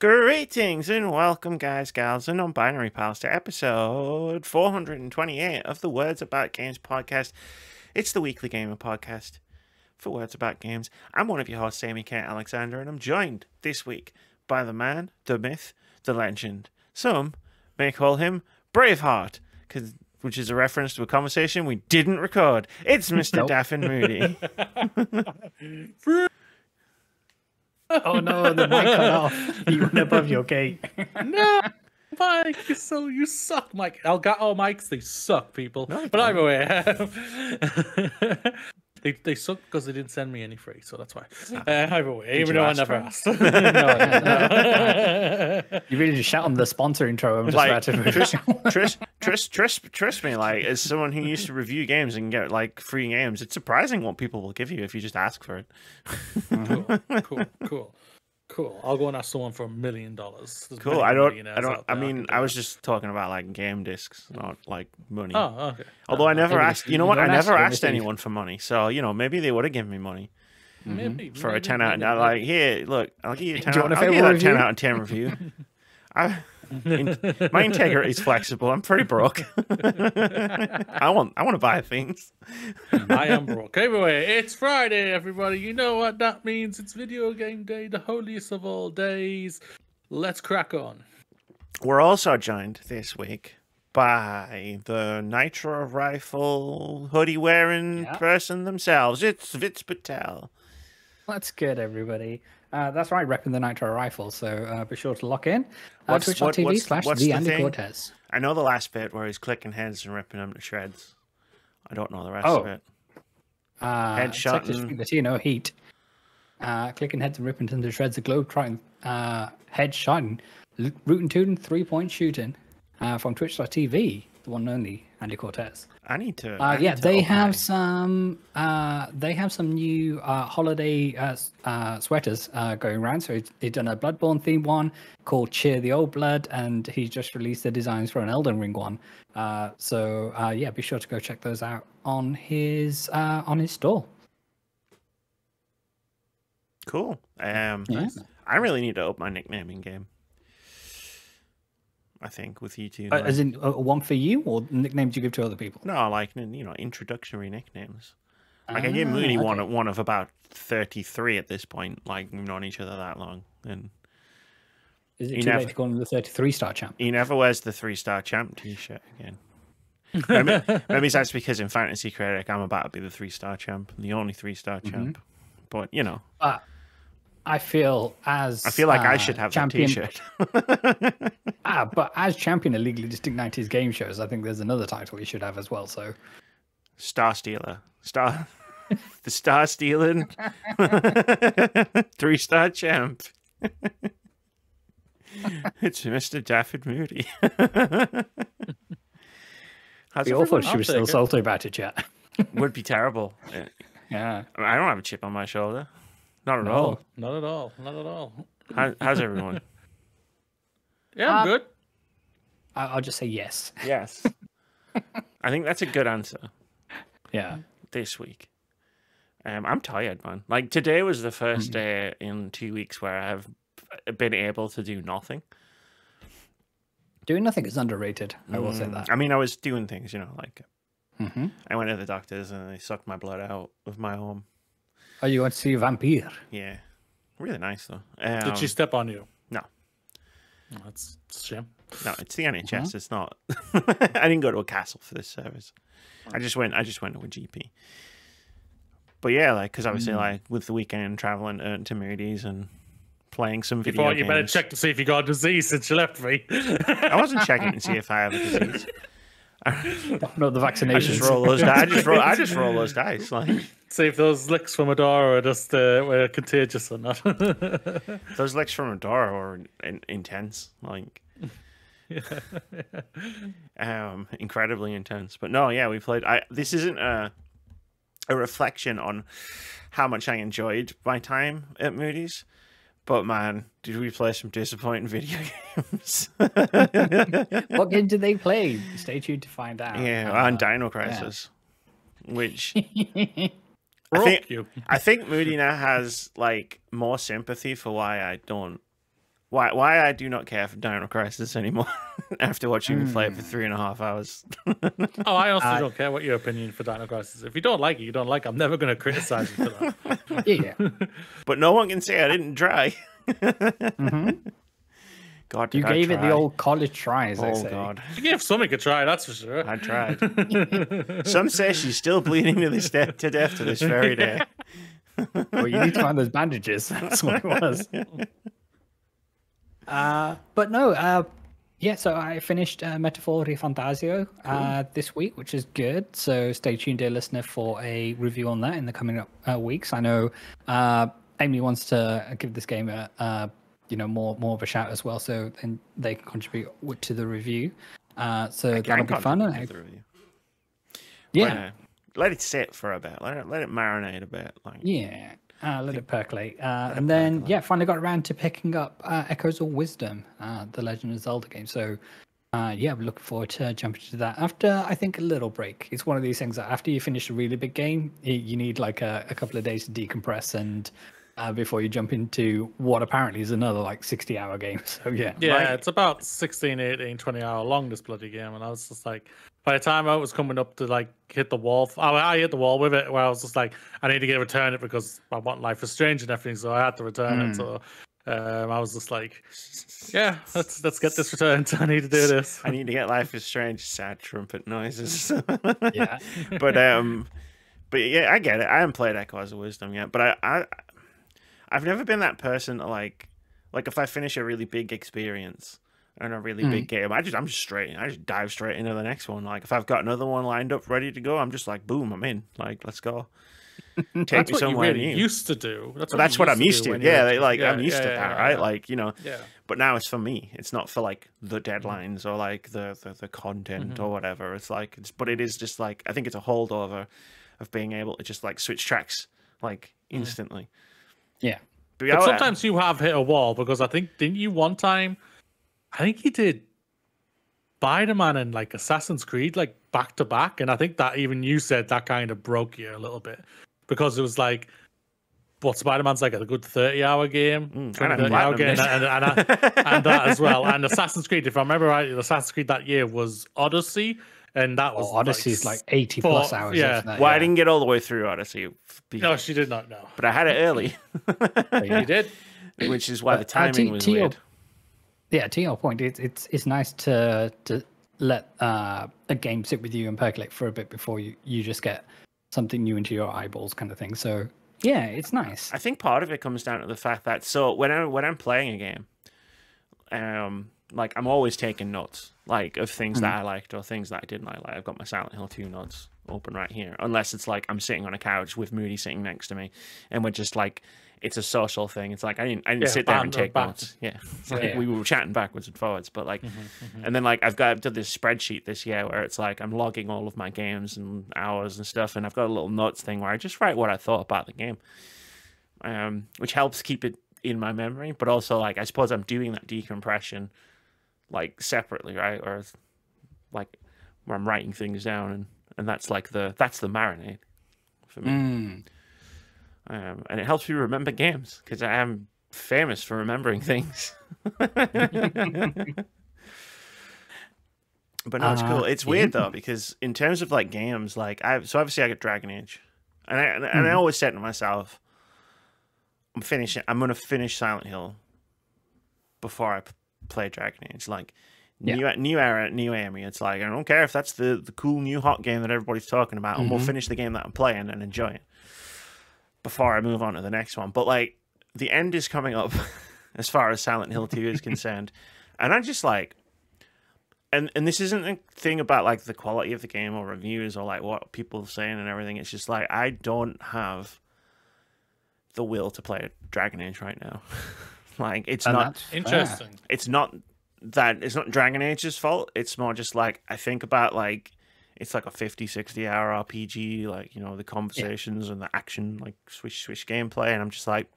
Greetings and welcome, guys, gals, and non-binary pals, to episode 428 of the Words About Games podcast. It's the weekly gamer podcast for Words About Games. I'm one of your hosts, Amy K. Alexander, and I'm joined this week by the man, the myth, the legend. Some may call him Braveheart, which is a reference to a conversation we didn't record. It's Mr. Daffin Moody. Oh no, the mic cut off. You went above your gate. No, Mike, so you suck, Mike. Elgato mics, they suck, people. No, but anyway, they suck because they didn't send me any free, so that's why. Anyway, even though I never asked. No. You really just shout on the sponsor intro. I'm just about to trust me, like, as someone who used to review games and get like free games, it's surprising what people will give you if you just ask for it. Cool. I'll go and ask someone for $1 million. Cool. I was just talking about like game discs, not like money. Oh, okay. Although I never asked. You know what? I never asked anyone for money, so maybe they would have given me money. Maybe For a 10 out of 10, like, here, look, I'll give you a 10 out of 10 review. My integrity is flexible. I'm pretty broke. I want to buy things. I am broke. Anyway, it's Friday, everybody. You know what that means. It's video game day, the holiest of all days. Let's crack on. We're also joined this week by the Nitro Rifle hoodie-wearing person themselves. It's Vitz Patel. That's good, everybody. That's right, repping the Nitro Rifle, so be sure to lock in. What's Twitch.tv/the Andy Cortez. I know the last bit where he's clicking heads and ripping them to shreds. I don't know the rest of it. Headshot. Heat. Clicking heads and ripping them to shreds. The Globetrotting headshot. Rootin' tootin' 3-point shooting from Twitch.tv. The one and only Andy Cortez. I need to. They have some new holiday sweaters going around. So he's done a Bloodborne themed one called Cheer the Old Blood, and he just released the designs for an Elden Ring one. Be sure to go check those out on his store. Cool. I really need to up my nicknaming game. I think with you two. As in one for you, or nicknames you give to other people? No, like, introductory nicknames. Like, I gave Moody one of about 33 at this point. Like, we've known each other that long, and is it too late to call him the 33-star champ? He never wears the 3-star champ T-shirt again. Maybe that's because in Fantasy Critic I'm about to be the 3-star champ, the only 3-star champ. But I feel like I should have champion, that T-shirt. But as champion of Legally Distinct 90s game shows, I think there's another title you should have as well. So, Star Stealer, the Star Stealing 3-star champ. It's Mr. Daffin Moody. Be awful if she was still salty about it, chat. Would be terrible. Yeah, I don't have a chip on my shoulder. Not at all. Not at all. How's everyone? Yeah, I'm good. I'll just say yes. Yes. I think that's a good answer. Yeah. This week. I'm tired, man. Like, today was the first day in 2 weeks where I have been able to do nothing. Doing nothing is underrated. I will say that. I mean, I was doing things, like I went to the doctors and they sucked my blood out of my arm. Oh, you want to see a vampire? Yeah. Really nice, though. Did she step on you? No. Oh, that's a shame. No, it's the NHS. It's not. I didn't go to a castle for this service. I just went to a GP. But yeah, like, because obviously, like, with the weekend traveling to Moody's and playing some video games. You better check to see if you got a disease since you left me. I wasn't checking to see if I have a disease. No, the vaccinations. I just roll those dice. I just roll those dice. Like, see if those licks from a door are just were contagious or not. Those licks from a door are intense. Like, incredibly intense. But no, yeah, we played. This isn't a reflection on how much I enjoyed my time at Moody's. But man, did we play some disappointing video games? What game did they play? Stay tuned to find out. Yeah, and Dino Crisis, which I think Moody now has like more sympathy for why I don't why I do not care for Dino Crisis anymore after watching me play it for 3.5 hours. Oh, I also don't care what your opinion for Dino Crisis is. If you don't like it, you don't like it. I'm never going to criticize you for that. Yeah. But no one can say I didn't try. God, You gave it the old college try, as they say. God. You gave something a try, that's for sure. I tried. Some say she's still bleeding to death to this very day. Well, you need to find those bandages. That's what it was. But no, yeah, so I finished Metaphor Fantasio this week, which is good. So stay tuned, dear listener, for a review on that in the coming up weeks. I know Amy wants to give this game a more of a shout as well, so then they can contribute to the review. So that'll be fun. Yeah. Let it sit for a bit. Let it marinate a bit. Yeah. Let it percolate. And then, finally got around to picking up Echoes of Wisdom, the Legend of Zelda game. So, we're looking forward to jumping to that after, I think, a little break. It's one of these things that after you finish a really big game, you need like a couple of days to decompress and before you jump into what apparently is another like 60-hour game. So, yeah. Yeah, it's about 16, 18, 20 hour long, this bloody game. And I was just like, by the time I was coming up to like hit the wall, I hit the wall with it where I was just like, I need to return it because I want Life is Strange and everything, so I had to return it. So I was just like, yeah, let's get this returned. I need to do this. I need to get Life is Strange. Sad trumpet noises. Yeah. But yeah, I get it. I haven't played Echoes of Wisdom yet, but I've never been that person to like if I finish a really big experience and a really big game, I just dive straight into the next one. Like if I've got another one lined up ready to go, I'm just like, boom, I'm in. Like, let's go. Take me somewhere you really used to do. That's what I'm used to. Yeah, I'm used to that, right? Yeah. Like, Yeah. But now it's for me. It's not for like the deadlines or like the content or whatever. It's like but it is just like I think it's a holdover of being able to just like switch tracks like instantly. Yeah. But sometimes you have hit a wall because I think didn't you one time? I think you did Spider-Man and like Assassin's Creed like back to back, and I think that even you said that kind of broke you a little bit because it was like, what Spider-Man's like a good 30-hour game, 30-hour game, and that as well. And Assassin's Creed, if I remember right, Assassin's Creed that year was Odyssey, and that was Odyssey's like 80 plus hours. Yeah. That, I didn't get all the way through Odyssey. No, she did not know. But I had it early. You did, which is why the timing was weird. Yeah, to your point, it's nice to let a game sit with you and percolate for a bit before you just get something new into your eyeballs, kind of thing. So yeah, it's nice. I think part of it comes down to the fact that when I'm playing a game, like I'm always taking notes, like of things that I liked or things that I didn't like. I've got my Silent Hill 2 notes open right here, unless it's like I'm sitting on a couch with Moody sitting next to me, and we're just like. It's a social thing. It's like I didn't sit there and take notes. Yeah, it's like we were chatting backwards and forwards. But like, and then like I've done this spreadsheet this year where it's like I'm logging all of my games and hours and stuff, and I've got a little notes thing where I just write what I thought about the game, which helps keep it in my memory. But also like I suppose I'm doing that decompression like separately, right? Or like where I'm writing things down, and that's like that's the marinade for me. And it helps me remember games because I am famous for remembering things. But no, it's cool. It's weird though because in terms of like games, like obviously I got Dragon Age, and I always said to myself, I'm gonna finish Silent Hill before I play Dragon Age. Like new era, new Amy. It's like I don't care if that's the cool new hot game that everybody's talking about, and we'll finish the game that I'm playing and enjoy it before I move on to the next one. But like the end is coming up as far as Silent Hill 2 is concerned. And I just like and this isn't a thing about like the quality of the game or reviews or like what people are saying and everything. It's just like I don't have the will to play Dragon Age right now. Like it's not interesting. It's not Dragon Age's fault. It's more just like I think about like it's like a 50-60 hour RPG, like, the conversations and the action, like swish gameplay. And I'm just like,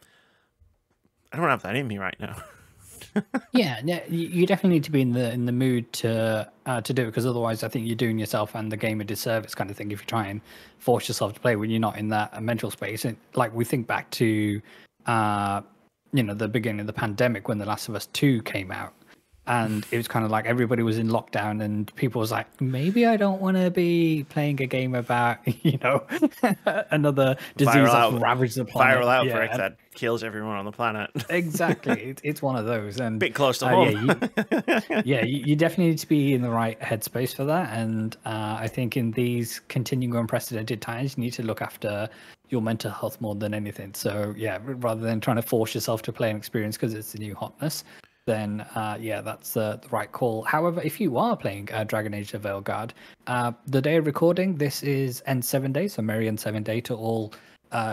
I don't have that in me right now. Yeah, you definitely need to be in the mood to do it, because otherwise I think you're doing yourself and the game a disservice kind of thing if you try and force yourself to play when you're not in that mental space. And like we think back to the beginning of the pandemic when The Last of Us 2 came out. And it was kind of like everybody was in lockdown and people was like, maybe I don't want to be playing a game about, another disease that's ravaged the planet. Viral outbreak that kills everyone on the planet. Exactly. It's one of those. And bit close to home. You definitely need to be in the right headspace for that. And I think in these continuing unprecedented times, you need to look after your mental health more than anything. So yeah, rather than trying to force yourself to play an experience because it's the new hotness, then that's the right call. However, if you are playing Dragon Age the Veilguard, the day of recording, this is N7 Day, so merry N7 Day to all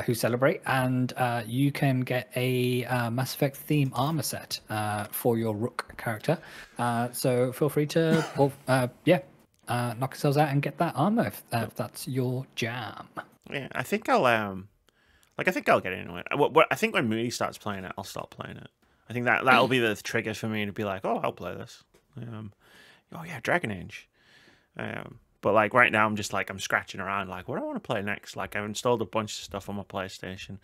who celebrate, and you can get a Mass Effect theme armor set for your Rook character. So feel free to, knock yourselves out and get that armor if that's your jam. Yeah, I think I'll get into it. I think when Moody starts playing it, I'll start playing it. I think that'll be the trigger for me to be like, oh, I'll play this. Dragon Age. But like right now, I'm just like I'm scratching around, like what do I want to play next? Like I've installed a bunch of stuff on my PlayStation,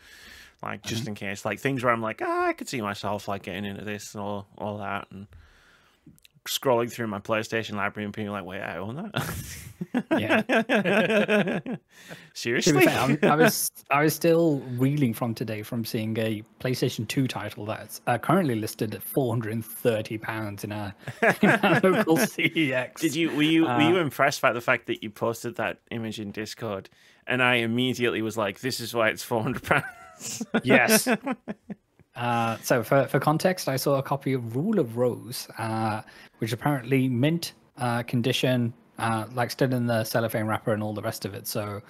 like just in case, like things where I'm like, I could see myself like getting into this and all that, and scrolling through my PlayStation library and being like, wait, I own that? Yeah. Seriously? I was still reeling from today from seeing a PlayStation 2 title that's currently listed at £430 in our local CEX. Were you impressed by the fact that you posted that image in Discord and I immediately was like, this is why it's £400? Yes. So for context, I saw a copy of Rule of Rose, which apparently mint condition, like still in the cellophane wrapper and all the rest of it. So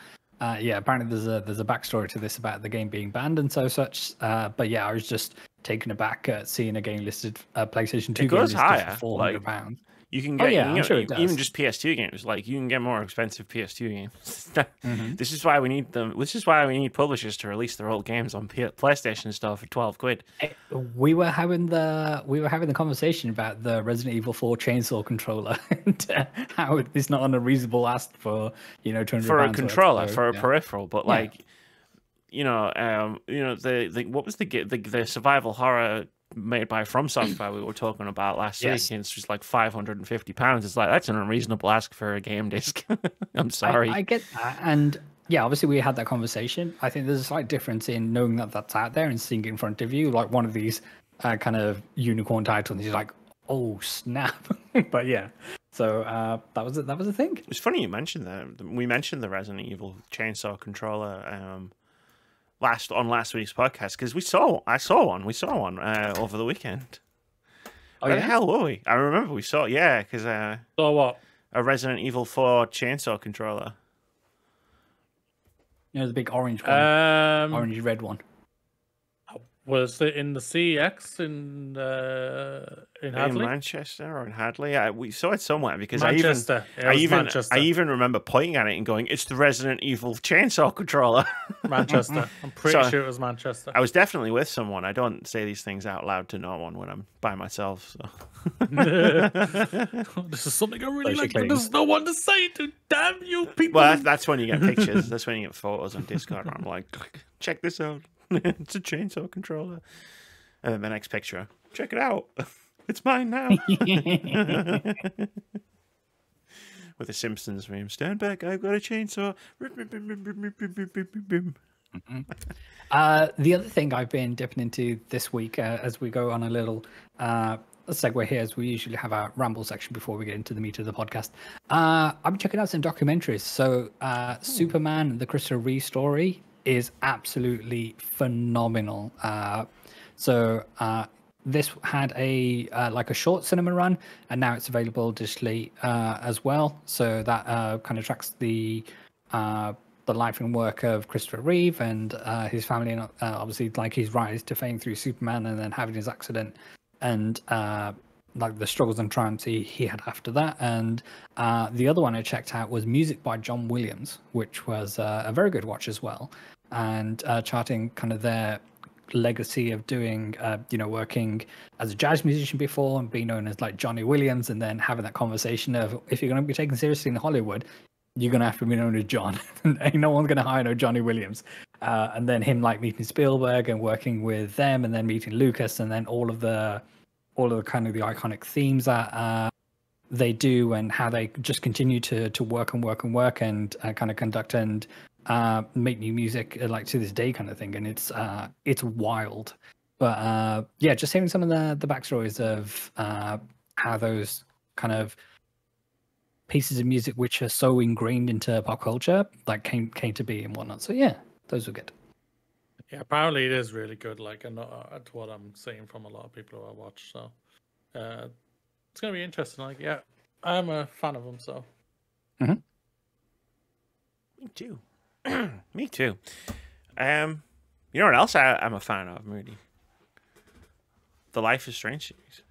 apparently there's a backstory to this about the game being banned and such. But yeah, I was just taken aback at seeing a game listed, PlayStation 2 game listed for £400. You can get, even just PS2 games. Like you can get more expensive PS2 games. This is why we need them. This is why we need publishers to release their old games on PlayStation stuff for £12. We were having the conversation about the Resident Evil 4 chainsaw controller and how it's not unreasonable ask for £200 for a controller for a peripheral, but like the what was the survival horror made by From Software we were talking about last week, and it's just like £550. It's like that's an unreasonable ask for a game disc. I'm sorry. I get that, and yeah, obviously we had that conversation. I think there's a slight difference in knowing that that's out there and seeing it in front of you, like one of these kind of unicorn titles. And you're like, oh snap! But yeah, so that was the thing. It's funny you mentioned that. We mentioned the Resident Evil chainsaw controller. Last week's podcast because I saw one over the weekend. Where the hell were we? I remember we saw because saw what? A Resident Evil 4 chainsaw controller. The big orange one, orange red one. Was it in the CX in Hadley? In Manchester or in Hadley? We saw it somewhere because Manchester. I even remember pointing at it and going, "It's the Resident Evil chainsaw controller." Manchester. I'm pretty sure it was Manchester. I was definitely with someone. I don't say these things out loud to no one when I'm by myself. So. This is something I really like, but there's no one to say it to. Damn you people! Well, that's when you get pictures. That's when you get photos on Discord. Where I'm like, check this out. It's a chainsaw controller. And then the next picture. Check it out. It's mine now. With the Simpsons meme. Stand back, I've got a chainsaw. The other thing I've been dipping into this week, as we go on a little segue here, as we usually have our ramble section before we get into the meat of the podcast. I'm checking out some documentaries. So Superman, the Christopher Reeve story, is absolutely phenomenal. So this had a like a short cinema run, and now it's available digitally as well. So that kind of tracks the life and work of Christopher Reeve and his family, and obviously like his rise to fame through Superman, and then having his accident, and like the struggles and triumphs he had after that. And the other one I checked out was Music by John Williams, which was a very good watch as well, and charting kind of their legacy of doing working as a jazz musician before and being known as like Johnny Williams, and then having that conversation of, if you're going to be taken seriously in Hollywood, you're going to have to be known as John. Ain't no one's going to hire no Johnny Williams. and then him like meeting Spielberg and working with them, and then meeting Lucas, and then all of the kind of the iconic themes that they do, and how they just continue to work and work and work and kind of conduct and make new music like to this day kind of thing. And it's wild. But yeah, just hearing some of the backstories of how those kind of pieces of music which are so ingrained into pop culture like came to be and whatnot. So yeah, those were good. Yeah, apparently it is really good. Like, and that's what I'm seeing from a lot of people who I watch. So it's gonna be interesting. Like, yeah, I'm a fan of them. So Mm-hmm. Me too. Me too. You know what else I'm a fan of, Moody? The Life is Strange series.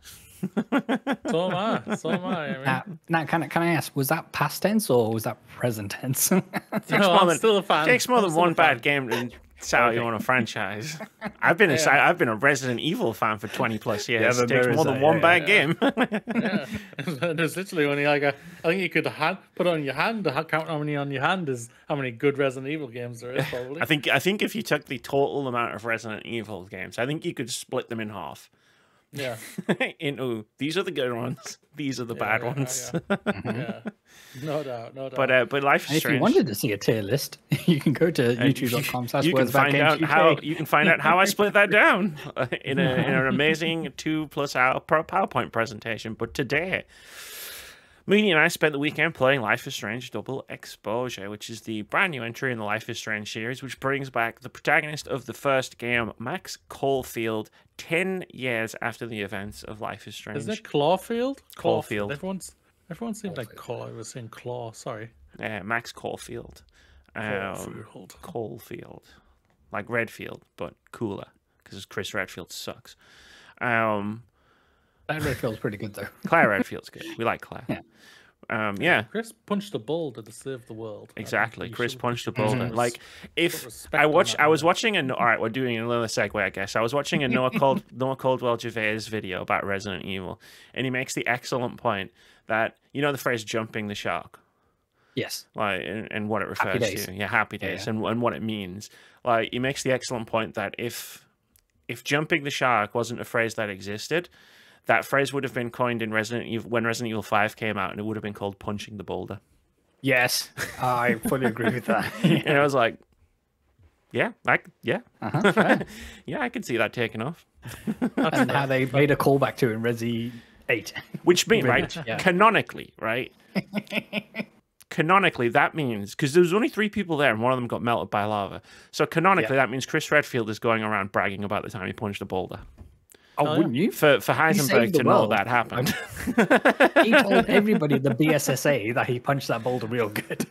So am I. So am I. I mean, Now, can I ask, was that past tense or was that present tense? no, I'm still a fan. Takes more I'm than still a one fan. bad game to sell you on a franchise. I've been a Resident Evil fan for 20 plus years. Yeah, It takes more than one bad game. Yeah, there's literally only like I think you could put on your hand to count how many on your hand is how many good Resident Evil games there is probably. I think if you took the total amount of Resident Evil games, I think you could split them in half. Yeah. Into these are the good ones, these are the bad ones. Yeah. No doubt. But Life is If Strange. you wanted to see a tier list, you can go to youtube.com/wordsbackgames. You can find out how I split that down in an amazing 2+ hour PowerPoint presentation. But today, Moody and I spent the weekend playing Life is Strange Double Exposure, which is the brand new entry in the Life is Strange series, which brings back the protagonist of the first game, Max Caulfield, 10 years after the events of Life is Strange. Isn't it Clawfield? Caulfield. Everyone seemed like Claw. I was saying Claw. Sorry. Max Caulfield. Caulfield. Like Redfield, but cooler, because Chris Redfield sucks. That Redfield's pretty good though. Claire Redfield's good. We like Claire. Yeah. Yeah. Chris punched a boulder to save the world. Exactly. Chris punched a boulder. Like, if respect I on watch, that, I was man. watching all right, we're doing another segue, I guess. I was watching a Noah Caldwell Gervais video about Resident Evil, and he makes the excellent point that, you know, the phrase jumping the shark, Yes. like, and what it refers Days. to. Yeah, happy days, Yeah. and what it means. Like, he makes the excellent point that if jumping the shark wasn't a phrase that existed, that phrase would have been coined in Resident Evil when Resident Evil 5 came out, and it would have been called punching the boulder. Yes, I fully agree with that. And I was like, yeah, yeah, Fair. yeah, I can see that taking off. And how they made a callback to it in Resi 8. Which means, Really? right, Yeah. canonically, right? Canonically, that means, because there was only 3 people there and one of them got melted by lava. So canonically, that means Chris Redfield is going around bragging about the time he punched a boulder. Oh, wouldn't you? For Heisenberg saved the to know world. that happened. He told everybody the BSSA that he punched that boulder real good.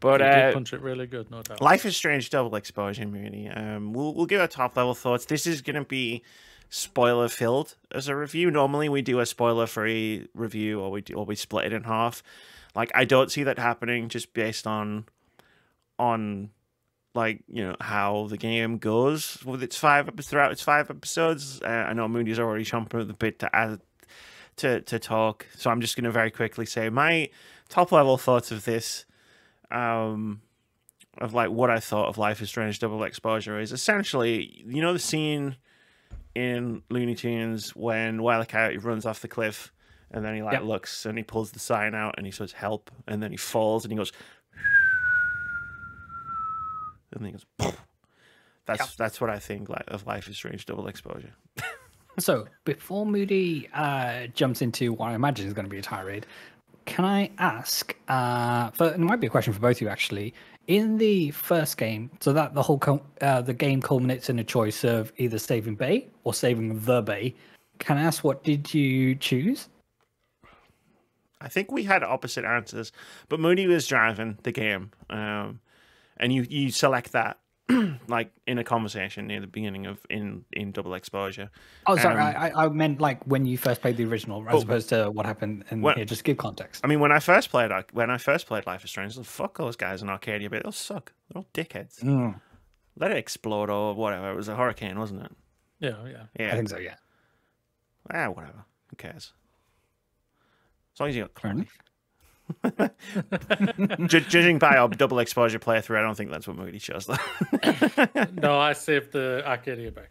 But He did punch it really good, no doubt. Life is Strange Double Exposure, really. We'll give our top level thoughts. This is going to be spoiler filled as a review. Normally we do a spoiler free review, or we split it in half. Like, I don't see that happening just based on like, you know, how the game goes with its 5 episodes. I know Moody's already chomping at the bit to add to talk, so I'm just going to very quickly say my top level thoughts of this. Of like what I thought of Life is Strange Double Exposure is essentially, you know, the scene in Looney Tunes when Wile E. Coyote runs off the cliff and then he like looks and he pulls the sign out and he says help, and then he falls and he goes and then he goes poof. That's what I think like of Life is Strange Double Exposure. So before Moody jumps into what I imagine is going to be a tirade, can I ask, it might be a question for both of you actually, in the first game, so that the whole the game culminates in a choice of either saving Bay or saving the Bay, can I ask what did you choose? I think we had opposite answers, but Moody was driving the game, and you select that like in a conversation near the beginning of in Double Exposure. Oh, sorry, I meant like when you first played the original, as opposed to what happened. And here, just give context. I mean, when I first played Life is Strange, fuck those guys in Arcadia, but they'll suck. They're all dickheads. Let it explode or whatever. It was a hurricane, wasn't it? Yeah. I think so. Yeah. Whatever. Who cares? As long as you got Chloe. Judging by our double exposure playthrough, I don't think that's what Moody chose. No, I saved the Arcadia Bay.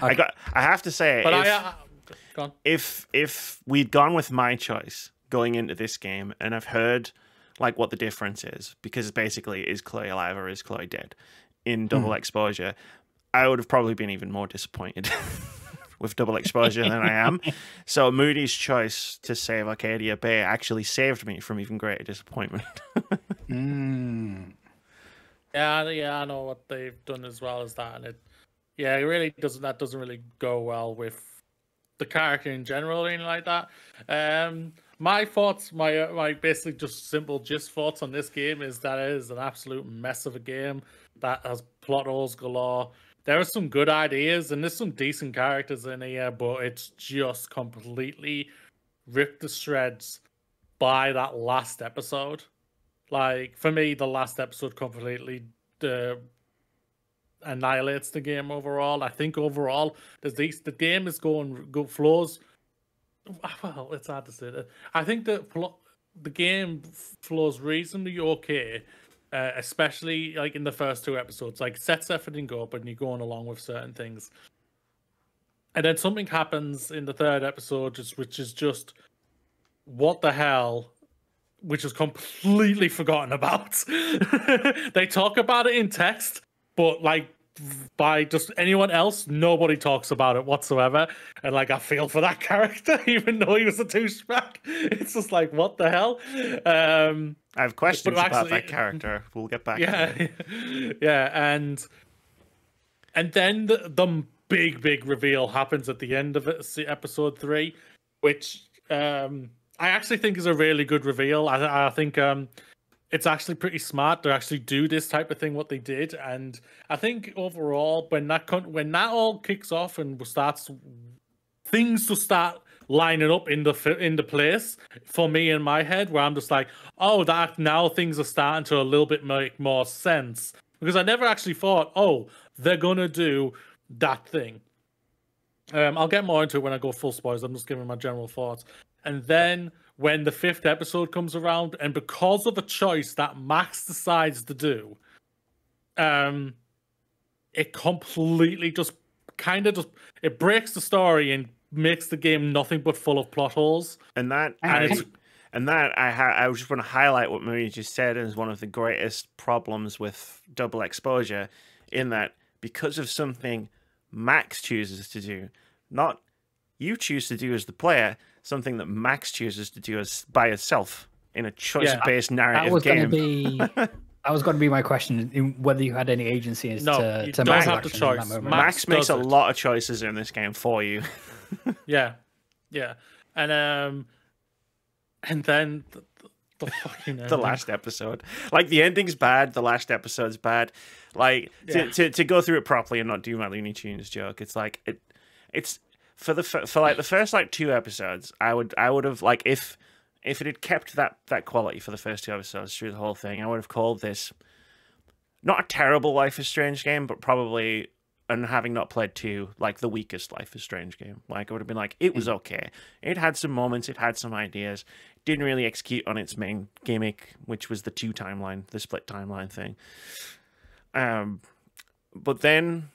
Okay. I have to say, But if we'd gone with my choice going into this game, and I've heard like what the difference is, because basically is Chloe alive or is Chloe dead in double exposure, I would have probably been even more disappointed with double exposure than I am. So Moody's choice to save Arcadia Bay actually saved me from even greater disappointment. Yeah, I know what they've done as well as that, and it really doesn't. That doesn't really go well with the character in general, or anything like that. My thoughts, my basically just simple thoughts on this game is that it is an absolute mess of a game that has plot holes galore. There are some good ideas and there's some decent characters in here, but it's just completely ripped to shreds by that last episode. Like, for me, the last episode completely annihilates the game overall. I think overall, the game is flows. Well, it's hard to say that. I think the game flows reasonably okay, especially like in the first two episodes. Like, sets everything up and you're going along with certain things. And then something happens in the third episode, which is just, what the hell? Which is completely forgotten about. They talk about it in text, but like by just anyone else, nobody talks about it whatsoever. And like, I feel for that character, even though he was a douchebag. It's just like, what the hell? I have questions about that character. We'll get back to it. Yeah, and then the big reveal happens at the end of it, episode 3, which I actually think is a really good reveal. I think it's actually pretty smart to actually do this type of thing, what they did. And I think overall, when that all kicks off and things to start lining up in the place for me in my head, where I'm just like, oh, that now things are starting to a little bit make more sense, because I never actually thought, oh, they're gonna do that thing. I'll get more into it when I go full spoilers. I'm just giving my general thoughts. And then when the 5th episode comes around, and because of a choice that Max decides to do, it completely it breaks the story and makes the game nothing but full of plot holes. I just want to highlight what Moody just said is one of the greatest problems with double exposure, in that because of something Max chooses to do, not you choose to do as the player, something that Max chooses to do by itself in a choice-based narrative game. That was going to be my question, whether you had any agency as to you don't have the choice. Max makes a lot of choices in this game for you. yeah, and then the fucking the last episode, like the ending's bad, the last episode's bad. Like to go through it properly and not do my Looney Tunes joke, it's like it's. For like the first like 2 episodes, I would have, like, if it had kept that quality for the first 2 episodes through the whole thing, I would have called this not a terrible Life is Strange game, but probably, and having not played 2, like the weakest Life is Strange game. Like, I would have been like, it was okay. It had some moments, it had some ideas, didn't really execute on its main gimmick, which was the split timeline thing. But then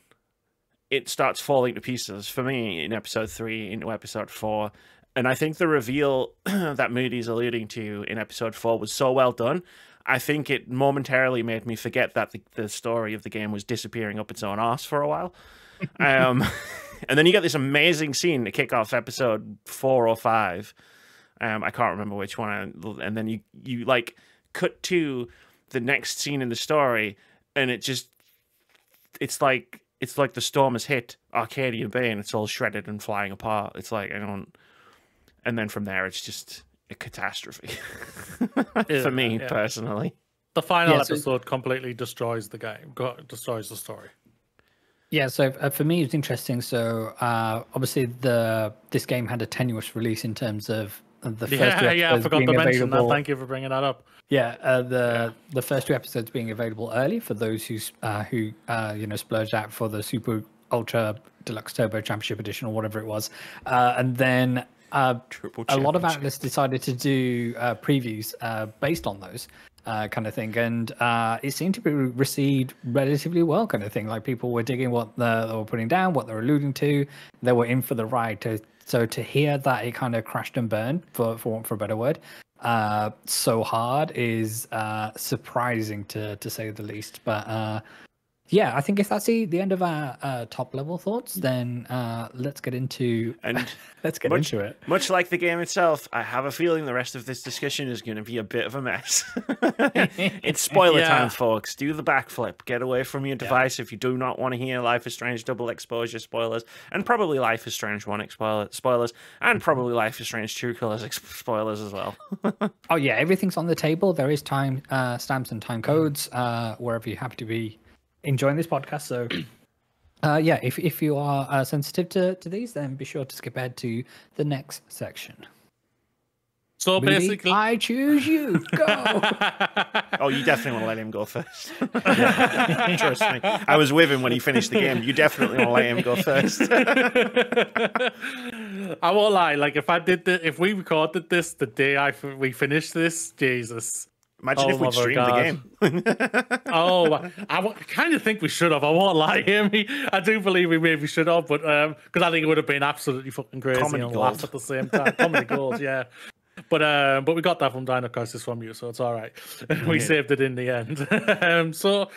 it starts falling to pieces for me in episode 3 into episode 4. And I think the reveal that Moody's alluding to in episode 4 was so well done. I think it momentarily made me forget that the story of the game was disappearing up its own arse for a while. And then you get this amazing scene to kick off episode 4 or 5. I can't remember which one. And then you like cut to the next scene in the story, and it's like the storm has hit Arcadia Bay and it's all shredded and flying apart. It's like, and then from there it's just a catastrophe for me personally. The final episode completely destroys the game, destroys the story. Yeah, so for me it's interesting. So obviously this game had a tenuous release in terms of the first 2 episodes I forgot to mention that. Thank you for bringing that up. The first 2 episodes being available early for those who splurged out for the Super Ultra Deluxe Turbo Championship Edition or whatever it was, and then Triple a lot of championship. outlets decided to do previews based on those kind of thing, and it seemed to be received relatively well, kind of thing. Like people were digging what they were putting down, what they were alluding to. They were in for the ride. So to hear that it kind of crashed and burned, for want for a better word, so hard is surprising to say the least. But yeah, I think if that's the end of our top level thoughts, then let's get into into it. Much like the game itself, I have a feeling the rest of this discussion is going to be a bit of a mess. It's spoiler time, folks. Do the backflip. Get away from your device if you do not want to hear Life is Strange double exposure spoilers, and probably Life is Strange 1 spoilers, and probably Life is Strange True Colors spoilers as well. Oh yeah, everything's on the table. There is time stamps and time codes wherever you happen to be enjoying this podcast. So yeah, if you are sensitive to these, then be sure to skip ahead to the next section. So Moody, basically, I choose you. Go. Oh, you definitely want to let him go first. Trust me. I was with him when he finished the game. You definitely want to let him go first. I won't lie. Like if we recorded this the day we finished this, Jesus. Imagine if we streamed the game. I kind of think we should have. I won't lie, hear me. I do believe we maybe should have, but because I think it would have been absolutely fucking crazy Comedy and gold. laugh at the same time. Comedy gold, yeah. But we got that from Dino Crisis from you, so it's all right. We saved it in the end. So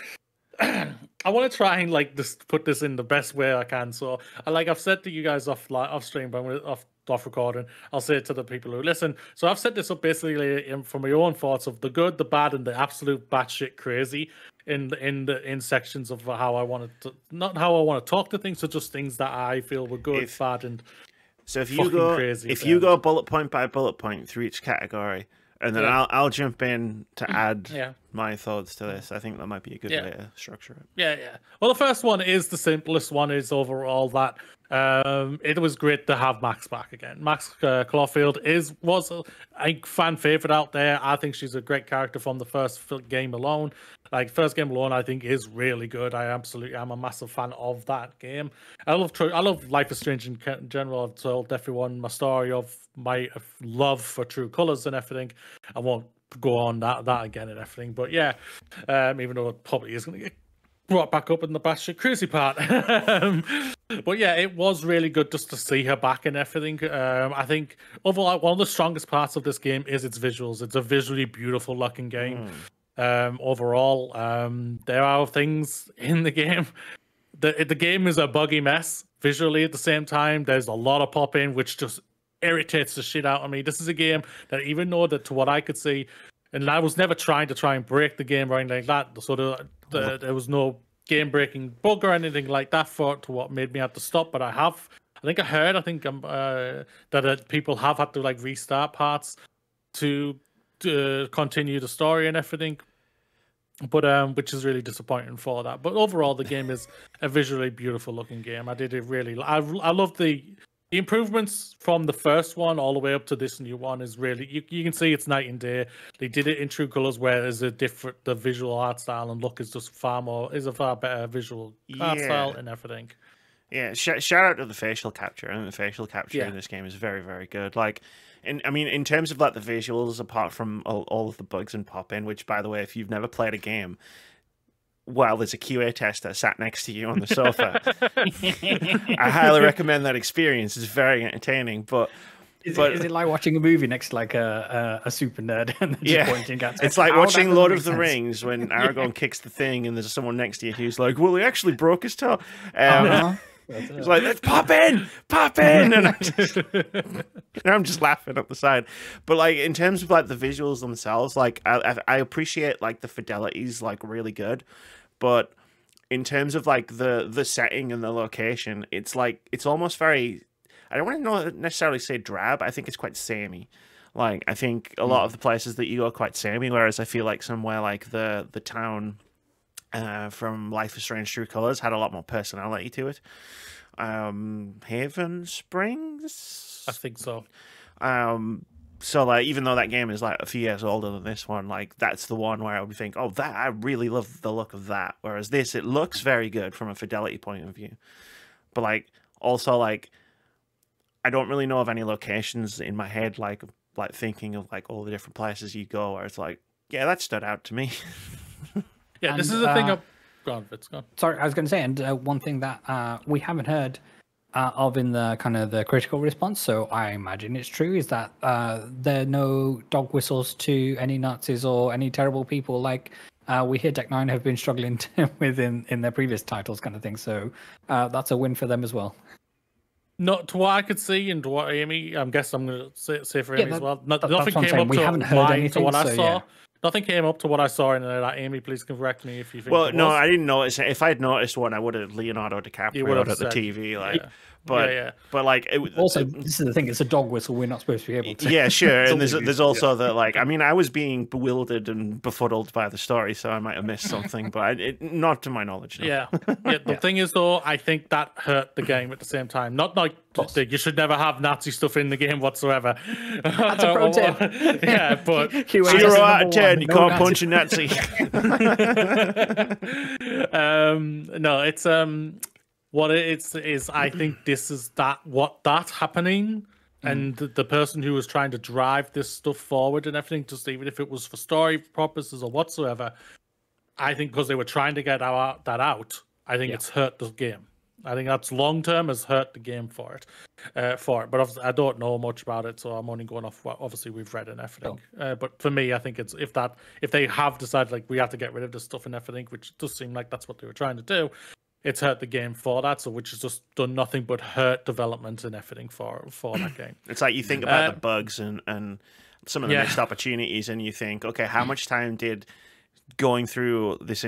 I want to try and like just put this in the best way I can. So I've said to you guys off stream, but off recording, I'll say it to the people who listen. So I've set this up basically from my own thoughts of the good, the bad, and the absolute batshit crazy in sections of how I wanted to, not how I want to talk to things, so just things that I feel were good, bad, and so if you go crazy. If you go bullet point by bullet point through each category, and then I'll jump in to add my thoughts to this. I think that might be a good way to structure it. Yeah. Well, the first one is the simplest one. Is overall that it was great to have Max back again. Max Caulfield was a fan favorite out there. I think she's a great character from the first game alone. Like first game alone, I think is really good. I'm a massive fan of that game. I love Life is Strange in general. I've told everyone my story of my love for True Colors and everything. I won't go on that again and everything. But yeah, even though it probably is going to get brought back up in the batshit crazy part. But yeah, it was really good just to see her back and everything. I think overall one of the strongest parts of this game is its visuals. It's a visually beautiful looking game. Overall, there are things in the game. The game is a buggy mess visually at the same time. There's a lot of pop-in, which just irritates the shit out of me. This is a game that even though that to what I could see, and I was never trying to break the game or anything like that, so there was no game-breaking bug or anything like that to what made me have to stop, but I think that people have had to like restart parts to continue the story and everything, but which is really disappointing for that. But overall, the game is a visually beautiful looking game. I love the improvements from the first one all the way up to this new one is really you can see it's night and day. They did it in True Colors where there's the visual art style and look is just a far better visual art style and everything. Yeah, shout out to the facial capture. I think the facial capture in this game is very, very good. Like, in terms of like the visuals, apart from all of the bugs and pop-in, which, by the way, if you've never played a game, well, there's a QA tester sat next to you on the sofa. I highly recommend that experience. It's very entertaining, but... Is it like watching a movie next to like a super nerd and just pointing at it? It's like watching Lord of the Rings when Aragorn kicks the thing and there's someone next to you who's like, well, he actually broke his toe. He's like, let's pop in! And I'm just laughing up the side. But like in terms of like the visuals themselves, like I appreciate like the fidelity's like really good. But in terms of like the setting and the location, it's almost very... I don't want to necessarily say drab. I think it's quite samey. Like, I think a lot of the places that you go are quite samey, whereas I feel like somewhere like the town from Life is Strange True Colors had a lot more personality to it. Haven Springs? I think so. So, like, even though that game is, like, a few years older than this one, like, that's the one where I would think, oh, I really love the look of that. Whereas this, it looks very good from a fidelity point of view. But, like, also, like... I don't really know of any locations in my head, like thinking of like all the different places you go, where it's like, yeah, that stood out to me. Yeah, And, this is the thing. Go on, Vitz, go on. Sorry, I was going to say, and one thing that we haven't heard of in the kind of the critical response, so I imagine it's true, is that there are no dog whistles to any Nazis or any terrible people like we hear Deck 9 have been struggling with in their previous titles, kind of thing. So that's a win for them as well. Not to what I could see, and to what Amy, I guess I'm going to say for Amy as well. Nothing came up we haven't heard anything, to what I so, saw. yeah. Nothing came up to what I saw in there. Like, Amy, please correct me if you think. Well, no, I didn't notice it. If I'd noticed one, I would have Leonardo DiCaprio at the TV, like. Yeah. But like, also, this is the thing. It's a dog whistle. We're not supposed to be able to. Yeah, sure. And there's also that, like, I mean, I was being bewildered and befuddled by the story, so I might have missed something, but not to my knowledge. No. Yeah. The thing is, though, I think that hurt the game at the same time. Not like you should never have Nazi stuff in the game whatsoever. That's a pro tip. Yeah, but 0 out of 10, you can't punch a Nazi. No, it's what it is. I think this is that's happening, and the person who was trying to drive this stuff forward and everything, just even if it was for story purposes or whatsoever, I think because they were trying to get that out, I think it's hurt the game. I think that's long term has hurt the game for it. But obviously, I don't know much about it, so I'm only going off what obviously we've read and everything. But for me, I think it's if they have decided like we have to get rid of this stuff and everything, which does seem like that's what they were trying to do. It's hurt the game for that, so which has just done nothing but hurt development and everything for that game. It's like you think about the bugs and some of the missed opportunities, and you think, okay, how much time did going through this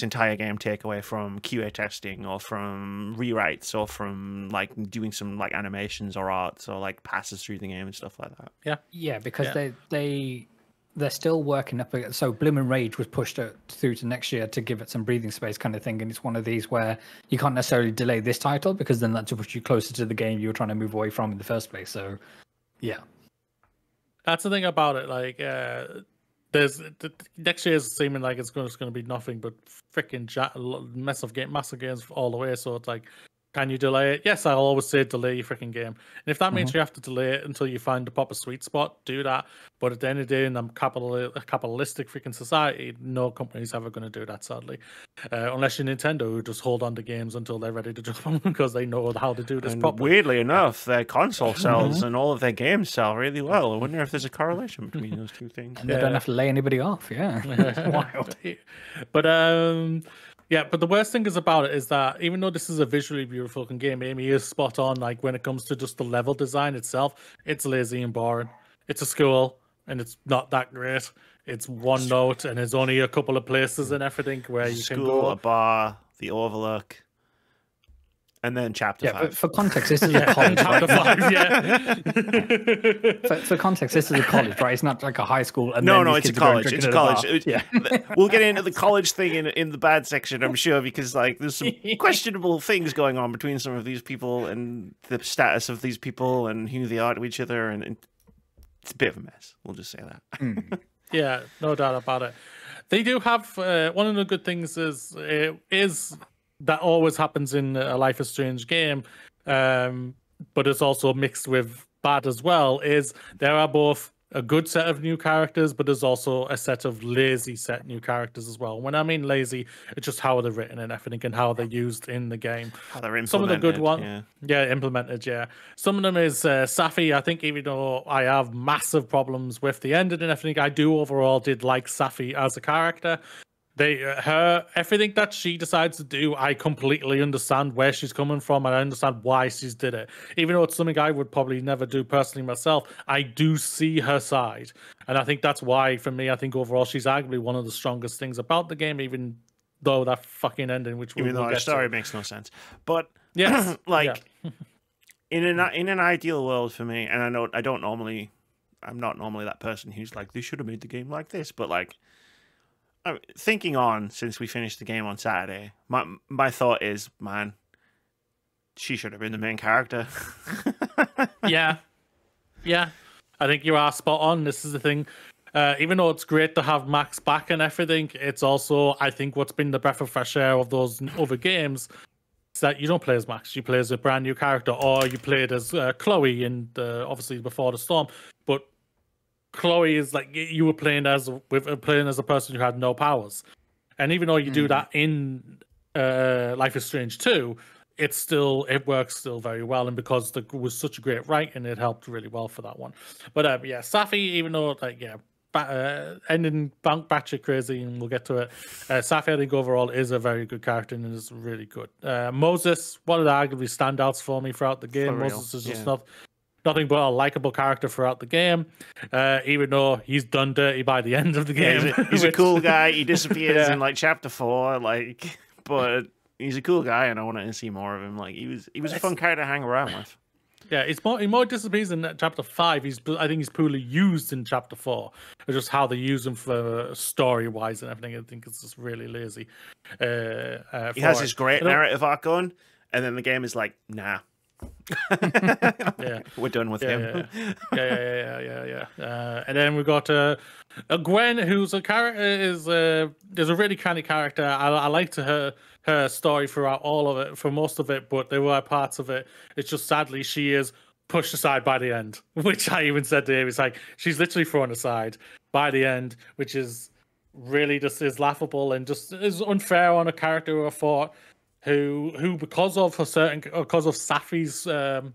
entire game take away from QA testing or from rewrites or from like doing some like animations or arts or like passes through the game and stuff like that? Yeah, because they're still working up. So Bloom and Rage was pushed through to next year to give it some breathing space, kind of thing. And it's one of these where you can't necessarily delay this title because then that will push you closer to the game you were trying to move away from in the first place. So, yeah, that's the thing about it. Like, next year is seeming like it's going to be nothing but freaking massive games all the way. So it's like, can you delay it? Yes, I'll always say delay your freaking game. And if that means you have to delay it until you find the proper sweet spot, do that. But at the end of the day, in a capitalistic freaking society, no company's ever going to do that, sadly. Unless you're Nintendo, who just hold on to games until they're ready to drop them because they know how to do this properly. Weirdly enough, their console sells and all of their games sell really well. I wonder if there's a correlation between those two things. And they don't have to lay anybody off, It's wild. But yeah, but the worst thing is about it is that even though this is a visually beautiful game, Amy is spot on. Like when it comes to just the level design itself, it's lazy and boring. It's a school and it's not that great. It's one note and there's only a couple of places and everything where you can go. A bar, the Overlook, and then chapter 5. But for context, this is a college. Chapter 5, yeah. For context, this is a college, right? It's not like a high school. And no, it's a college. It's a college. Yeah. We'll get into the college thing in the bad section, I'm sure, because like there's some questionable things going on between some of these people and the status of these people and who they are to each other, and it's a bit of a mess. We'll just say that. Yeah, no doubt about it. They do have one of the good things is that always happens in a Life is Strange game, but it's also mixed with bad as well, is there are both a good set of new characters, but there's also a set of lazy new characters as well. When I mean lazy, it's just how they're written and everything and how they're used in the game. How they're implemented. Some of the good ones, implemented, yeah. Some of them is Safi. I think even though I have massive problems with the ending and everything, I do overall did like Safi as a character. Everything that she decides to do, I completely understand where she's coming from and I understand why she's did it. Even though it's something I would probably never do personally myself, I do see her side. And I think that's why, for me, I think overall she's arguably one of the strongest things about the game, even though that fucking ending, which even though our story makes no sense. But yes, in an ideal world for me, and I'm not normally that person who's like, they should have made the game like this, but like, thinking on since we finished the game on Saturday, my thought is, man, she should have been the main character. Yeah. I think you are spot on. This is the thing. Even though it's great to have Max back and everything, it's also, I think, what's been the breath of fresh air of those other games that you don't play as Max, you play as a brand new character, or you played as Chloe in obviously Before the Storm. But Chloe is like you were playing as a person who had no powers, and even though you do that in Life is Strange 2, it works still very well, and because there was such a great writing, it helped really well for that one. But yeah, Safi, even though ending batshit crazy, and we'll get to it. Safi, I think overall is a very good character and is really good. Moses, one of the arguably standouts for me throughout the game. Moses is just nothing but a likable character throughout the game, even though he's done dirty by the end of the game. Yeah, he's a cool guy. He disappears in like chapter 4, but he's a cool guy, and I wanted to see more of him. Like he was a fun character to hang around with. Yeah, he more disappears in chapter 5. I think he's poorly used in chapter 4. It's just how they use him for story wise and everything. I think it's just really lazy. He has his great narrative arc going, and then the game is like, nah. We're done with him. Yeah. And then we've got Gwen, who's a character is a really canny character. I liked her story throughout all of it, for most of it, but there were parts of it. It's just sadly she is pushed aside by the end, which I even said to him. It's like she's literally thrown aside by the end, which is really just is laughable and just is unfair on a character who I thought who because of Safi's what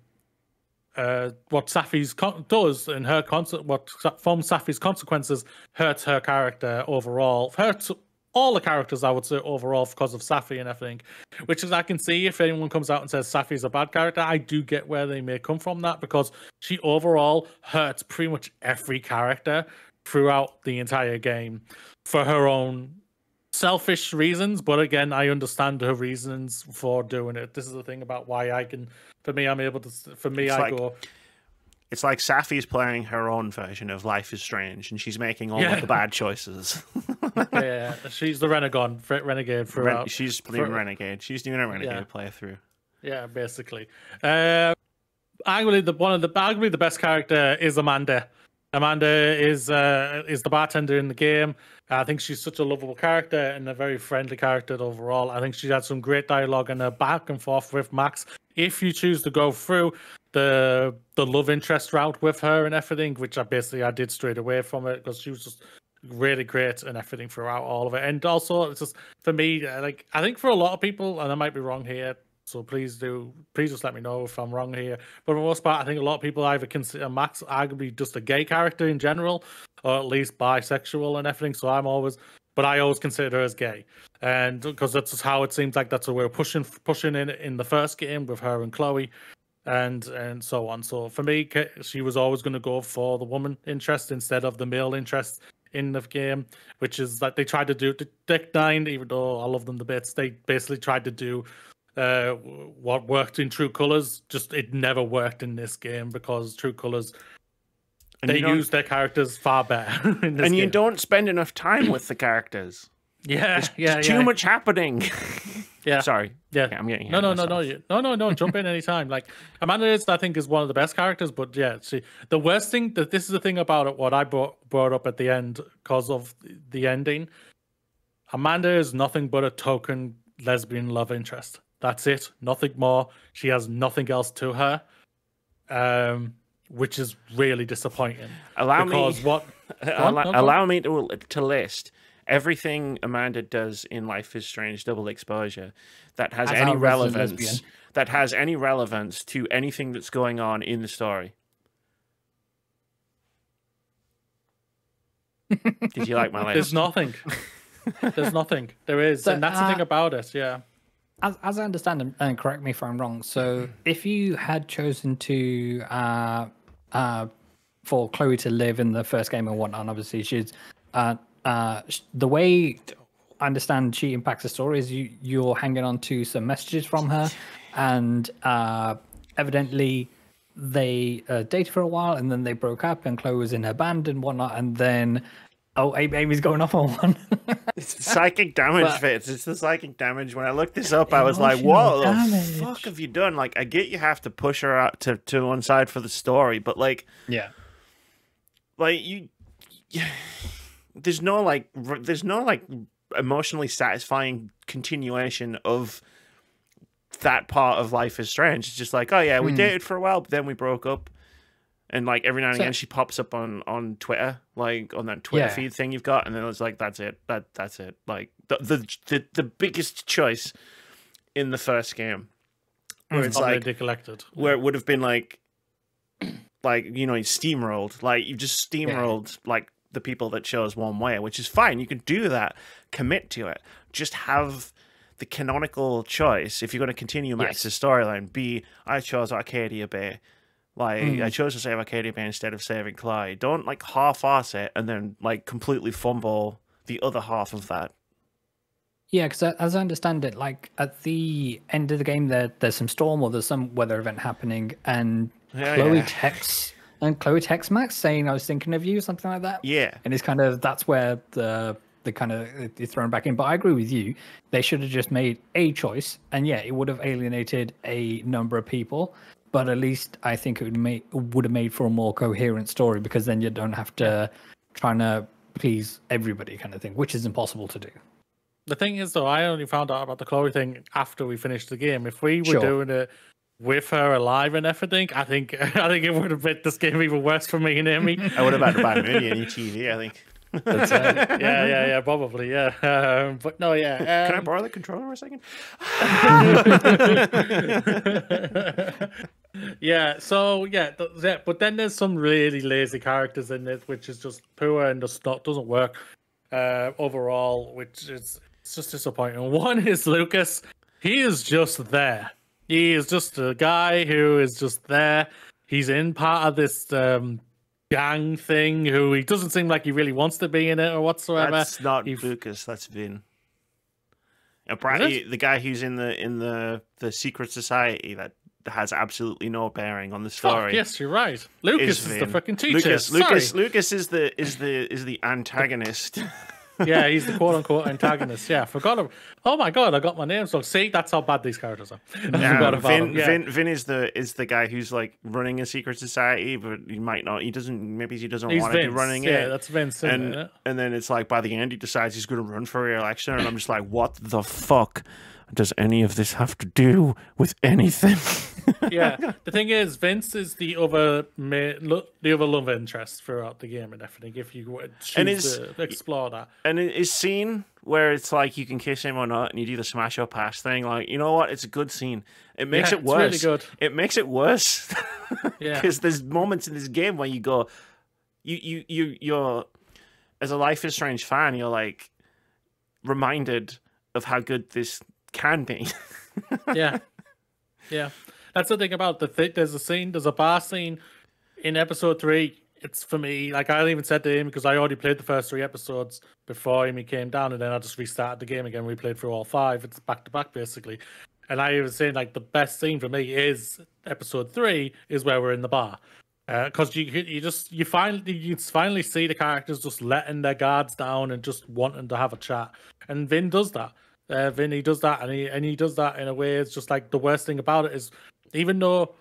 Safi's does and her what from Safi's consequences hurts her character overall, hurts all the characters, I would say, overall, because of Safi and everything. Which is, I can see if anyone comes out and says Safi's a bad character, I do get where they may come from that, because she overall hurts pretty much every character throughout the entire game for her own selfish reasons. But again, I understand her reasons for doing it. This is the thing about why It's like Safi's playing her own version of Life is Strange, and she's making all of the bad choices. Yeah, she's the renegade throughout. She's playing renegade. She's doing a renegade playthrough. Yeah, basically. Arguably the best character is Amanda. Amanda is the bartender in the game. I think she's such a lovable character and a very friendly character overall. I think she had some great dialogue and a back and forth with Max. If you choose to go through the love interest route with her and everything, which I did straight away from it, because she was just really great and everything throughout all of it. And also, it's just for me, like I think for a lot of people, and I might be wrong here, so please just let me know if I'm wrong here. But for the most part, I think a lot of people either consider Max arguably just a gay character in general, or at least bisexual and everything. So I always consider her as gay, and because that's just how it seems like that's what we're pushing in the first game with her and Chloe, and so on. So for me, she was always going to go for the woman interest instead of the male interest in the game, which is that they tried to do Deck 9, even though I love them the bits. They basically tried to do what worked in True Colors, just it never worked in this game, because True Colors they use their characters far better in this game. You don't spend enough time with the characters. There's too much happening. Yeah. Sorry. Yeah. I'm getting No. Jump in anytime. Like Amanda I think is one of the best characters, but yeah, see, the worst thing this is the thing about it. What I brought up at the end because of the ending. Amanda is nothing but a token lesbian love interest. That's it. Nothing more. She has nothing else to her. Which is really disappointing. Allow me to list everything Amanda does in Life is Strange Double Exposure that has any relevance to anything that's going on in the story. Did you like my list? There's nothing. There's nothing. There is, and that's the thing about it. Yeah. As I understand, and correct me if I'm wrong. So, if you had chosen to for Chloe to live in the first game and whatnot, and obviously she's the way I understand she impacts the story is you're hanging on to some messages from her, and evidently they dated for a while, and then they broke up, and Chloe was in her band and whatnot, and then Amy's going off on one. It's psychic damage, Vitz. It's the psychic damage. When I looked this up, I was like, what the fuck have you done? Like, I get you have to push her out to one side for the story, but like, there's no emotionally satisfying continuation of that part of Life is Strange. It's just like, oh yeah, we dated for a while, but then we broke up. And like every now and again, she pops up on Twitter, like on that Twitter feed thing you've got, and then it's like that's it, that's it. Like the biggest choice in the first game, where it's like where it would have been like steamrolled, like you've just steamrolled like the people that chose one way, which is fine. You can do that, commit to it, just have the canonical choice if you're going to continue Max's storyline. I chose Arcadia Bay. Like, I chose to save Arcadia Bay instead of saving Clyde. Don't, like, half-arse it and then, like, completely fumble the other half of that. Yeah, because as I understand it, like, at the end of the game, there's some storm or there's some weather event happening, and Chloe texts Max saying, I was thinking of you, something like that. Yeah. And it's kind of, that's where the kind of is thrown back in. But I agree with you. They should have just made a choice, and it would have alienated a number of people. But at least I think it would have made for a more coherent story, because then you don't have to try to please everybody kind of thing, which is impossible to do. The thing is, though, I only found out about the Chloe thing after we finished the game. If we were doing it with her alive and everything, I think it would have made this game even worse for me and Amy. I would have had to buy Moody a new TV, I think. That's yeah, probably, yeah. But no, yeah. Can I borrow the controller for a second? But then there's some really lazy characters in it, which is just poor and just doesn't work overall, which is just disappointing. One is Lucas. He is just there. He is just a guy who is just there. He's in part of this gang thing, who he doesn't seem like he really wants to be in it or whatsoever. That's not Lucas, that's Vin. Apparently, the guy who's in the secret society that has absolutely no bearing on the story. Oh, yes, you're right. Lucas is the freaking teacher. Lucas is the antagonist. Yeah, he's the quote-unquote antagonist. Yeah, forgot him. Oh my god, I got my name. So see, that's how bad these characters are. Vin is the guy who's like running a secret society, but he might not. He doesn't want to be running it. Yeah, that's Vince. And then it's like by the end he decides he's going to run for re-election, and I'm just like, what the fuck does any of this have to do with anything? Yeah, the thing is, Vince is the other love interest throughout the game and everything. If you choose to explore that, and his scene where it's like you can kiss him or not, and you do the smash or pass thing, like, you know what? It's a good scene. It makes it worse. It's really good. It makes it worse. Yeah, because there's moments in this game where you go, you're as a Life is Strange fan, you're like reminded of how good this can be. Yeah. That's the thing about there's a bar scene in episode 3. It's for me, like I even said to him, because I already played the first 3 episodes before he came down, and then I just restarted the game again. We played through all 5. It's back to back basically. And I was saying, like, the best scene for me is episode 3, is where we're in the bar. Because you finally see the characters just letting their guards down and just wanting to have a chat. And Vin does that. He does that, and he does that in a way. It's just like the worst thing about it is, even though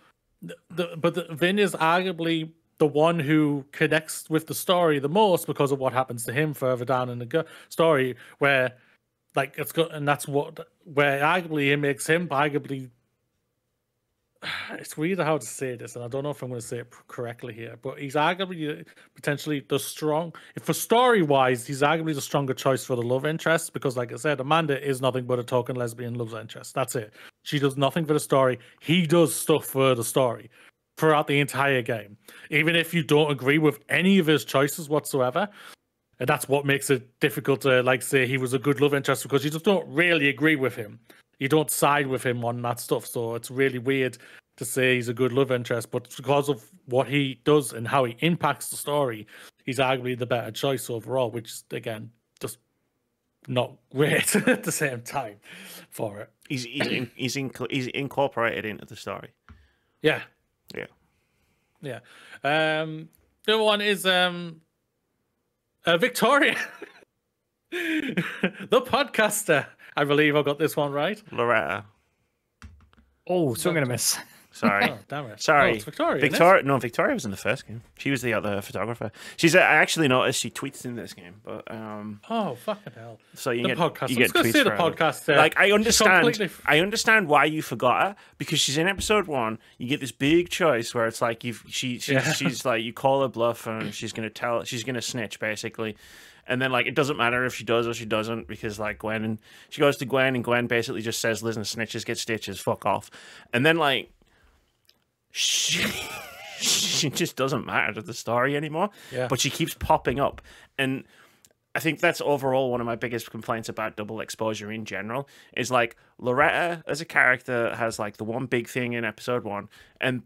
Vin is arguably the one who connects with the story the most because of what happens to him further down in the story, where like it's good, and that's where arguably it makes him arguably. It's weird how to say this, and I don't know if I'm going to say it correctly here, but he's arguably potentially for story-wise, he's arguably the stronger choice for the love interest, because, like I said, Amanda is nothing but a token lesbian love interest. That's it. She does nothing for the story. He does stuff for the story throughout the entire game, even if you don't agree with any of his choices whatsoever. And that's what makes it difficult to, like, say he was a good love interest, because you just don't really agree with him. You don't side with him on that stuff, so it's really weird to say he's a good love interest, but because of what he does and how he impacts the story, he's arguably the better choice overall, which is, again, just not great at the same time for it. He's incorporated into the story. Yeah. The other one is Victoria, the podcaster. I believe I got this one right. Loretta. Oh, swing and a miss. Sorry. Oh, damn it. Sorry. Oh, it's Victoria. Victoria. No, Victoria was in the first game. She was the other photographer. She's. I actually noticed she tweets in this game, but Oh, fucking hell. So you The get podcast. you I was get going to tweets say the for her. podcast there. Like I understand. completely- I understand why you forgot her because she's in episode 1. You get this big choice where it's like she's like you call her bluff and she's gonna snitch basically. And then, like, it doesn't matter if she does or she doesn't because, like, she goes to Gwen, and Gwen basically just says, listen, snitches get stitches, fuck off. And then, like, she just doesn't matter to the story anymore. Yeah. But she keeps popping up. And I think that's overall one of my biggest complaints about double exposure in general is, like, Loretta as a character has, like, the one big thing in episode 1,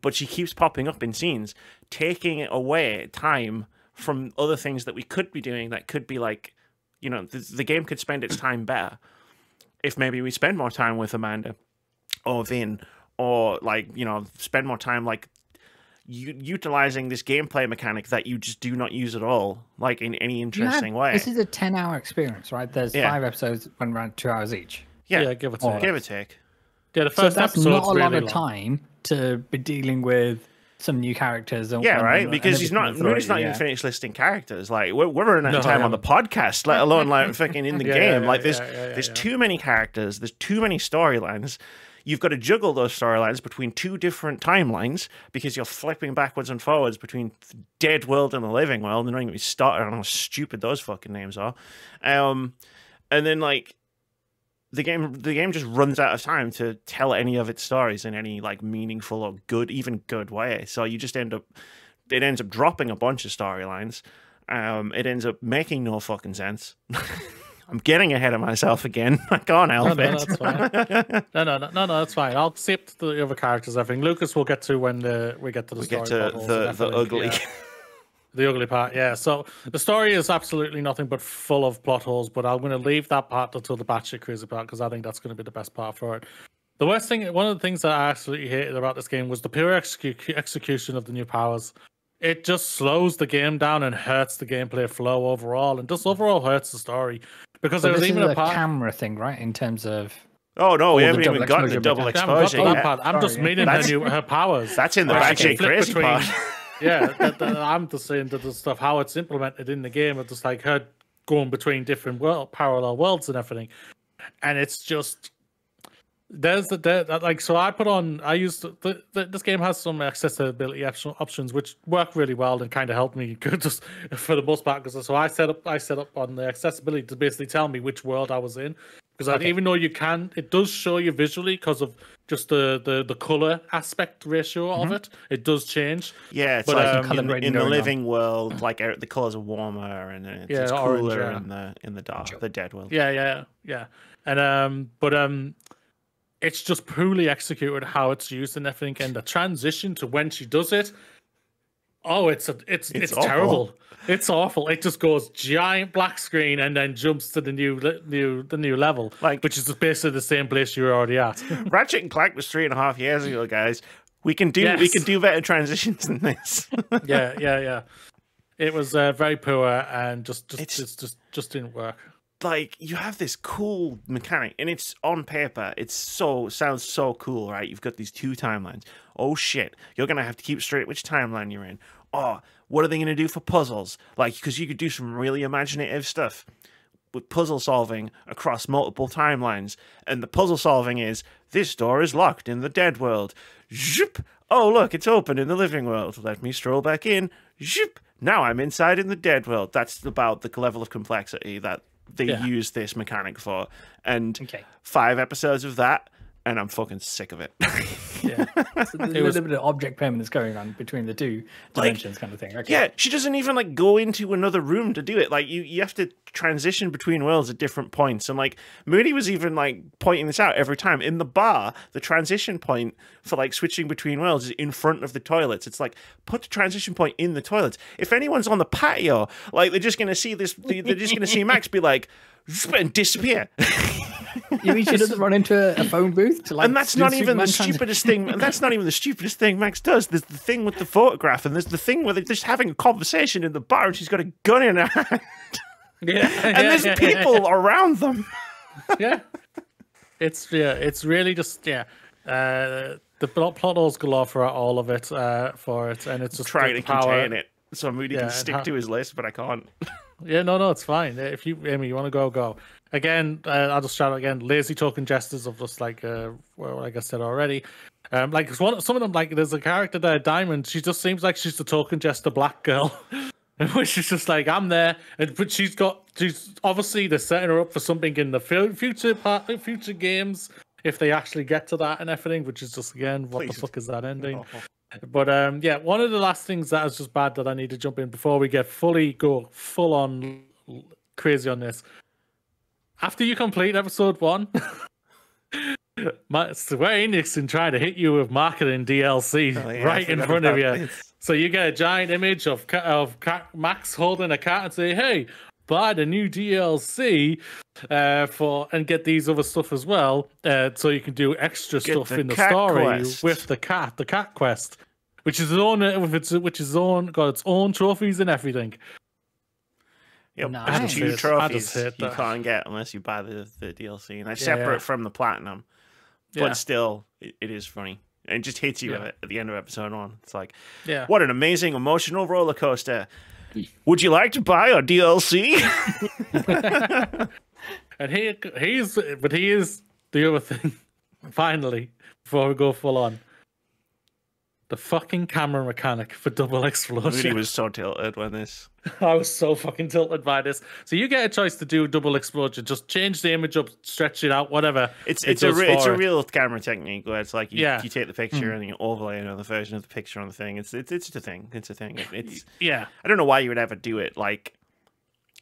but she keeps popping up in scenes, taking away time from other things that we could be doing that could be like, you know, the game could spend its time better if maybe we spend more time with Amanda or Vin or like, you know, spend more time like utilizing this gameplay mechanic that you just do not use at all, like in any interesting way. This is a 10-hour experience, right? There's 5 episodes, one around 2 hours each. Yeah, give or take. Give or take. Yeah, the So first that's episode's not a lot really of long. time to be dealing with some new characters. Right? Because Moody's not even finished listing characters. Like we're running out of time on the podcast, let alone like fucking in the game. Like there's too many characters. There's too many storylines. You've got to juggle those storylines between 2 different timelines because you're flipping backwards and forwards between the dead world and the living world. And don't even start on how stupid those fucking names are. And then like the game just runs out of time to tell any of its stories in any like meaningful or even good way. So you just it ends up dropping a bunch of storylines. It ends up making no fucking sense. I'm getting ahead of myself again. I can't help it. That's fine. No, that's fine. I'll skip the other characters. I think Lucas will get to when we get to the story. Get to the ugly. Yeah. The ugly part, yeah. So the story is absolutely nothing but full of plot holes, but I'm going to leave that part until the batshit crazy part because I think that's going to be the best part for it. The worst thing, one of the things that I absolutely hated about this game was the pure execution of the new powers. It just slows the game down and hurts the gameplay flow overall, and just overall hurts the story because there was even a part camera thing, right? In terms of oh no, we haven't even gotten the double exposure yet. I'm just meaning her powers. That's in the batshit crazy part. Yeah, I'm just saying that the stuff how it's implemented in the game, it's just like her going between different parallel worlds and everything, and it's just like so. I used this game has some accessibility options which work really well and kind of helped me just for the most part because so I set up on the accessibility to basically tell me which world I was in because even though it does show you visually because of just the color aspect ratio of it does change. Yeah, it's like in the living world, like the colors are warmer and it's cooler in the dead world. Yeah, and it's just poorly executed how it's used and everything, and the transition to when she does it. Oh, it's terrible. It's awful. It just goes giant black screen and then jumps to the new level, which is basically the same place you're already at. Ratchet and Clank was 3.5 years ago, guys. We can do better transitions than this. Yeah. It was very poor and just didn't work. Like you have this cool mechanic, and it's on paper. Sounds so cool, right? You've got these 2 timelines. Oh shit, you're gonna have to keep straight which timeline you're in. Oh, what are they gonna do for puzzles? Like, because you could do some really imaginative stuff with puzzle solving across multiple timelines. And the puzzle solving is this door is locked in the dead world. Zhoop! Oh look, it's open in the living world. Let me stroll back in. Zhoop! Now I'm inside in the dead world. That's about the level of complexity that they use this mechanic for, and 5 episodes of that, and I'm fucking sick of it. Yeah, so there's a little bit of object permanence going on between the 2 dimensions, kind of thing. Okay. Yeah, she doesn't even like go into another room to do it. Like you have to transition between worlds at different points, and like Moody was even like pointing this out every time in the bar. The transition point for like switching between worlds is in front of the toilets. It's like put the transition point in the toilets. If anyone's on the patio, like they're just gonna see this. They're just gonna see Max be like and disappear. You mean she doesn't run into a phone booth to like? And that's not even the stupidest thing. And that's not even the stupidest thing Max does. There's the thing with the photograph, and there's the thing where they're just having a conversation in the bar, and she's got a gun in her hand. And there's people around them. Yeah, it's really just the plot holes galore for all of it, for it, and it's just trying to power. contain it so Moody can stick to his list, but I can't. Yeah, no, it's fine. If you, Amy, you want to go. Again, I'll just shout out again. Lazy token gestures of just like like I said already. Like some of them, like there's a character there, Diamond. She just seems like she's the token jester black girl, which is just like I'm there, but she's obviously they're setting her up for something in the future games if they actually get to that and everything, which is just again what the fuck is that ending? Oh. But yeah, one of the last things that is just bad that I need to jump in before we get full on crazy on this. After you complete episode 1, Square Enix and trying to hit you with marketing DLC right in front of you. So you get a giant image of Max holding a cat and say, "Hey, buy the new DLC and get these other stuff as well, so you can do extra stuff in the story quest. With the cat quest, which is got its own trophies and everything." Yep, nice. 2 trophies you can't get unless you buy the DLC, and that's separate from the platinum. But still, it is funny. And it just hits you at the end of episode 1. It's like, what an amazing emotional roller coaster. Would you like to buy our DLC? And he is the other thing. Finally, before we go full on, the fucking camera mechanic for Double Explosion. Moody was so tilted when this. I was so fucking tilted by this. So you get a choice to do Double Explosion. Just change the image up, stretch it out, whatever. It's a real camera technique where it's like you take the picture and you overlay another version of the picture on the thing. It's a thing. It's a thing. It's I don't know why you would ever do it. Like,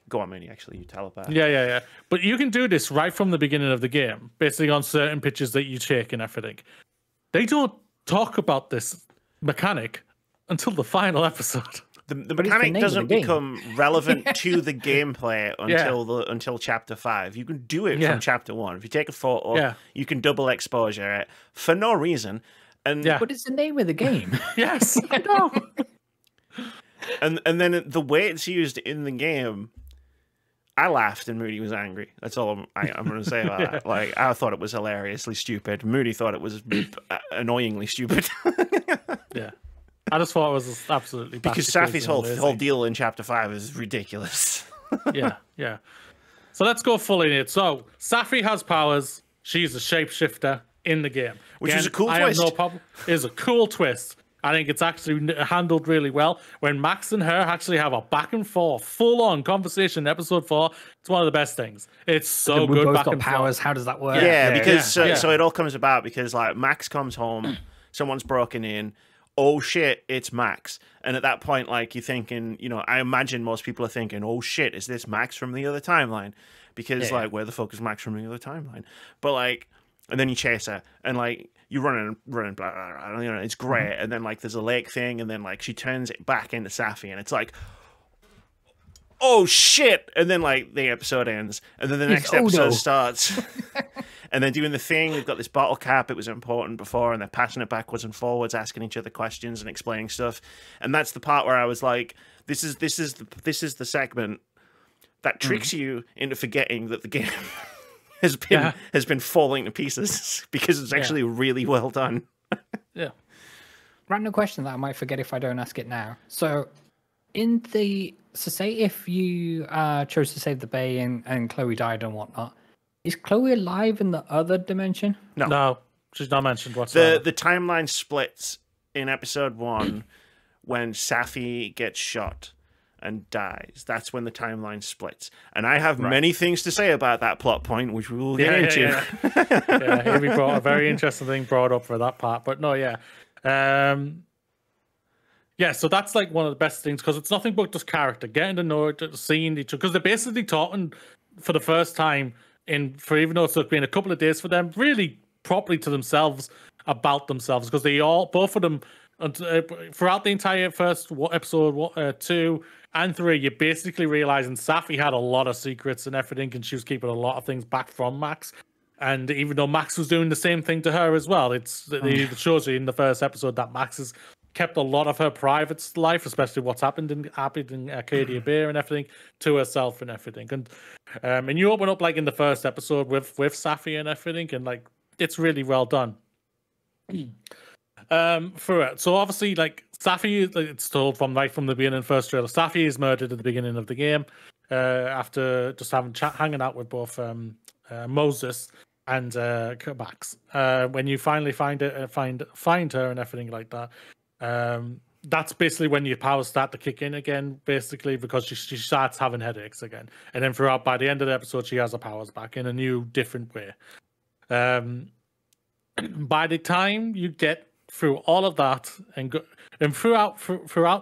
go on, Moody. Actually, you telepath. Yeah. But you can do this right from the beginning of the game, basically on certain pictures that you take and everything. They don't talk about this mechanic until the final episode. The mechanic doesn't become relevant to the gameplay until chapter 5. You can do it from chapter 1. If you take a photo, you can double exposure it for no reason. And but it's the name of the game. Yes, I know. and then the way it's used in the game, I laughed and Moody was angry. That's all I'm going to say about that. Like, I thought it was hilariously stupid. Moody thought it was annoyingly stupid. Yeah. I just thought it was absolutely because Safi's whole deal in chapter 5 is ridiculous. yeah. So let's go full in it. So Safi has powers. She's a shapeshifter in the game, which is a cool twist. I have no problem. It's a cool twist. I think it's actually handled really well. When Max and her actually have a back and forth, full-on conversation in episode 4, it's one of the best things. It's so good. Both got powers. How does that work? Yeah, because so it all comes about because like Max comes home, someone's broken in. Oh shit, it's Max. And at that point, like, you're thinking, I imagine most people are thinking, oh shit, is this Max from the other timeline? Because like, where the fuck is Max from the other timeline? But like, and then you chase her, and like, you're running, blah, blah, blah, it's great. And then like, there's a lake thing, and then like, she turns it back into Safi, and it's like, oh shit. And then like, the episode ends, and then the next episode starts. And they're doing the thing. They've got this bottle cap. It was important before, and they're passing it backwards and forwards, asking each other questions and explaining stuff. And that's the part where I was like, "This is the segment that tricks you into forgetting that the game has been falling to pieces because it's actually really well done." Random question that I might forget if I don't ask it now. So, say if you chose to save the bay and Chloe died and whatnot. Is Chloe alive in the other dimension? No, she's not mentioned whatsoever. The timeline splits in episode 1 when Safi gets shot and dies. That's when the timeline splits. And I have many things to say about that plot point, which we will get into. Yeah, we brought a very interesting thing brought up for that part. But no, so that's like one of the best things because it's nothing but just character, getting to know it, seeing each other. Because they're basically talking for the first time even though it's been a couple of days for them, really properly to themselves about themselves because both of them, throughout the entire first episode 2 and 3, you're basically realizing Safi had a lot of secrets and everything, and she was keeping a lot of things back from Max. And even though Max was doing the same thing to her as well, it shows you in the first episode that Max has kept a lot of her private life, especially what's happened in Arcadia Bay and everything, to herself and everything. And you open up like in the first episode with Safi and everything, and like it's really well done. For it. So obviously, like Safi, it's told from right from the beginning, first trailer. Safi is murdered at the beginning of the game after just hanging out with both Moses and Max. When you finally find her and everything like that, that's basically when your powers start to kick in again, basically, because she starts having headaches again. And then throughout, by the end of the episode, she has her powers back in a new, different way. By the time you get through all of that and throughout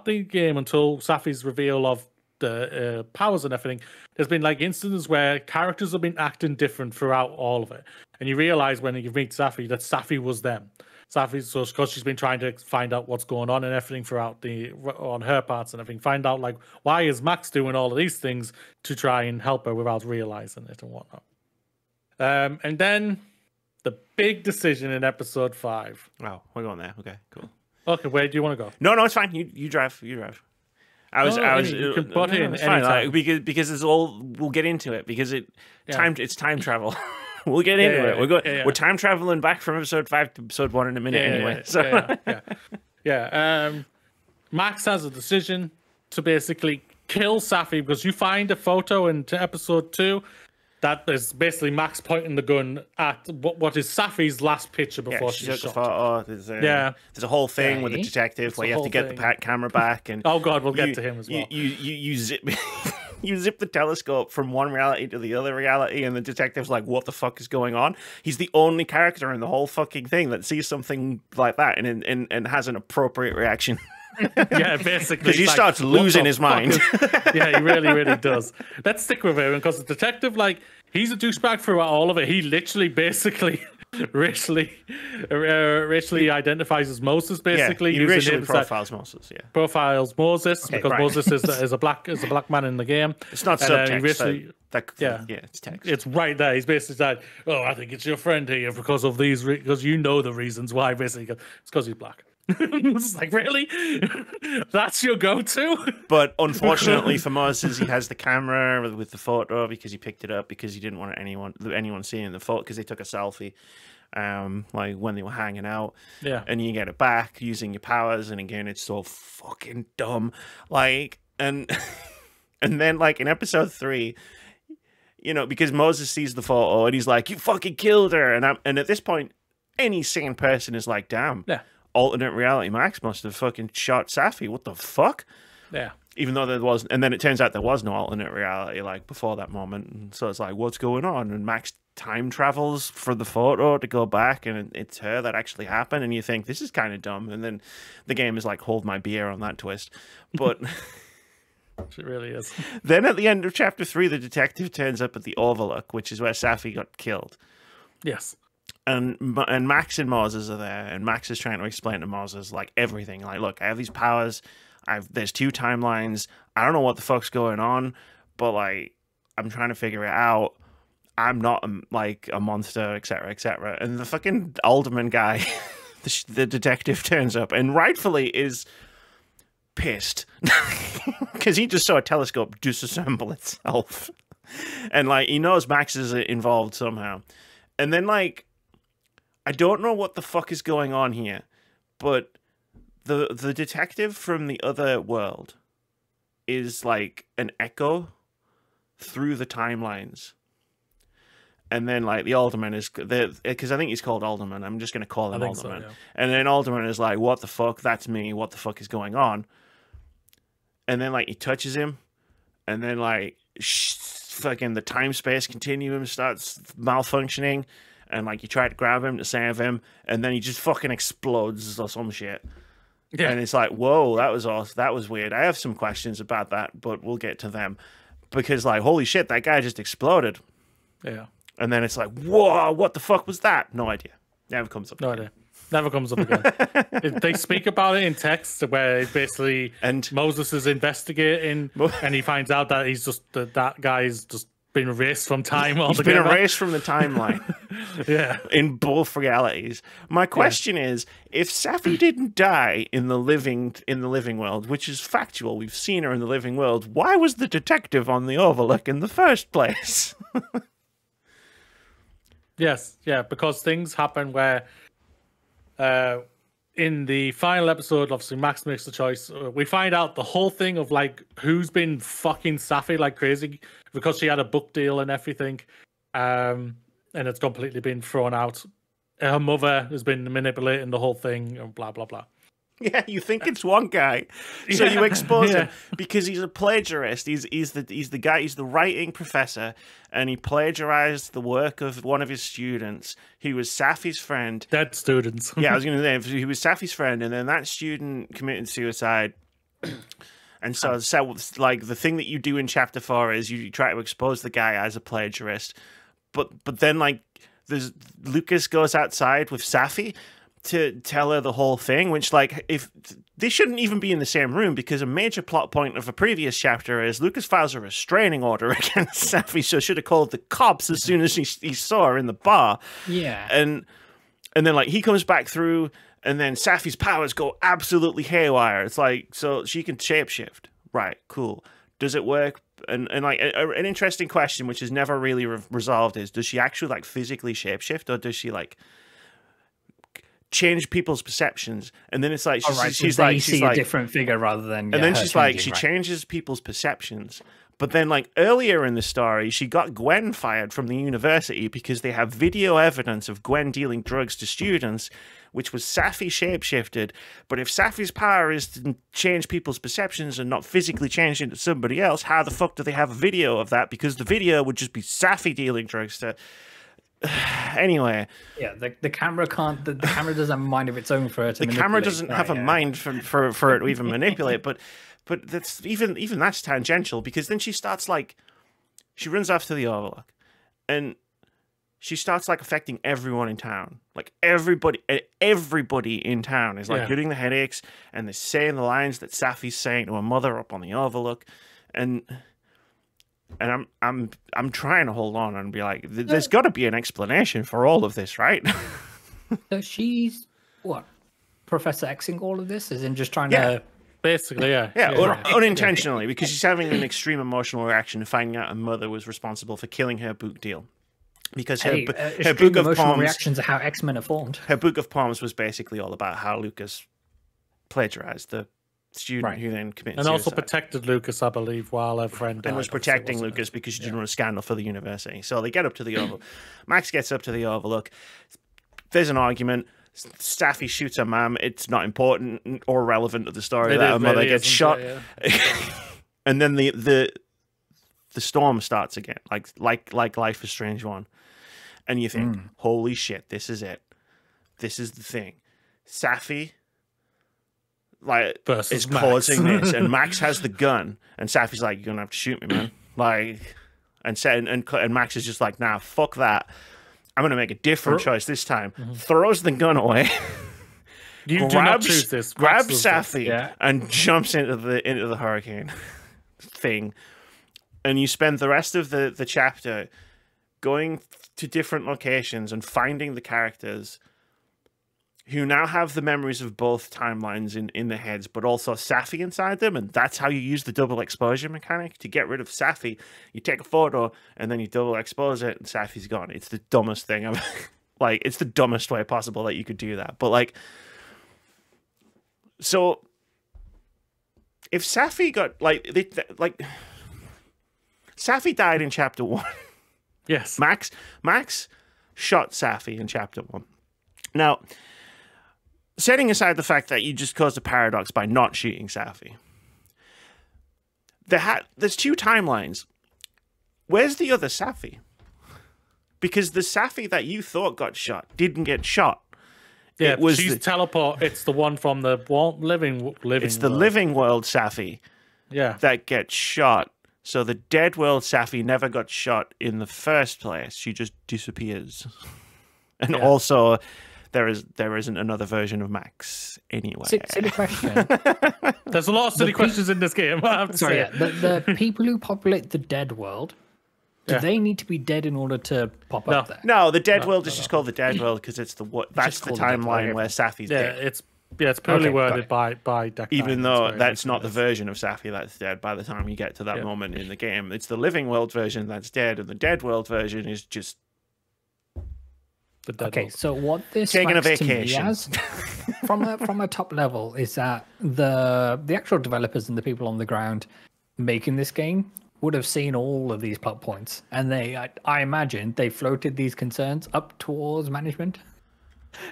the game until Safi's reveal of the powers and everything, there's been like instances where characters have been acting different throughout all of it, and you realize when you meet Safi that Safi was them. Safi, so because she's been trying to find out what's going on and everything throughout on her parts and everything, find out like why is Max doing all of these things to try and help her without realizing it and whatnot. And then the big decision in episode 5. Oh, we're going there. Okay, cool. Okay, where do you want to go? No, it's fine. You drive. You drive. I was. You can butt in it's fine, anytime. because it's all. We'll get into it because it's time travel. We'll get into it. We're time traveling back from episode 5 to episode 1 in a minute anyway. Max has a decision to basically kill Safi because you find a photo into episode 2 that is basically Max pointing the gun at what is Safi's last picture before she's shot. Photo. There's a whole thing with the detective where you have to get the camera back and oh god, we'll get to him as well. You zip. You zip the telescope from one reality to the other reality, and the detective's like, what the fuck is going on? He's the only character in the whole fucking thing that sees something like that and has an appropriate reaction. Yeah, basically. Because he starts losing his mind. Yeah, he really, really does. Let's stick with him, because the detective, like, he's a douchebag throughout all of it. He literally basically racially identifies as Moses, basically. Yeah, he racially profiles Moses, profiles Moses, okay, because Moses is a black black man in the game. It's not subtext. It's text. It's right there. He's basically like, oh, I think it's your friend here because of these, because you know the reasons why. Basically, it's because he's black. It's like, really? That's your go-to? But unfortunately for Moses, he has the camera with the photo because he picked it up because he didn't want anyone seeing the photo, because they took a selfie like when they were hanging out. Yeah. And you get it back using your powers, and again, it's so fucking dumb. Like, and then like in episode 3, you know, because Moses sees the photo and he's like, you fucking killed her, and at this point, any sane person is like, damn. Yeah. Alternate reality Max must have fucking shot Safi. What the fuck? Yeah. Even though there was, and then it turns out there was no alternate reality like before that moment. And so it's like, what's going on? And Max time travels for the photo to go back, and it's her that actually happened. And you think, this is kind of dumb. And then the game is like, hold my beer on that twist. But it really is. Then at the end of chapter 3, the detective turns up at the Overlook, which is where Safi got killed. Yes. And Max and Moses are there, and Max is trying to explain to Moses like everything. Like, look, I have these powers. There's 2 timelines. I don't know what the fuck's going on, but like I'm trying to figure it out. I'm not like a monster, etc., etc. And the fucking alderman guy, the detective, turns up and rightfully is pissed because he just saw a telescope disassemble itself, and like he knows Max is involved somehow. And then like, I don't know what the fuck is going on here, but the detective from the other world is like an echo through the timelines. And then like the alderman is, because I think he's called Alderman. I'm just going to call him Alderman. So, yeah. And then Alderman is like, what the fuck? That's me. What the fuck is going on? And then like he touches him, and then like fucking the time-space continuum starts malfunctioning. And like you try to grab him to save him, and then he just fucking explodes or some shit. Yeah. And it's like, whoa, that was awesome. That was weird. I have some questions about that, but we'll get to them. Because like, holy shit, that guy just exploded. Yeah. And then it's like, whoa, what the fuck was that? No idea. Never comes up. No idea. Never comes up again. They speak about it in text where basically Moses is investigating, and he finds out that he's just that guy's just been erased from time altogether. He's been erased from the timeline. Yeah. In both realities. My question is, if Safi didn't die in the living world, which is factual, we've seen her in the living world, why was the detective on the Overlook in the first place? Yes, yeah, because things happen where in the final episode, obviously Max makes the choice. We find out the whole thing of like who's been fucking Safi like crazy because she had a book deal and everything, and it's completely been thrown out. Her mother has been manipulating the whole thing and blah blah blah. Yeah, you think it's one guy, so you expose him because he's a plagiarist. He's the guy. He's the writing professor, and he plagiarized the work of one of his students. He was Safi's friend. Dead students. Yeah, I was going to say he was Safi's friend, and then that student committed suicide. And so, like the thing that you do in chapter 4 is you try to expose the guy as a plagiarist, but then like Lucas goes outside with Safi to tell her the whole thing, which, like, if they shouldn't even be in the same room, because a major plot point of a previous chapter is Lucas files a restraining order against Safi, so should have called the cops as soon as he saw her in the bar. Yeah. And then, like, he comes back through, and then Safi's powers go absolutely haywire. It's like, so she can shapeshift. Right, cool. Does it work? And like, an interesting question, which is never really resolved, is does she actually, like, physically shapeshift, or does she, like, change people's perceptions? And then it's like she's like a different figure rather than and then she's like she changes people's perceptions. But then, like, earlier in the story, she got Gwen fired from the university because they have video evidence of Gwen dealing drugs to students, which was Safi shapeshifted. But if Safi's power is to change people's perceptions and not physically change into somebody else, how the fuck do they have a video of that? Because the video would just be Safi dealing drugs to anyway, yeah, the camera can't. The camera doesn't have a mind of its own for it. The camera doesn't have a mind for it to even manipulate. But that's even that's tangential, because then she starts, like, she runs off to the Overlook, and she starts, like, affecting everyone in town. Like, everybody in town is, like, getting the headaches, and they're saying the lines that Safi's saying to her mother up on the Overlook, and I'm trying to hold on and be like, there's got to be an explanation for all of this, right? So she's what, Professor Xing all of this, is in just trying to basically, unintentionally, because she's having an extreme emotional reaction to finding out her mother was responsible for killing her book deal. Because her book of poems, reactions are how X-Men are formed. Her book of poems was basically all about how Lucas plagiarized the student who then committed suicide. Also protected Lucas, I believe, while her friend died. And was protecting Lucas because she didn't want a scandal for the university. So they get up to the Overlook. Max gets up to the Overlook. There's an argument. Safi shoots her mum. It's not important or relevant to the story that her mother gets shot. And then the storm starts again, like Life is Strange 1. And you think, holy shit, this is it. This is the thing. Safi, like, is causing this, and Max has the gun, and Safi's like, "You're gonna have to shoot me, man." Like, and Max is just like, "Nah, fuck that. I'm gonna make a different choice this time." Throws the gun away. You do not choose this. Grabs Safi and jumps into the hurricane thing, and you spend the rest of the chapter going to different locations and finding the characters who now have the memories of both timelines in their heads, but also Safi inside them, and that's how you use the double exposure mechanic. To get rid of Safi, you take a photo, and then you double expose it, and Safi's gone. It's the dumbest thing ever. Like, it's the dumbest way possible that you could do that. But, like, so if Safi got, like, Safi died in chapter 1. Yes. Max shot Safi in chapter 1. Now, setting aside the fact that you just caused a paradox by not shooting Safi, there's two timelines. Where's the other Safi? Because the Safi that you thought got shot didn't get shot. Yeah, she's teleport. It's the one from the living. It's the living world Safi. Yeah, that gets shot. So the dead world Safi never got shot in the first place. She just disappears. And also, there isn't another version of Max anyway. Silly question. There's a lot of silly questions in this game. The people who populate the dead world, do they need to be dead in order to pop up there? No, the dead world is just called the dead world because it's that's the timeline where Safi's dead. It's purely worded by Deck Even though that's not the version of Safi that's dead by the time you get to that moment in the game. It's the living world version that's dead, and the dead world version is just the dead Okay, world. so what this Taking a strikes to me vacation. as, from a top level, is that the actual developers and the people on the ground making this game would have seen all of these plot points, and I imagine they floated these concerns up towards management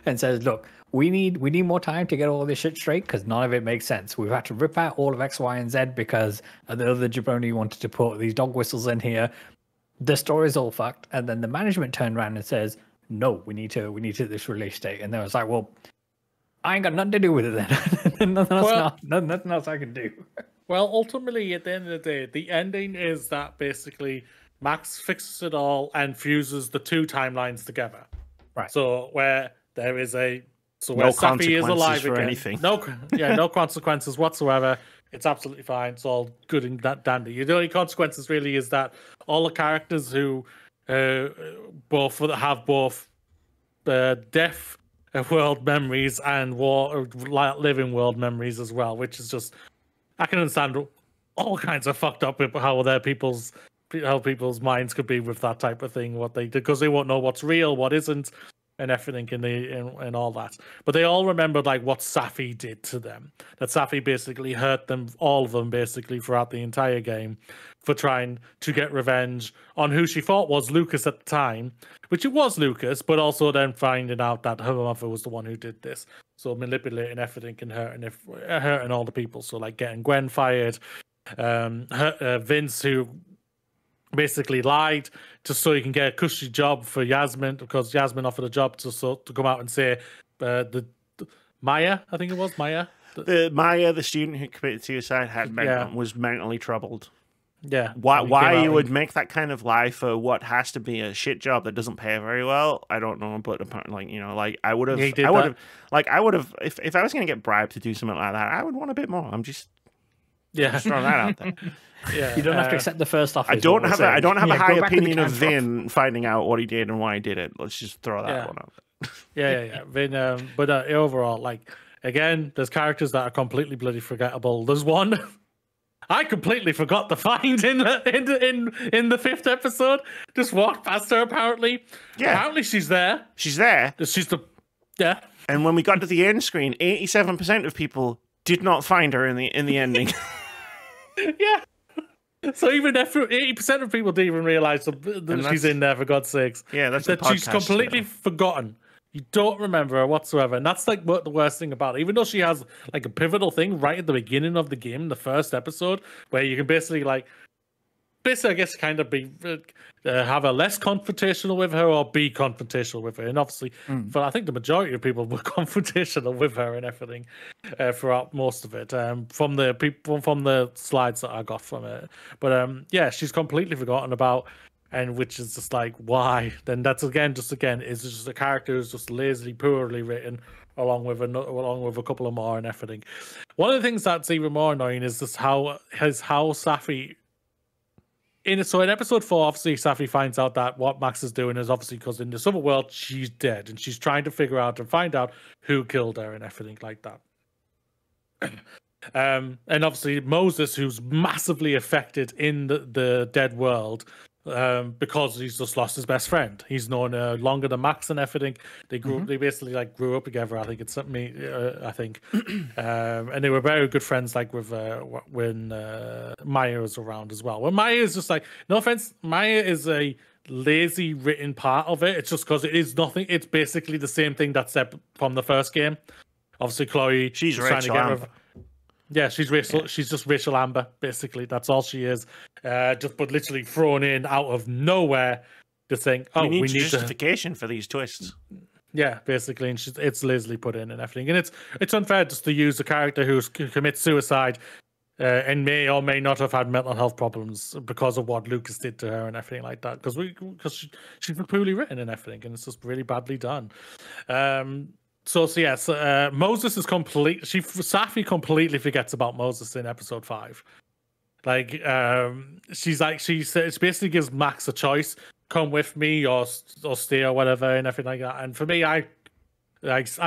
and says, look, we need more time to get all this shit straight because none of it makes sense. We've had to rip out all of X, Y, and Z because the other jabroni wanted to put these dog whistles in here. The story's all fucked, and then the management turned around and says, no, we need to this release date, and they was like, well, I ain't got nothing to do with it then. nothing else I can do. Well, ultimately, at the end of the day, the ending is that basically Max fixes it all and fuses the two timelines together. Right. So where there is where No Safi is alive consequences for again. anything. No consequences whatsoever. It's absolutely fine. It's all good and dandy. The only consequences really is that all the characters who both deaf world memories and living world memories as well, which is just, I can understand all kinds of fucked up with how people's minds could be with that type of thing, what they did, because they won't know what's real, what isn't, and everything in all that. But they all remembered like what Safi did to them. That Safi basically hurt them, all of them basically, throughout the entire game, for trying to get revenge on who she thought was Lucas at the time, which it was Lucas, but also then finding out that her mother was the one who did this. So manipulating everything and hurting all the people. So like getting Gwen fired, Vince, who basically lied just so he can get a cushy job for Yasmin, because Yasmin offered a job to come out and say Maya, I think it was Maya. Maya, the student who committed suicide, was mentally troubled. Yeah. Why you would make that kind of lie for what has to be a shit job that doesn't pay very well, I don't know. But apparently, I would have, if I was going to get bribed to do something like that, I would want a bit more. I'm just throwing that out there. Yeah, you don't have to accept the first offer. I don't have a high opinion of Vin finding out what he did and why he did it. Let's just throw that one out there. Yeah. Vin, but overall, like, again, there's characters that are completely bloody forgettable. There's one I completely forgot to find in the 5th episode. Just walked past her. Apparently, she's there. She's there. And when we got to the end screen, 87% of people did not find her in the ending. Yeah. So even after 80% of people didn't even realize that she's in there, for God's sakes. Yeah, that's that she's completely forgotten. You don't remember her whatsoever, and that's like what the worst thing about it. Even though she has like a pivotal thing right at the beginning of the game, the first episode, where you can basically I guess kind of be have a less confrontational with her or be confrontational with her, and obviously, but I think the majority of people were confrontational with her and everything throughout most of it. From the slides that I got from it, but she's completely forgotten about, and which is just like, why? Then that's again is just a character who's just lazily, poorly written, along with a couple of more and everything. One of the things that's even more annoying is just how Safi. So in episode 4, obviously, Safi finds out that what Max is doing is obviously because in this other world, she's dead, and she's trying to figure out and find out who killed her and everything like that. And obviously, Moses, who's massively affected in the dead world, because he's just lost his best friend. He's known longer than Max and everything. They they basically grew up together. I think it's something. And they were very good friends. Like with when Maya was around as well. When Maya is just like, no offense, Maya is a lazy written part of it. It's just because it is nothing. It's basically the same thing that's from the first game. Obviously, Chloe. She's trying to get. Yeah, she's Rachel. Yeah. She's just Rachel Amber, basically. That's all she is. But literally thrown in out of nowhere, just saying, "Oh, we need justification for these twists." Yeah, basically, and it's lazily put in and everything, and it's unfair just to use a character who commits suicide and may or may not have had mental health problems because of what Lucas did to her and everything like that. Because she's poorly written and everything, and it's just really badly done. So yes, Moses is Safi completely forgets about Moses in episode 5. She basically gives Max a choice: come with me or stay or whatever and everything like that. And for me, I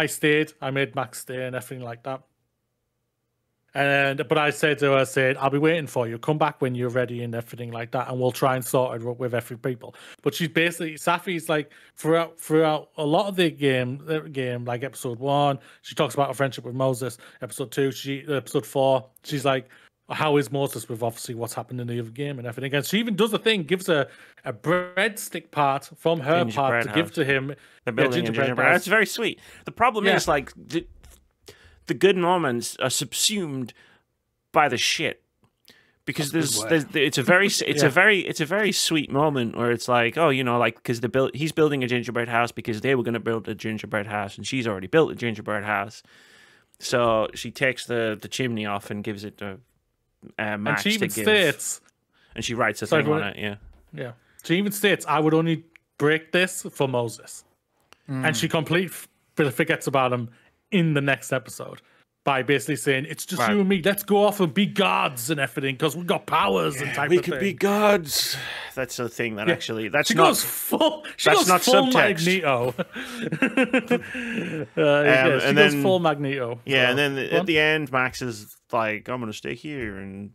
stayed. I made Max stay and everything like that. But I said to her, I'll be waiting for you. Come back when you're ready and everything like that, and we'll try and sort it with every people. But she's basically Safi's like throughout a lot of the game, like episode 1, she talks about her friendship with Moses. Episode 2, episode 4, she's like, how is Moses with obviously what's happened in the other game and everything. And she even does a thing, gives a breadstick part from her part to give to him. The building gingerbread. It's very sweet. The problem is like the good moments are subsumed by the shit, because it's a very sweet moment where it's like, oh, you know, like, because he's building a gingerbread house because they were going to build a gingerbread house and she's already built a gingerbread house, so she takes the chimney off and gives it to Max, and she even states, and she writes a thing on it. Yeah. She even states, I would only break this for Moses, and she completely forgets about him in the next episode by basically saying, it's just you and me, let's go off and be gods and everything because we've got powers and type we of could thing. Be gods. That's the thing that actually she goes full subtext. Magneto. She goes full Magneto. Yeah, and then at the end, Max is like, I'm gonna stay here, and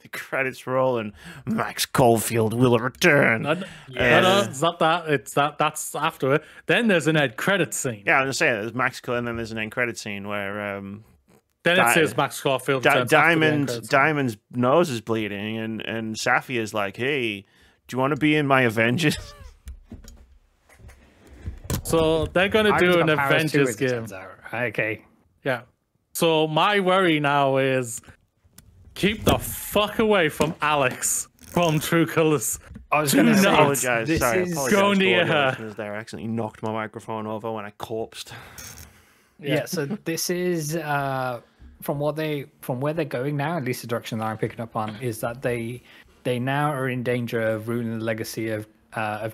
the credits roll, and Max Caulfield will return. No, it's not that. That's after it. Then there's an end credit scene. Yeah, I was gonna say there's Max, and then there's an end credit scene where then it says Max Caulfield. Diamond's nose is bleeding, and Safi is like, hey, do you want to be in my Avengers? So they're gonna do an Avengers game. Okay. Yeah. So my worry now is keep the fuck away from Alex from True Colors. I was going to apologize. Sorry, go near her. There, I accidentally knocked my microphone over when I corpsed. Yeah. So this is from where they're going now. At least the direction that I'm picking up on is that they now are in danger of ruining the legacy of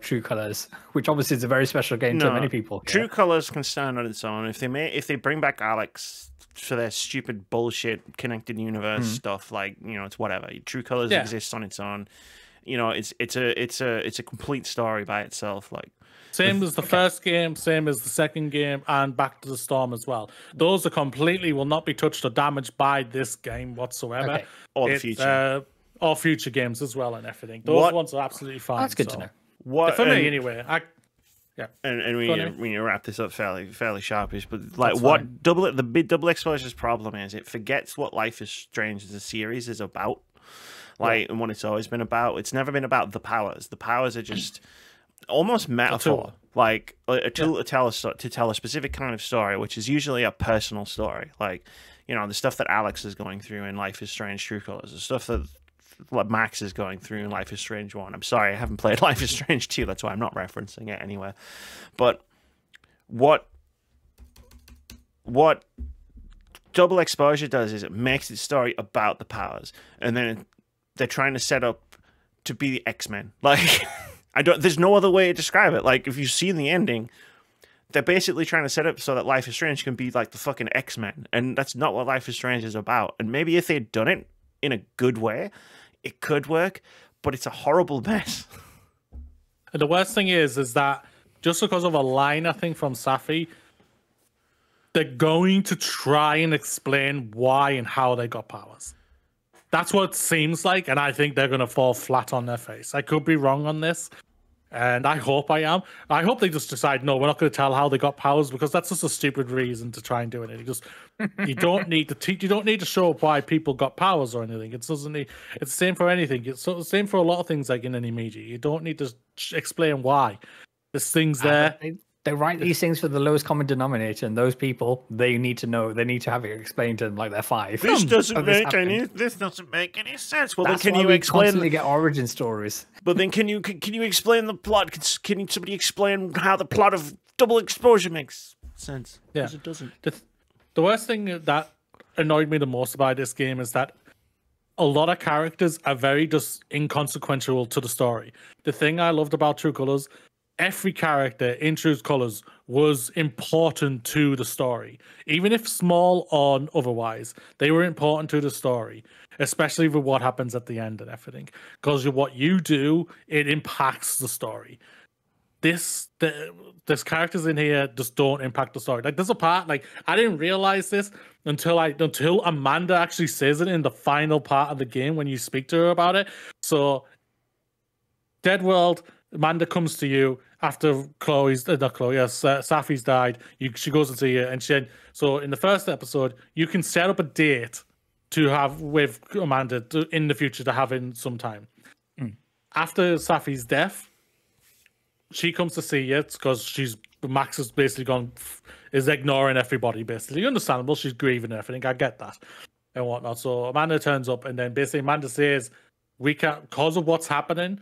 True Colors, which obviously is a very special game to many people. True Colors can stand on its own. If they bring back Alex for their stupid bullshit connected universe stuff, like, you know, it's whatever. True Colors exists on its own. You know, it's a complete story by itself. Like same as the first game, same as the second game, and Back to the Storm as well. Those are completely will not be touched or damaged by this game whatsoever. Okay. Or the future. Or future games as well and everything. Those ones are absolutely fine. That's good to know. For me, anyway. And we need to wrap this up fairly sharpish, but like the big Double Exposure's problem is it forgets what Life is Strange as a series is about, like, and what it's always been about. It's never been about the powers. The powers are just almost metaphor, like a tool to tell a specific kind of story, which is usually a personal story, like, you know, the stuff that Alex is going through in Life is Strange True Colors, the stuff that what Max is going through in Life is Strange 1. I'm sorry, I haven't played Life is Strange 2, that's why I'm not referencing it anywhere. But what Double Exposure does is it makes its story about the powers, and then they're trying to set up to be the X-Men. Like, there's no other way to describe it. Like, if you've seen the ending, they're basically trying to set up so that Life is Strange can be like the fucking X-Men, and that's not what Life is Strange is about. And maybe if they'd done it in a good way, it could work, but it's a horrible mess. And the worst thing is that just because of a line, I think, from Safi, they're going to try and explain why and how they got powers. That's what it seems like, and I think they're going to fall flat on their face. I could be wrong on this, and I hope I am. I hope they just decide, no, we're not going to tell how they got powers, because that's just a stupid reason to try and do it. You don't need to you don't need to show up why people got powers or anything. It's the same for anything. It's the same for a lot of things, like in any media. You don't need to explain why. There's things there. They write these things for the lowest common denominator, and those people, they need to know. They need to have it explained to them like they're 5. This doesn't make any sense. Well, that's then can you explain? Constantly get origin stories. But then can you explain the plot? Can somebody explain how the plot of Double Exposure makes sense? Yeah, because it doesn't. The worst thing that annoyed me the most about this game is that a lot of characters are very just inconsequential to the story. The thing I loved about True Colors, every character in True Colors was important to the story. Even if small or otherwise, they were important to the story, especially with what happens at the end and everything. Because what you do, it impacts the story. there's characters in here just don't impact the story. Like there's a part, like I didn't realize this until Amanda actually says it in the final part of the game when you speak to her about it. So Dead World, Amanda comes to you after Safi's died. She goes to see you, and so in the first episode, you can set up a date to have with Amanda in the future to have in some time. After Safi's death, she comes to see you because Max has basically is ignoring everybody, basically. Understandable, she's grieving and everything. I get that and whatnot. So Amanda turns up, and then basically Amanda says, "We can't, because of what's happening.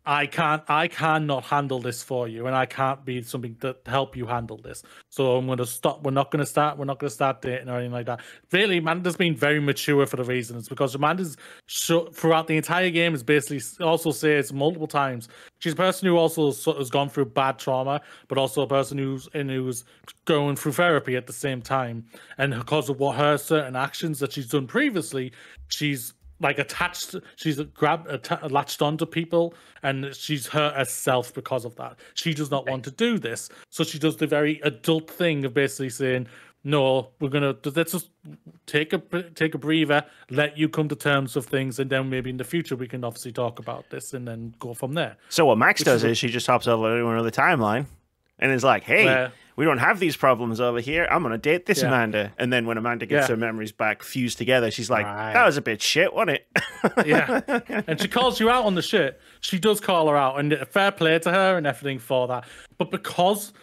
I cannot handle this for you, and I can't be something to help you handle this. So I'm going to stop. We're not going to start dating or anything like that." Really, Amanda's been very mature for the reasons, because Amanda's throughout the entire game is basically also says multiple times she's a person who also has gone through bad trauma, but also a person who's going through therapy at the same time. And because of what her certain actions that she's done previously, she's like latched onto people, and she's hurt herself because of that. She does not want to do this, so she does the very adult thing of basically saying, "No, let's just take a breather, let you come to terms with things, and then maybe in the future we can obviously talk about this and then go from there." So what Max does is she just hops over to another timeline and is like, "Hey, we don't have these problems over here. I'm going to date this Amanda." And then when Amanda gets her memories back fused together, she's like, "That was a bit shit, wasn't it?" Yeah. And she calls you out on the shit. She does call her out, and fair play to her and everything for that. But because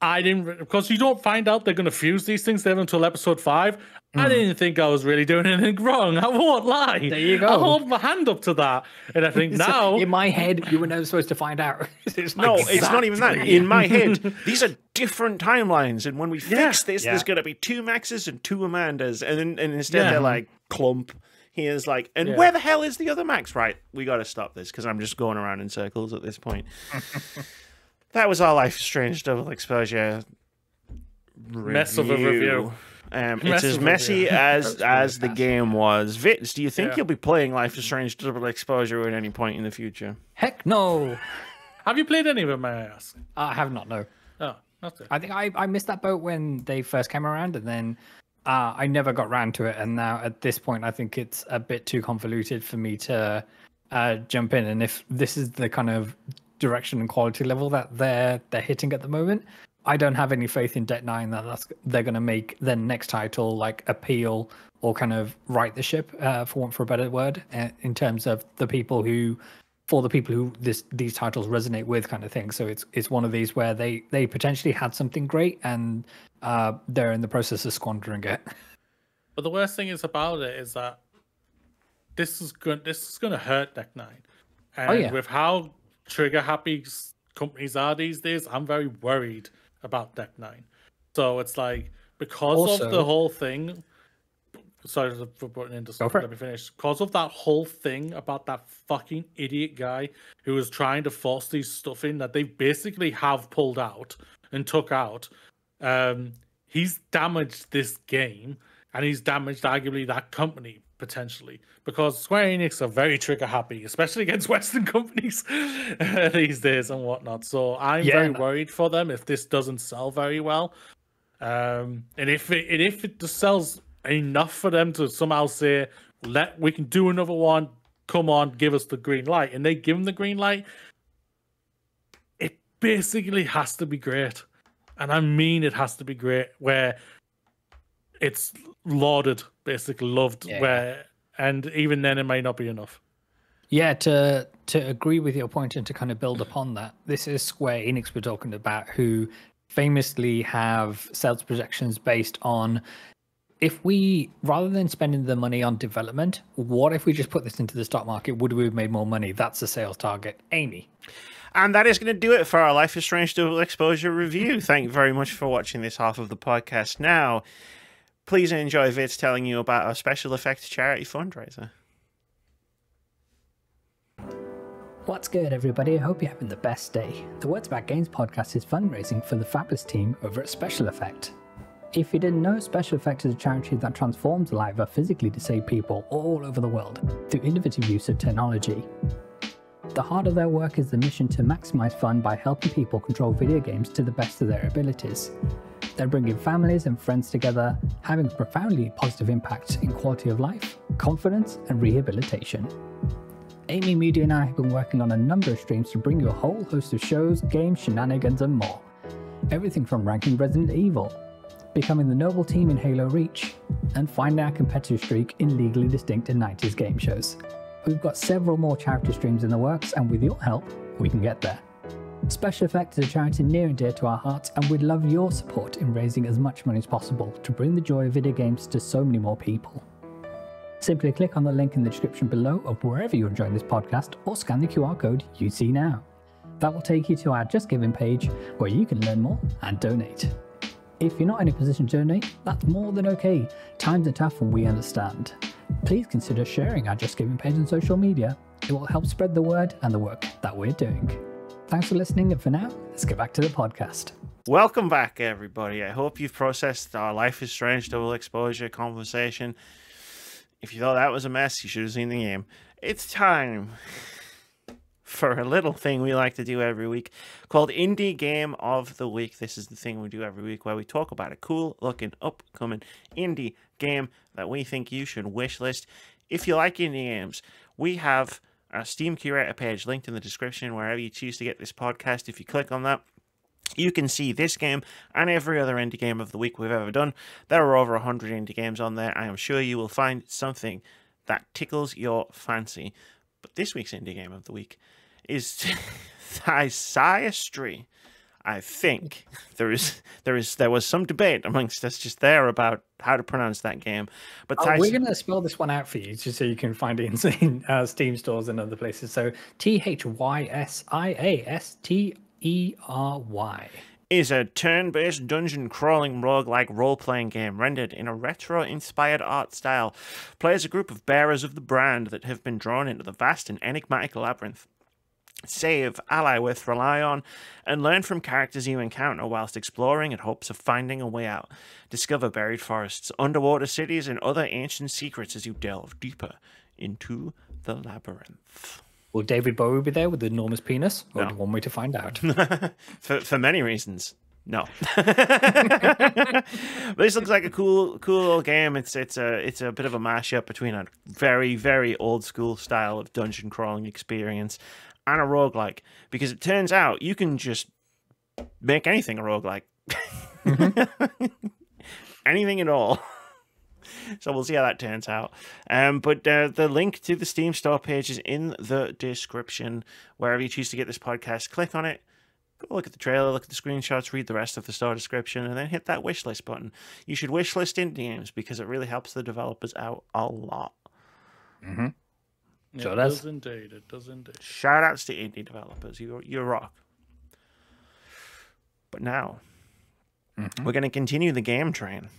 you don't find out they're going to fuse these things there until episode 5, I didn't think I was really doing anything wrong. I won't lie. There you go. I hold my hand up to that. And I think now... In my head, you were never supposed to find out. It's not even that. In my head, these are different timelines. And when we fix this, there's going to be 2 Maxes and 2 Amandas. And instead they're like, clump. He is like, and where the hell is the other Max? Right, we got to stop this because I'm just going around in circles at this point. That was our Life is Strange Double Exposure review. Mess of a review. It's as messy as the game was. Vitz, do you think you'll be playing Life is Strange Double Exposure at any point in the future? Heck no. Have you played any of them, may I ask? I have not, no. Oh, that's it. I think I missed that boat when they first came around, and then I never got round to it. And now at this point, I think it's a bit too convoluted for me to jump in. And if this is the kind of direction and quality level that they're hitting at the moment, I don't have any faith in Deck 9 that they're going to make their next title like appeal or kind of right the ship, for want for a better word, in terms of the people who these titles resonate with, kind of thing. So it's one of these where they potentially had something great and they're in the process of squandering it. But the worst thing is about it is that this is going to hurt Deck 9, and with how trigger happy companies are these days, I'm very worried about Deck 9. So it's like, because of the whole thing, sorry for putting into something, let me finish. Because of that whole thing about that fucking idiot guy who was trying to force these stuff in that they basically have pulled out and took out, he's damaged this game, and he's damaged arguably that company potentially, because Square Enix are very trigger happy, especially against Western companies these days and whatnot. So I'm very worried for them if this doesn't sell very well, and if it just sells enough for them to somehow say, we can do another one, come on, give us the green light, and they give them the green light, it basically has to be great. And I mean it has to be great, where it's lauded, basically loved, and even then it might not be enough. Yeah, to agree with your point and to kind of build upon that, this is Square Enix we're talking about, who famously have sales projections based on, if we, rather than spending the money on development, what if we just put this into the stock market? Would we have made more money? That's the sales target. Amy. And that is going to do it for our Life is Strange Double Exposure review. Thank you very much for watching this half of the podcast. Now, please enjoy Vitz telling you about our special effects charity fundraiser. What's good, everybody? I hope you're having the best day. The Words About Games podcast is fundraising for the fabulous team over at Special Effect. If you didn't know, Special Effect is a charity that transforms the lives of physically disabled people all over the world through innovative use of technology. The heart of their work is the mission to maximize fun by helping people control video games to the best of their abilities. They're bringing families and friends together, having a profoundly positive impact in quality of life, confidence, and rehabilitation. Amy, Moody, and I have been working on a number of streams to bring you a whole host of shows, games, shenanigans, and more. Everything from ranking Resident Evil, becoming the noble team in Halo Reach, and finding our competitive streak in legally distinct and 90s game shows. We've got several more charity streams in the works, and with your help, we can get there. Special Effects is a charity near and dear to our hearts, and we'd love your support in raising as much money as possible to bring the joy of video games to so many more people. Simply click on the link in the description below of wherever you're enjoying this podcast, or scan the QR code you see now. That will take you to our Just Giving page, where you can learn more and donate. If you're not in a position to donate, that's more than okay. Times are tough and we understand. Please consider sharing our Just Giving page on social media. It will help spread the word and the work that we're doing. Thanks for listening, and for now, let's get back to the podcast. Welcome back, everybody. I hope you've processed our Life is Strange double exposure conversation. If you thought that was a mess, you should have seen the game. It's time for a little thing we like to do every week called Indie Game of the Week. This is the thing we do every week where we talk about a cool looking upcoming indie game that we think you should wishlist. If you like indie games, we have a Steam Curator page linked in the description wherever you choose to get this podcast. If you click on that, you can see this game and every other indie game of the week we've ever done. There are over 100 indie games on there. I am sure you will find something that tickles your fancy. But this week's indie game of the week is Thysiastery. I think there was some debate amongst us just there about how to pronounce that game. But we're going to spell this one out for you just so you can find it in Steam stores and other places. So Thysiastery is a turn-based dungeon-crawling roguelike role-playing game rendered in a retro-inspired art style. Play as a group of bearers of the brand that have been drawn into the vast and enigmatic labyrinth. Save, ally with, rely on, and learn from characters you encounter whilst exploring in hopes of finding a way out. Discover buried forests, underwater cities, and other ancient secrets as you delve deeper into the labyrinth. Will David Bowie be there with the enormous penis? Or No. do you want me to find out? for many reasons, no. But this looks like a cool little game. It's a bit of a mashup between a very, very old school style of dungeon crawling experience and a roguelike, because it turns out you can just make anything a roguelike. Anything at all. So we'll see how that turns out. But the link to the Steam store page is in the description. Wherever you choose to get this podcast, click on it. Go look at the trailer, look at the screenshots, read the rest of the store description, and then hit that wishlist button. You should wishlist indie games because it really helps the developers out a lot. Mm-hmm. It So does indeed. It does indeed. Shout outs to indie developers. You rock. But now, we're going to continue the game train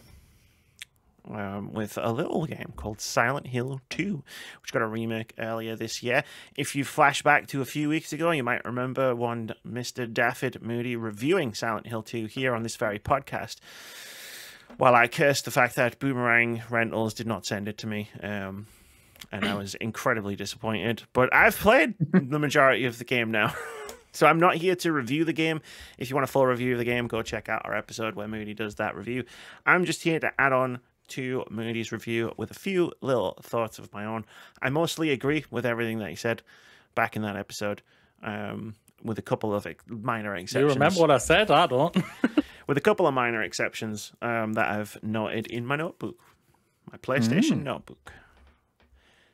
with a little game called Silent Hill 2, which got a remake earlier this year. If you flash back to a few weeks ago, you might remember one Mr. Daffyd Moody reviewing Silent Hill 2 here on this very podcast. While I cursed the fact that Boomerang Rentals did not send it to me, and I was incredibly disappointed. But I've played the majority of the game now. So I'm not here to review the game. If you want a full review of the game, go check out our episode where Moody does that review. I'm just here to add on to Moody's review with a few little thoughts of my own. I mostly agree with everything that he said back in that episode, with a couple of minor exceptions. You remember what I said? I don't. With a couple of minor exceptions that I've noted in my notebook, my PlayStation notebook.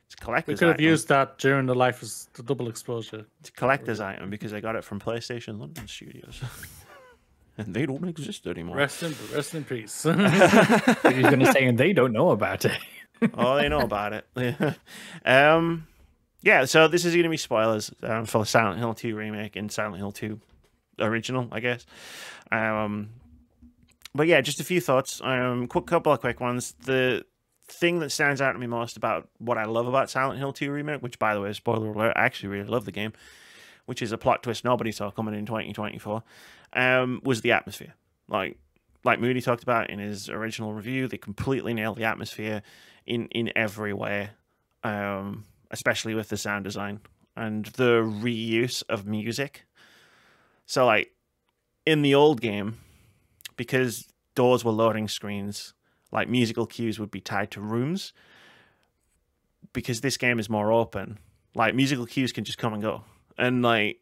It's a collector's We could have item. used that during the Life is the double exposure. It's a collector's item because I got it from PlayStation London Studios. And they don't exist anymore. Rest in peace. He's going to say, and they don't know about it. Oh, they know about it. Yeah, so this is going to be spoilers for Silent Hill 2 Remake and Silent Hill 2 Original, I guess. But yeah, just a few thoughts. Couple of quick ones. The thing that stands out to me most about what I love about Silent Hill 2 Remake, which, by the way, spoiler alert, I actually really love the game, which is a plot twist nobody saw coming in 2024, was the atmosphere. Like Moody talked about in his original review, they completely nailed the atmosphere in every way, especially with the sound design. and the reuse of music. So, like, in the old game, because doors were loading screens, like, musical cues would be tied to rooms. Because this game is more open, like, musical cues can just come and go. And, like,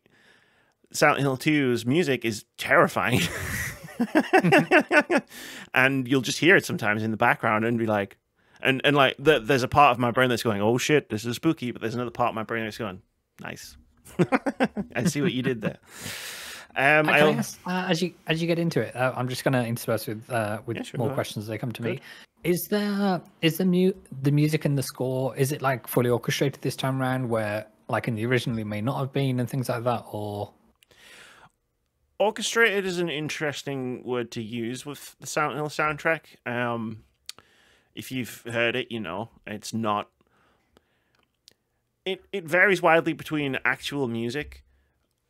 Silent Hill 2's music is terrifying. And you'll just hear it sometimes in the background and be like, and like, there's a part of my brain that's going, oh shit, this is spooky, but there's another part of my brain that's going, nice. I see what you did there. As you get into it, I'm just going to intersperse with sure, more questions as they come to me. Is the music and the score, is it like fully orchestrated this time around, where like in the original it may not have been, and things like that? Or orchestrated is an interesting word to use with the Silent Hill soundtrack. If you've heard it, you know it's not. It varies widely between actual music,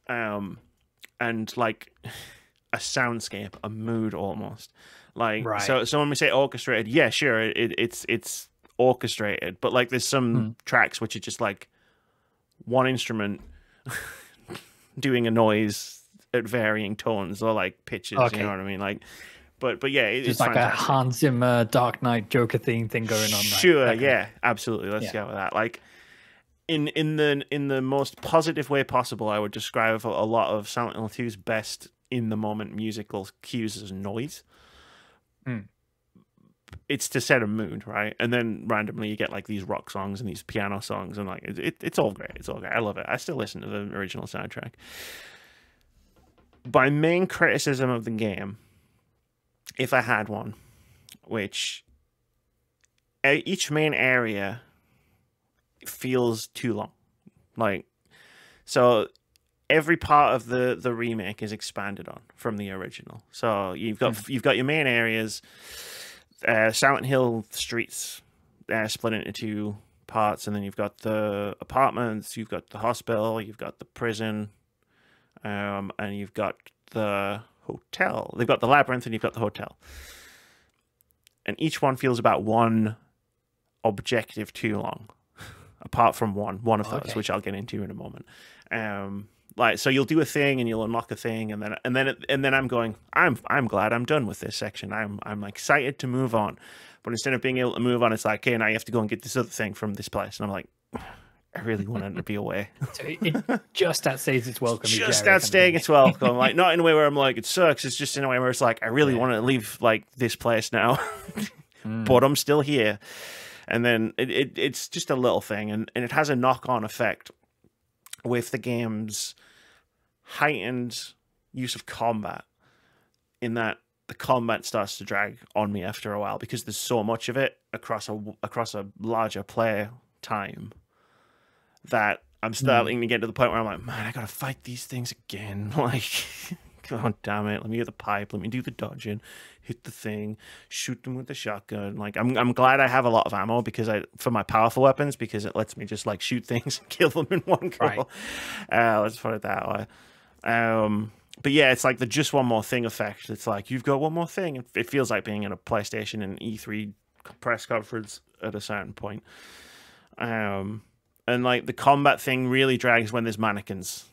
and like a soundscape, a mood almost. Like, right. So when we say orchestrated, yeah, sure, it's orchestrated, but like there's some tracks which are just like one instrument doing a noise at varying tones or like pitches. Okay. You know what I mean? Like, but yeah, it's like fantastic. A Hans Zimmer Dark Knight Joker theme thing going on. Sure, right? Yeah, absolutely. Let's go with that. Like, in the most positive way possible, I would describe a lot of Silent Hill 2's best in the moment musical cues as noise. It's to set a mood, right? And then randomly you get like these rock songs and these piano songs, and like it's all great. It's all great. I love it. I still listen to the original soundtrack. My main criticism of the game, if I had one, which each main area feels too long. Like, so every part of the remake is expanded on from the original. So you've got your main areas, Silent Hill streets, split into two parts, and then you've got the apartments, you've got the hospital, you've got the prison, and you've got the hotel. They've got the labyrinth, and you've got the hotel. And each one feels about one objective too long, apart from one of those, which I'll get into in a moment. Like, so you'll do a thing and you'll unlock a thing, and then I'm going, I'm glad I'm done with this section. I'm excited to move on. But instead of being able to move on, it's like, okay, now you have to go and get this other thing from this place. And I'm like, I really want it to be away. So it just outstays its welcome. Just outstaying its welcome. Like, not in a way where I'm like, it sucks. It's just in a way where it's like, I really want to leave like this place now, but I'm still here. And then it's just a little thing, and it has a knock-on effect with the game's heightened use of combat, in that the combat starts to drag on me after a while because there's so much of it across a larger play time that I'm starting to get to the point where I'm like, man, I gotta fight these things again. Like, God damn it, let me get the pipe, let me do the dodging, hit the thing, shoot them with the shotgun. Like, I'm glad I have a lot of ammo for my powerful weapons, because it lets me just like shoot things and kill them in one go. Right. Let's put it that way. But yeah, it's like the just one more thing effect. It's like, you've got one more thing. It feels like being in a PlayStation and E3 press conference at a certain point. And like the combat thing really drags when there's mannequins.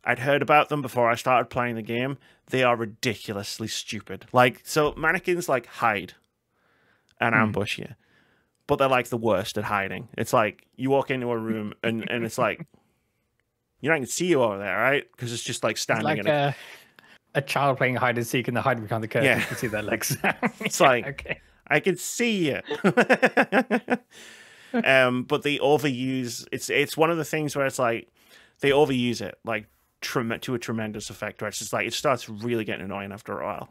I'd heard about them before I started playing the game. They are ridiculously stupid. Like, so mannequins like hide and ambush you, but they're like the worst at hiding. It's like you walk into a room and it's like, you don't even see you over there, right? Because it's just like standing it's like a child playing hide and seek, and the hide behind the curtain. You can see their legs. It's like, I can see you. But they overuse it's one of the things where it's like they overuse it like to a tremendous effect, where it's just like it starts really getting annoying after a while.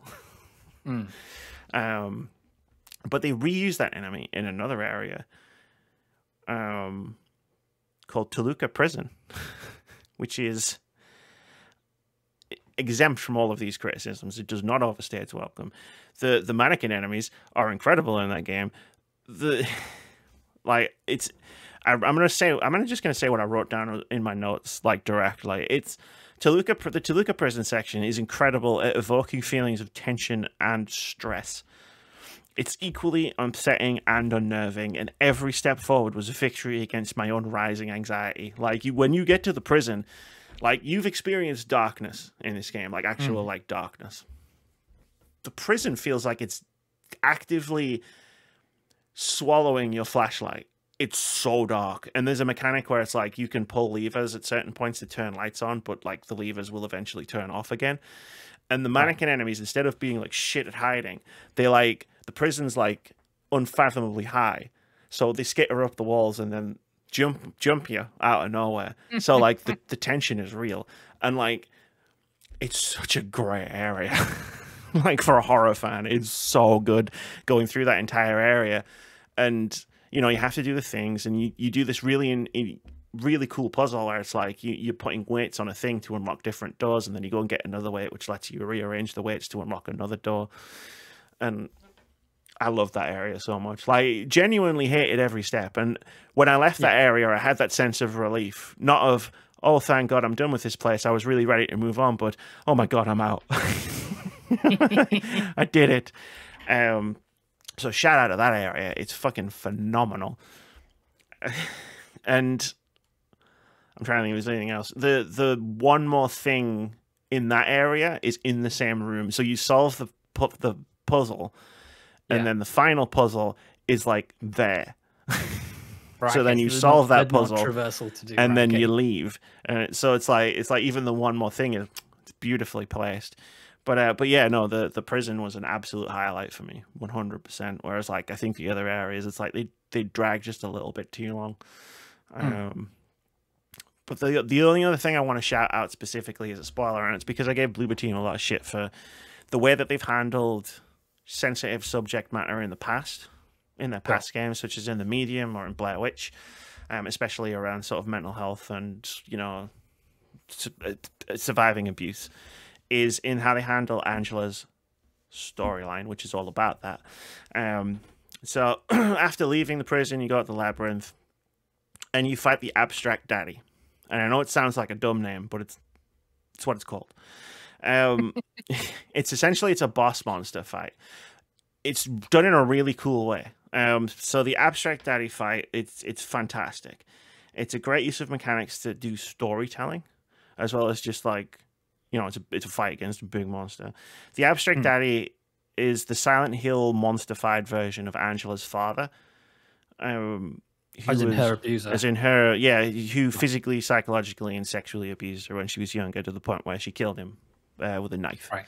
But they reuse that enemy in another area called Toluca Prison, which is exempt from all of these criticisms. It does not overstay its welcome. The mannequin enemies are incredible in that game. I'm just gonna say what I wrote down in my notes, like directly. It's the Toluca prison section is incredible at evoking feelings of tension and stress. it's equally upsetting and unnerving, and every step forward was a victory against my own rising anxiety. Like, when you get to the prison, like, you've experienced darkness in this game, like actual like darkness. The prison feels like it's actively swallowing your flashlight. It's so dark, and there's a mechanic where it's like you can pull levers at certain points to turn lights on, but like the levers will eventually turn off again. And the mannequin enemies, instead of being like shit at hiding, they like, the prison's like unfathomably high, so they skitter up the walls and then jump you out of nowhere. So like the tension is real, and like it's such a great area. Like, for a horror fan, it's so good going through that entire area. And you know, you have to do the things, and you do this really cool puzzle where it's like you're putting weights on a thing to unlock different doors, and then you go and get another weight which lets you rearrange the weights to unlock another door. And I love that area so much. Like, genuinely hated every step. And when I left that area, I had that sense of relief, not of, oh, thank God I'm done with this place, I was really ready to move on, but oh my God, I'm out. I did it. So shout out to that area. It's fucking phenomenal. And I'm trying to think if there's anything else. The one more thing in that area is in the same room. So you solve the puzzle, and then the final puzzle is like there. Right, so then you solve that puzzle, to do, and then you leave. And so it's like even the one more thing is beautifully placed. But yeah, no, the prison was an absolute highlight for me, 100%. Whereas like I think the other areas, it's like they drag just a little bit too long. But the only other thing I want to shout out specifically is a spoiler, and it's because I gave Bloober Team a lot of shit for the way that they've handled sensitive subject matter in the past, in their past games, such as in The Medium or in Blair Witch, especially around sort of mental health and, you know, surviving abuse, is in how they handle Angela's storyline, which is all about that. So after leaving the prison, you go to the labyrinth and you fight the Abstract Daddy. And I know it sounds like a dumb name, but it's what it's called. It's essentially, it's a boss monster fight. It's done in a really cool way. So the Abstract Daddy fight, it's fantastic. It's a great use of mechanics to do storytelling, as well as just like, you know, it's a fight against a big monster. The Abstract Daddy is the Silent Hill monster-fied version of Angela's father. As in her abuser. As in her, yeah, who physically, psychologically, and sexually abused her when she was younger, to the point where she killed him with a knife. Right.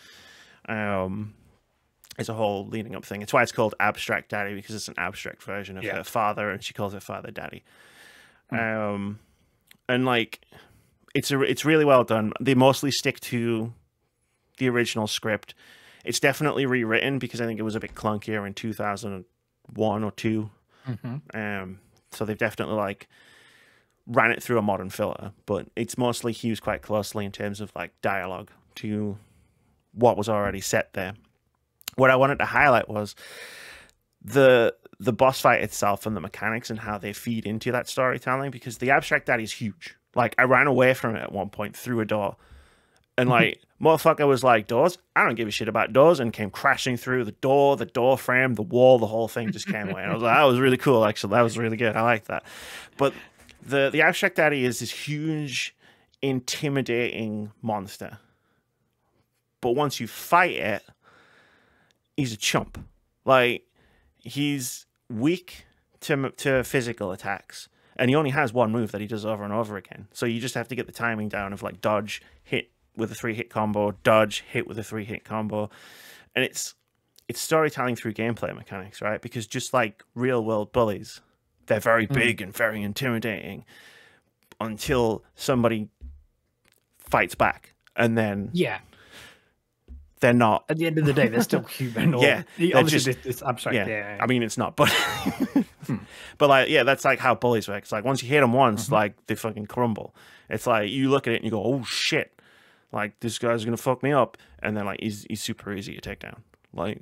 It's a whole leading up thing. It's why it's called Abstract Daddy, because it's an abstract version of her father, and she calls her father Daddy. And like, it's really well done. They mostly stick to the original script. It's definitely rewritten because I think it was a bit clunkier in 2001 or 2. So they've definitely like ran it through a modern filter, but it's mostly used quite closely in terms of like dialogue to what was already set there. What I wanted to highlight was the boss fight itself and the mechanics and how they feed into that storytelling, because the Abstract Daddy is huge. Like, I ran away from it at one point through a door, and like, motherfucker was like, doors? I don't give a shit about doors, and came crashing through the door frame, the wall, the whole thing just came away. And I was like, that was really cool, actually. That was really good. I like that. But the Abstract Daddy is this huge, intimidating monster. But once you fight it, he's a chump. Like, he's weak to physical attacks, and he only has one move that he does over and over again. So you just have to get the timing down of like dodge, hit with a 3-hit combo, dodge, hit with a 3-hit combo. And it's storytelling through gameplay mechanics, right? Because just like real world bullies, they're very big and very intimidating until somebody fights back, and then they're not. At the end of the day, they're still human. Or, obviously, it's abstract. Yeah. I mean, it's not, but but like, yeah, that's like how bullies work. It's like once you hit them once, like they fucking crumble. It's like you look at it and you go, "Oh shit!" Like, this guy's gonna fuck me up, and then like he's super easy to take down. Like,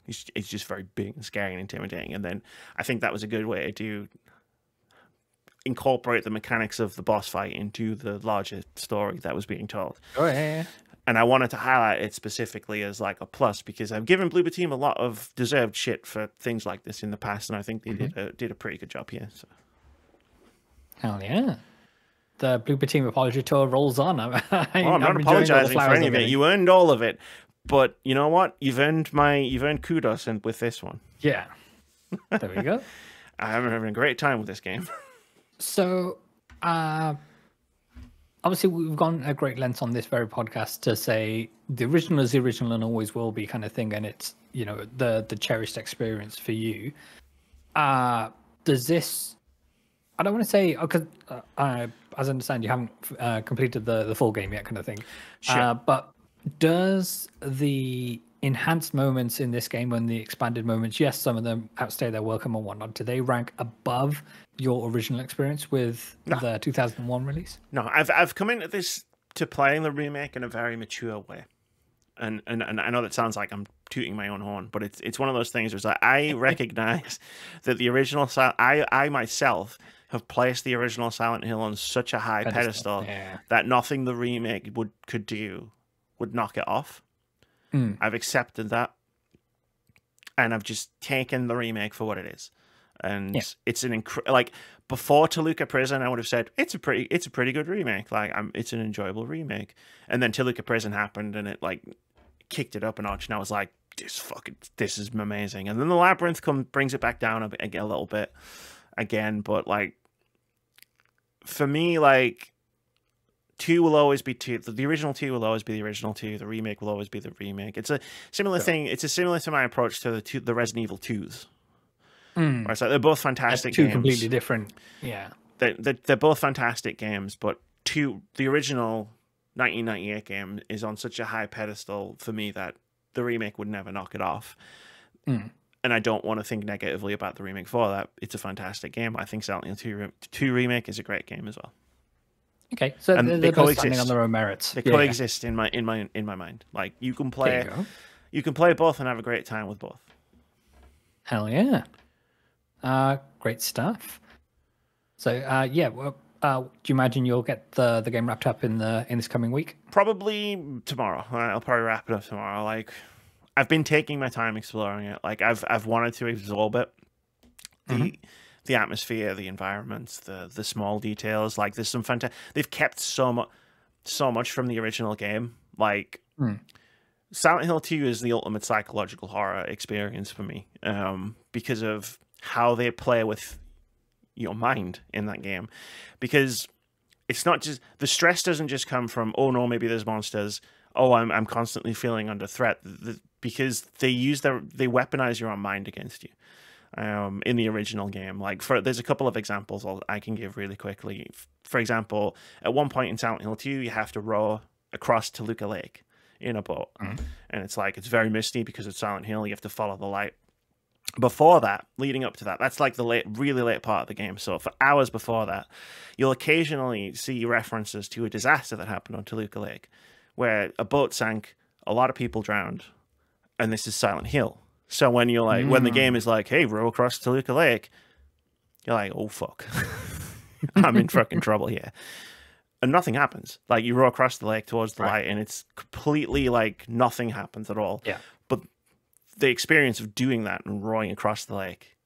he's just very big and scary and intimidating. And then I think that was a good way to do incorporate the mechanics of the boss fight into the larger story that was being told. Oh yeah. And I wanted to highlight it specifically as like a plus because I've given Bloober Team a lot of deserved shit for things like this in the past, and I think they did a pretty good job here. So. Hell yeah. The Bloober Team apology tour rolls on. I'm not apologizing for any of it. You earned all of it. But you know what? You've earned kudos with this one. Yeah. There we go. I'm having a great time with this game. So, obviously, we've gone a great length on this very podcast to say the original is the original and always will be kind of thing, and it's, you know, the cherished experience for you. Does this? I don't want to say because as I understand, you haven't completed the full game yet, kind of thing. Sure. But does the enhanced moments in this game and the expanded moments, yes, some of them outstay their welcome and whatnot, do they rank above your original experience with the 2001 release? No, I've come into this to playing the remake in a very mature way, and I know that sounds like I'm tooting my own horn, but it's one of those things where it's like I recognize that the original I myself have placed the original Silent Hill on such a high pedestal that nothing the remake could do would knock it off. I've accepted that, and I've just taken the remake for what it is. And it's an like before Toluca Prison, I would have said it's a pretty good remake. Like it's an enjoyable remake. And then Toluca Prison happened, and it like kicked it up a notch. And I was like, this is amazing. And then the Labyrinth brings it back down a little bit again. But like for me, like 2 will always be 2. The original 2 will always be the original 2. The remake will always be the remake. It's a similar thing. It's similar to my approach to the Resident Evil 2s. Right, so they're both fantastic games. 2 completely different. Yeah. They're both fantastic games, but the original 1998 game is on such a high pedestal for me that the remake would never knock it off. And I don't want to think negatively about the remake for that. It's a fantastic game. I think Silent Hill 2 Remake is a great game as well. Okay, so and they're both standing on their own merits. They coexist in my mind. Like you can play both and have a great time with both. Hell yeah. Great stuff. So do you imagine you'll get the game wrapped up in this coming week? Probably tomorrow. I'll probably wrap it up tomorrow. Like I've been taking my time exploring it. Like I've wanted to absorb it. The atmosphere, the environments, the small details. Like there's some fantastic. They've kept so much from the original game. Like Silent Hill 2 is the ultimate psychological horror experience for me, because of how they play with your mind in that game. Because it's not just the stress doesn't just come from, oh no, maybe there's monsters. Oh, I'm constantly feeling under threat. Because they weaponize your own mind against you. In the original game, like there's a couple of examples I can give really quickly. For example, at one point in Silent Hill 2, you have to row across Toluca Lake in a boat, and it's very misty because it's Silent Hill. You have to follow the light. Before that, leading up to that, that's like the really late part of the game. So for hours before that, you'll occasionally see references to a disaster that happened on Toluca Lake, where a boat sank, a lot of people drowned, and this is Silent Hill. So when you're like, when the game is like, hey, row across Toluca Lake, you're like, oh, fuck. I'm in fucking trouble here. And nothing happens. Like, you row across the lake towards the light, and it's completely like nothing happens at all. Yeah. But the experience of doing that and rowing across the lake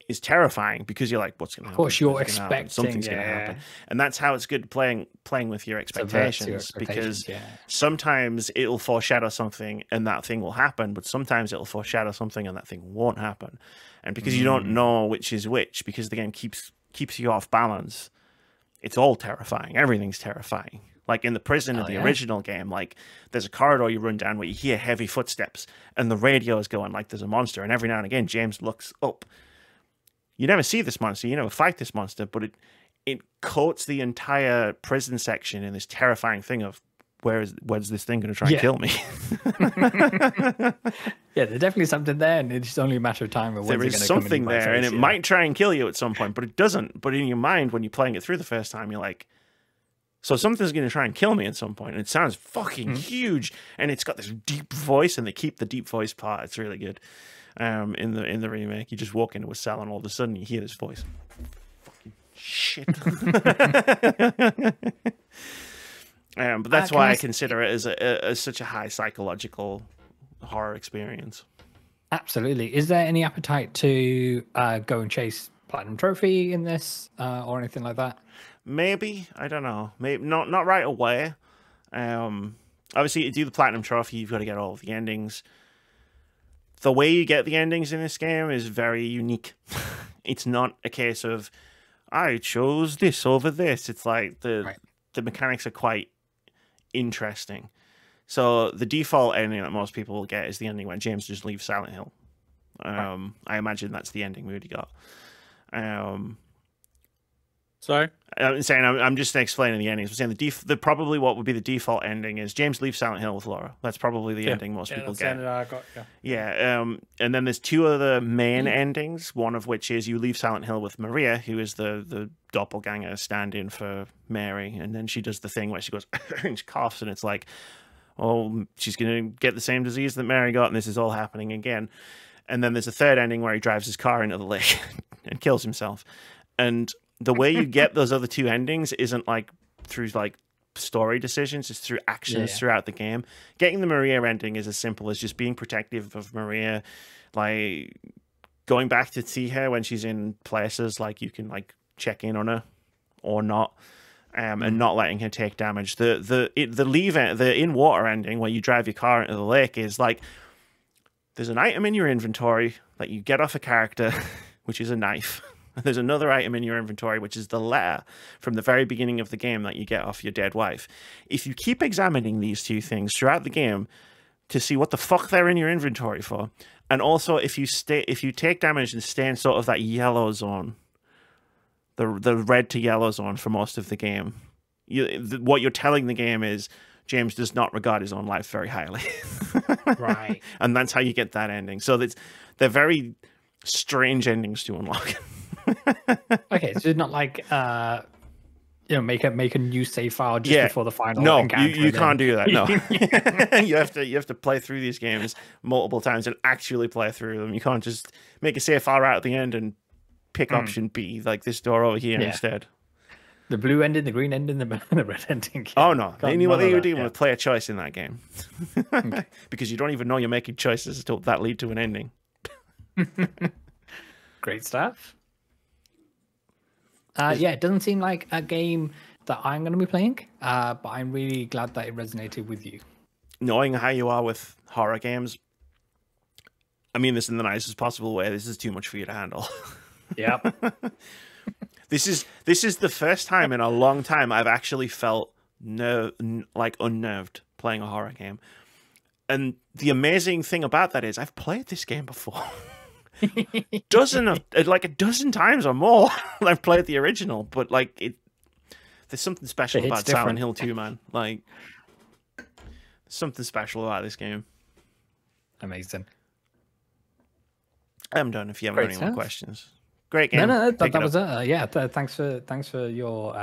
is terrifying because you're like, what's going to happen? Of course, you're expecting something's going to happen. And that's how it's good playing with your expectations, because sometimes it'll foreshadow something and that thing will happen, but sometimes it'll foreshadow something and that thing won't happen. And because you don't know which is which, because the game keeps you off balance, it's all terrifying. Everything's terrifying. Like in the prison of the original game, like there's a corridor you run down where you hear heavy footsteps and the radio is going like there's a monster, and every now and again James looks up. You never see this monster, you never fight this monster, but it coats the entire prison section in this terrifying thing of where's this thing going to try and kill me? Yeah, there's definitely something there, and it's only a matter of time. There is something there, and it might try and kill you at some point, but it doesn't. But in your mind, when you're playing it through the first time, you're like, so something's going to try and kill me at some point, and it sounds fucking huge, and it's got this deep voice, and they keep the deep voice part. It's really good. In the remake, you just walk into a cell, and all of a sudden you hear this voice. Fucking shit. But that's why I consider it as such a high psychological horror experience. Absolutely. Is there any appetite to go and chase Platinum Trophy in this or anything like that? Maybe. I don't know. Maybe not right away. Obviously, to do the Platinum Trophy, you've got to get all of the endings. The way you get the endings in this game is very unique. It's not a case of, I chose this over this. It's like the mechanics are quite interesting. So the default ending that most people will get is the ending when James just leaves Silent Hill. I imagine that's the ending Moody got. Sorry? I'm just explaining the endings. I'm saying the probably what would be the default ending is James leaves Silent Hill with Laura. That's probably the ending most people get. And then there's two other main endings, one of which is you leave Silent Hill with Maria, who is the doppelganger stand-in for Mary, and then she does the thing where she goes and she coughs, and it's like, oh, she's going to get the same disease that Mary got, and this is all happening again. And then there's a third ending where he drives his car into the lake and kills himself. And the way you get those other two endings isn't like through like story decisions, it's through actions throughout the game. Getting the Maria ending is as simple as just being protective of Maria, like going back to see her when she's in places, like you can like check in on her or not. And not letting her take damage. The in water ending where you drive your car into the lake is like there's an item in your inventory that you get off a character, which is a knife. And there's another item in your inventory, which is the letter from the very beginning of the game that you get off your dead wife. If you keep examining these two things throughout the game to see what the fuck they're in your inventory for, and also if you take damage and stay in sort of that yellow zone, the red to yellow zone for most of the game, what you're telling the game is James does not regard his own life very highly. Right. And that's how you get that ending. So they're very strange endings to unlock. Okay, so it's not like make a new save file just before the final. No, you can't do that. No, you have to play through these games multiple times and actually play through them. You can't just make a save file right at the end and pick option B, like this door over here instead. The blue ending, the green ending, the red ending. Oh no, they knew what they were doing with player choice in that game. Because you don't even know you're making choices that lead to an ending. Great stuff. It doesn't seem like a game that I'm going to be playing, but I'm really glad that it resonated with you. Knowing how you are with horror games, I mean this in the nicest possible way, this is too much for you to handle. Yep. This is the first time in a long time I've actually felt unnerved playing a horror game. And the amazing thing about that is I've played this game before. a dozen times or more. I've played the original, but there's something special about Silent Hill 2, man. Like, something special about this game. Amazing. I'm done if you have any more questions. Great game. No, that was it. Thanks for your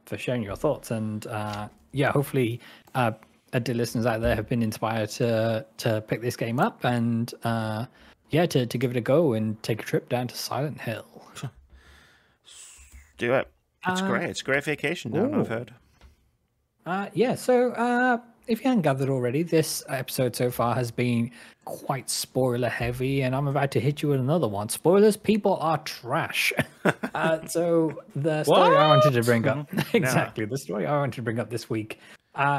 for sharing your thoughts, and hopefully dear listeners out there have been inspired to pick this game up and to give it a go and take a trip down to Silent Hill. Do it. It's great. It's a great vacation down, I've heard. So if you haven't gathered already, this episode so far has been quite spoiler heavy, and I'm about to hit you with another one. Spoilers, people are trash. So the story I wanted to bring up, the story I wanted to bring up this week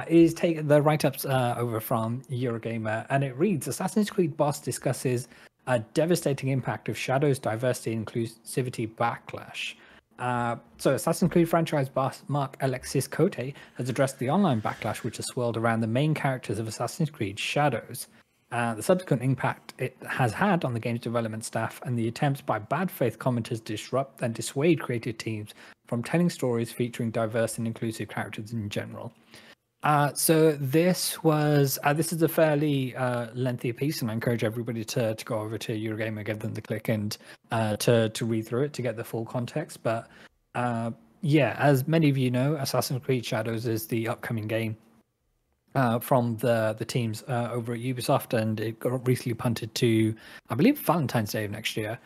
is take the write-ups over from Eurogamer, and it reads, Assassin's Creed boss discusses a devastating impact of Shadow's diversity and inclusivity backlash. So Assassin's Creed franchise boss Mark Alexis Cote has addressed the online backlash which has swirled around the main characters of Assassin's Creed Shadows, the subsequent impact it has had on the game's development staff, and the attempts by bad faith commenters to disrupt and dissuade creative teams from telling stories featuring diverse and inclusive characters in general. So this is a fairly lengthy piece, and I encourage everybody to go over to Eurogamer, give them the click, and to read through it to get the full context. But as many of you know, Assassin's Creed Shadows is the upcoming game from the teams over at Ubisoft, and it got recently punted to, I believe, Valentine's Day of next year.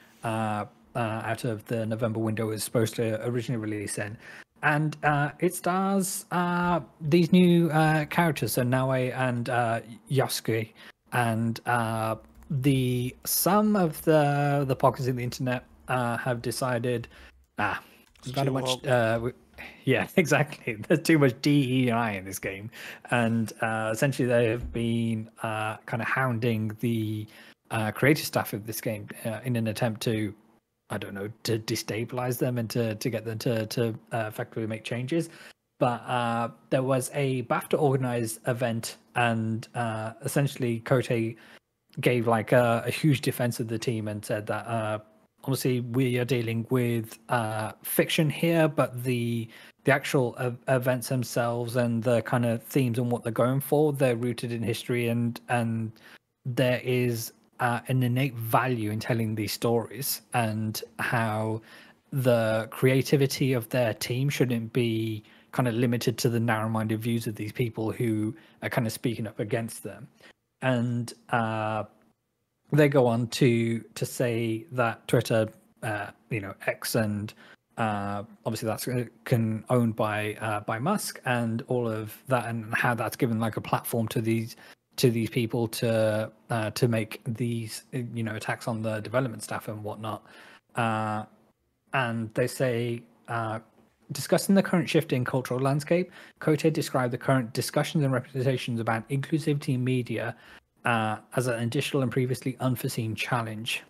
out of the November window it was supposed to originally release in. And it stars these new characters, so Naue and Yasuke, and some of the pockets in the internet have decided there's not much yeah, exactly. There's too much DEI in this game, and essentially they have been kind of hounding the creative staff of this game in an attempt to, I don't know, to destabilize them and to get them to effectively make changes. But there was a BAFTA organized event, and essentially Kote gave like a huge defense of the team and said that obviously we are dealing with fiction here, but the actual events themselves and the kind of themes and what they're going for, they're rooted in history, and there is an innate value in telling these stories, and how the creativity of their team shouldn't be kind of limited to the narrow-minded views of these people who are kind of speaking up against them. And they go on to say that Twitter, X, and obviously that's owned by Musk, and all of that, and how that's given like a platform to these people to make these attacks on the development staff and whatnot. And they say, discussing the current shift in cultural landscape, Kote described the current discussions and representations about inclusivity in media as an additional and previously unforeseen challenge.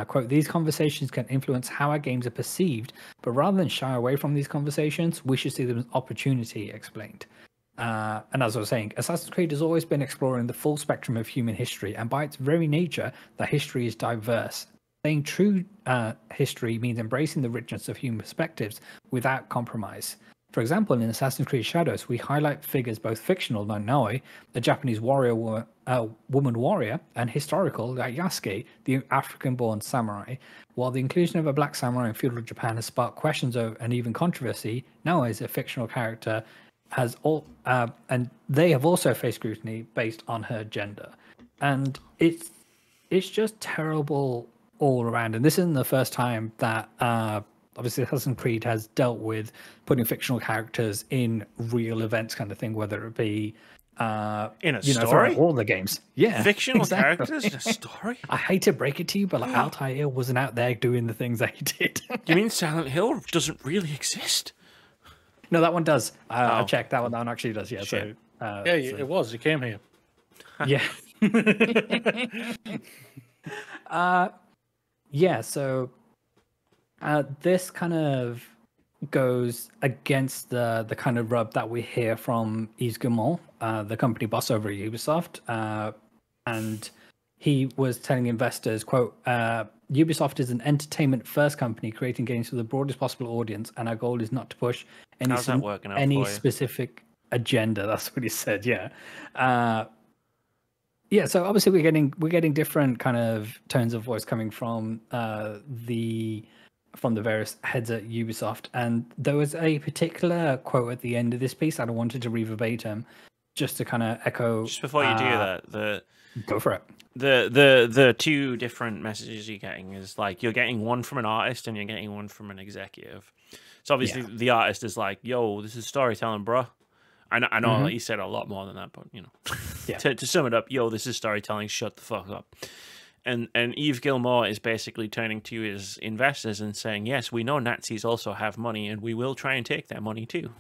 Quote, these conversations can influence how our games are perceived, but rather than shy away from these conversations, we should see them as opportunity, explained. And as I was saying, Assassin's Creed has always been exploring the full spectrum of human history, and by its very nature, that history is diverse. Saying true history means embracing the richness of human perspectives without compromise. For example, in Assassin's Creed Shadows, we highlight figures both fictional, like Naoi, the Japanese woman warrior, and historical, like Yasuke, the African-born samurai. While the inclusion of a black samurai in feudal Japan has sparked questions and even controversy, Naoi is a fictional character, and they have also faced scrutiny based on her gender. And it's just terrible all around. And this isn't the first time that obviously Assassin's Creed has dealt with putting fictional characters in real events, kind of thing, whether it be in a story, all the games. Yeah, fictional characters in a story. I hate to break it to you, but like Altair wasn't out there doing the things that he did. You mean Silent Hill doesn't really exist? No, that one does. I checked that one. That one actually does. Yeah. Shit. So it was. You came here. Yeah. Yeah. So this kind of goes against the kind of rub that we hear from Yves Guillemot, the company boss over at Ubisoft, and he was telling investors, quote, Ubisoft is an entertainment-first company creating games for the broadest possible audience, and our goal is not to push any specific agenda. That's what he said. Yeah. Yeah, so obviously we're getting different kind of tones of voice coming from the various heads at Ubisoft, and there was a particular quote at the end of this piece that I wanted to read verbatim, just to kind of echo. Just before you do that, go for it. The two different messages you're getting is like you're getting one from an artist and you're getting one from an executive. So obviously the artist is like, "Yo, this is storytelling, bro." I know he said a lot more than that, but to sum it up, "Yo, this is storytelling. Shut the fuck up." And Yves Guillemot is basically turning to his investors and saying, "Yes, we know Nazis also have money, and we will try and take their money too."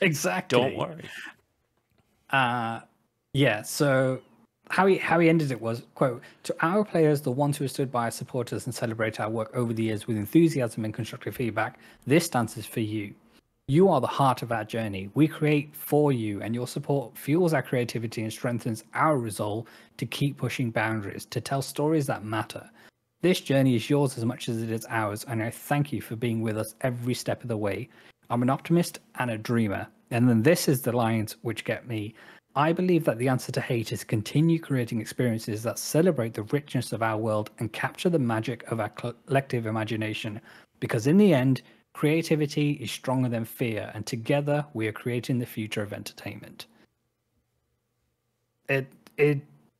Exactly. Don't worry. Yeah. So how he ended it was, quote, "To our players, the ones who have stood by our supporters and celebrate our work over the years with enthusiasm and constructive feedback, this stance is for you. You are the heart of our journey. We create for you, and your support fuels our creativity and strengthens our resolve to keep pushing boundaries, to tell stories that matter. This journey is yours as much as it is ours, and I thank you for being with us every step of the way. I'm an optimist and a dreamer." And then this is the lines which get me. "I believe that the answer to hate is to continue creating experiences that celebrate the richness of our world and capture the magic of our collective imagination. Because in the end, creativity is stronger than fear, and together we are creating the future of entertainment."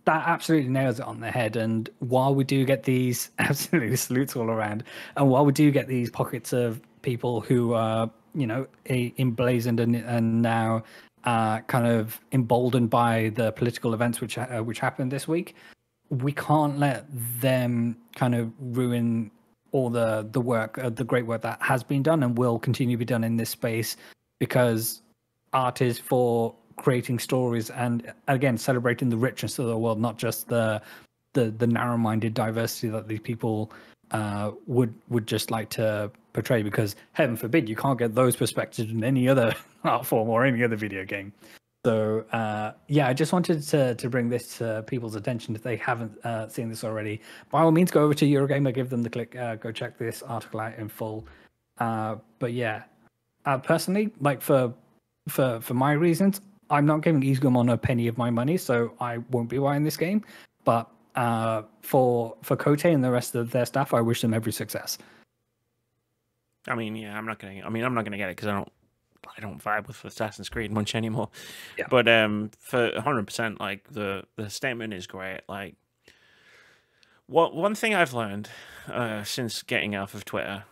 That absolutely nails it on the head. And while we do get these absolutely salutes all around, and while we do get these pockets of people who are, emblazoned and now kind of emboldened by the political events which happened this week, we can't let them kind of ruin all the work, the great work that has been done and will continue to be done in this space, because art is for creating stories and, again, celebrating the richness of the world, not just the narrow-minded diversity that these people would just like to portray, because heaven forbid you can't get those perspectives in any other art form or any other video game. So I just wanted to bring this to people's attention if they haven't seen this already. By all means, go over to Eurogamer, give them the click, go check this article out in full. But yeah, personally, like for my reasons, I'm not giving Easegumon a penny of my money, so I won't be buying this game. But for Kote and the rest of their staff, I wish them every success. I mean, yeah, I'm not gonna get it because I don't vibe with Assassin's Creed much anymore. Yeah. But for 100%, like the statement is great. Like, one thing I've learned since getting off of Twitter.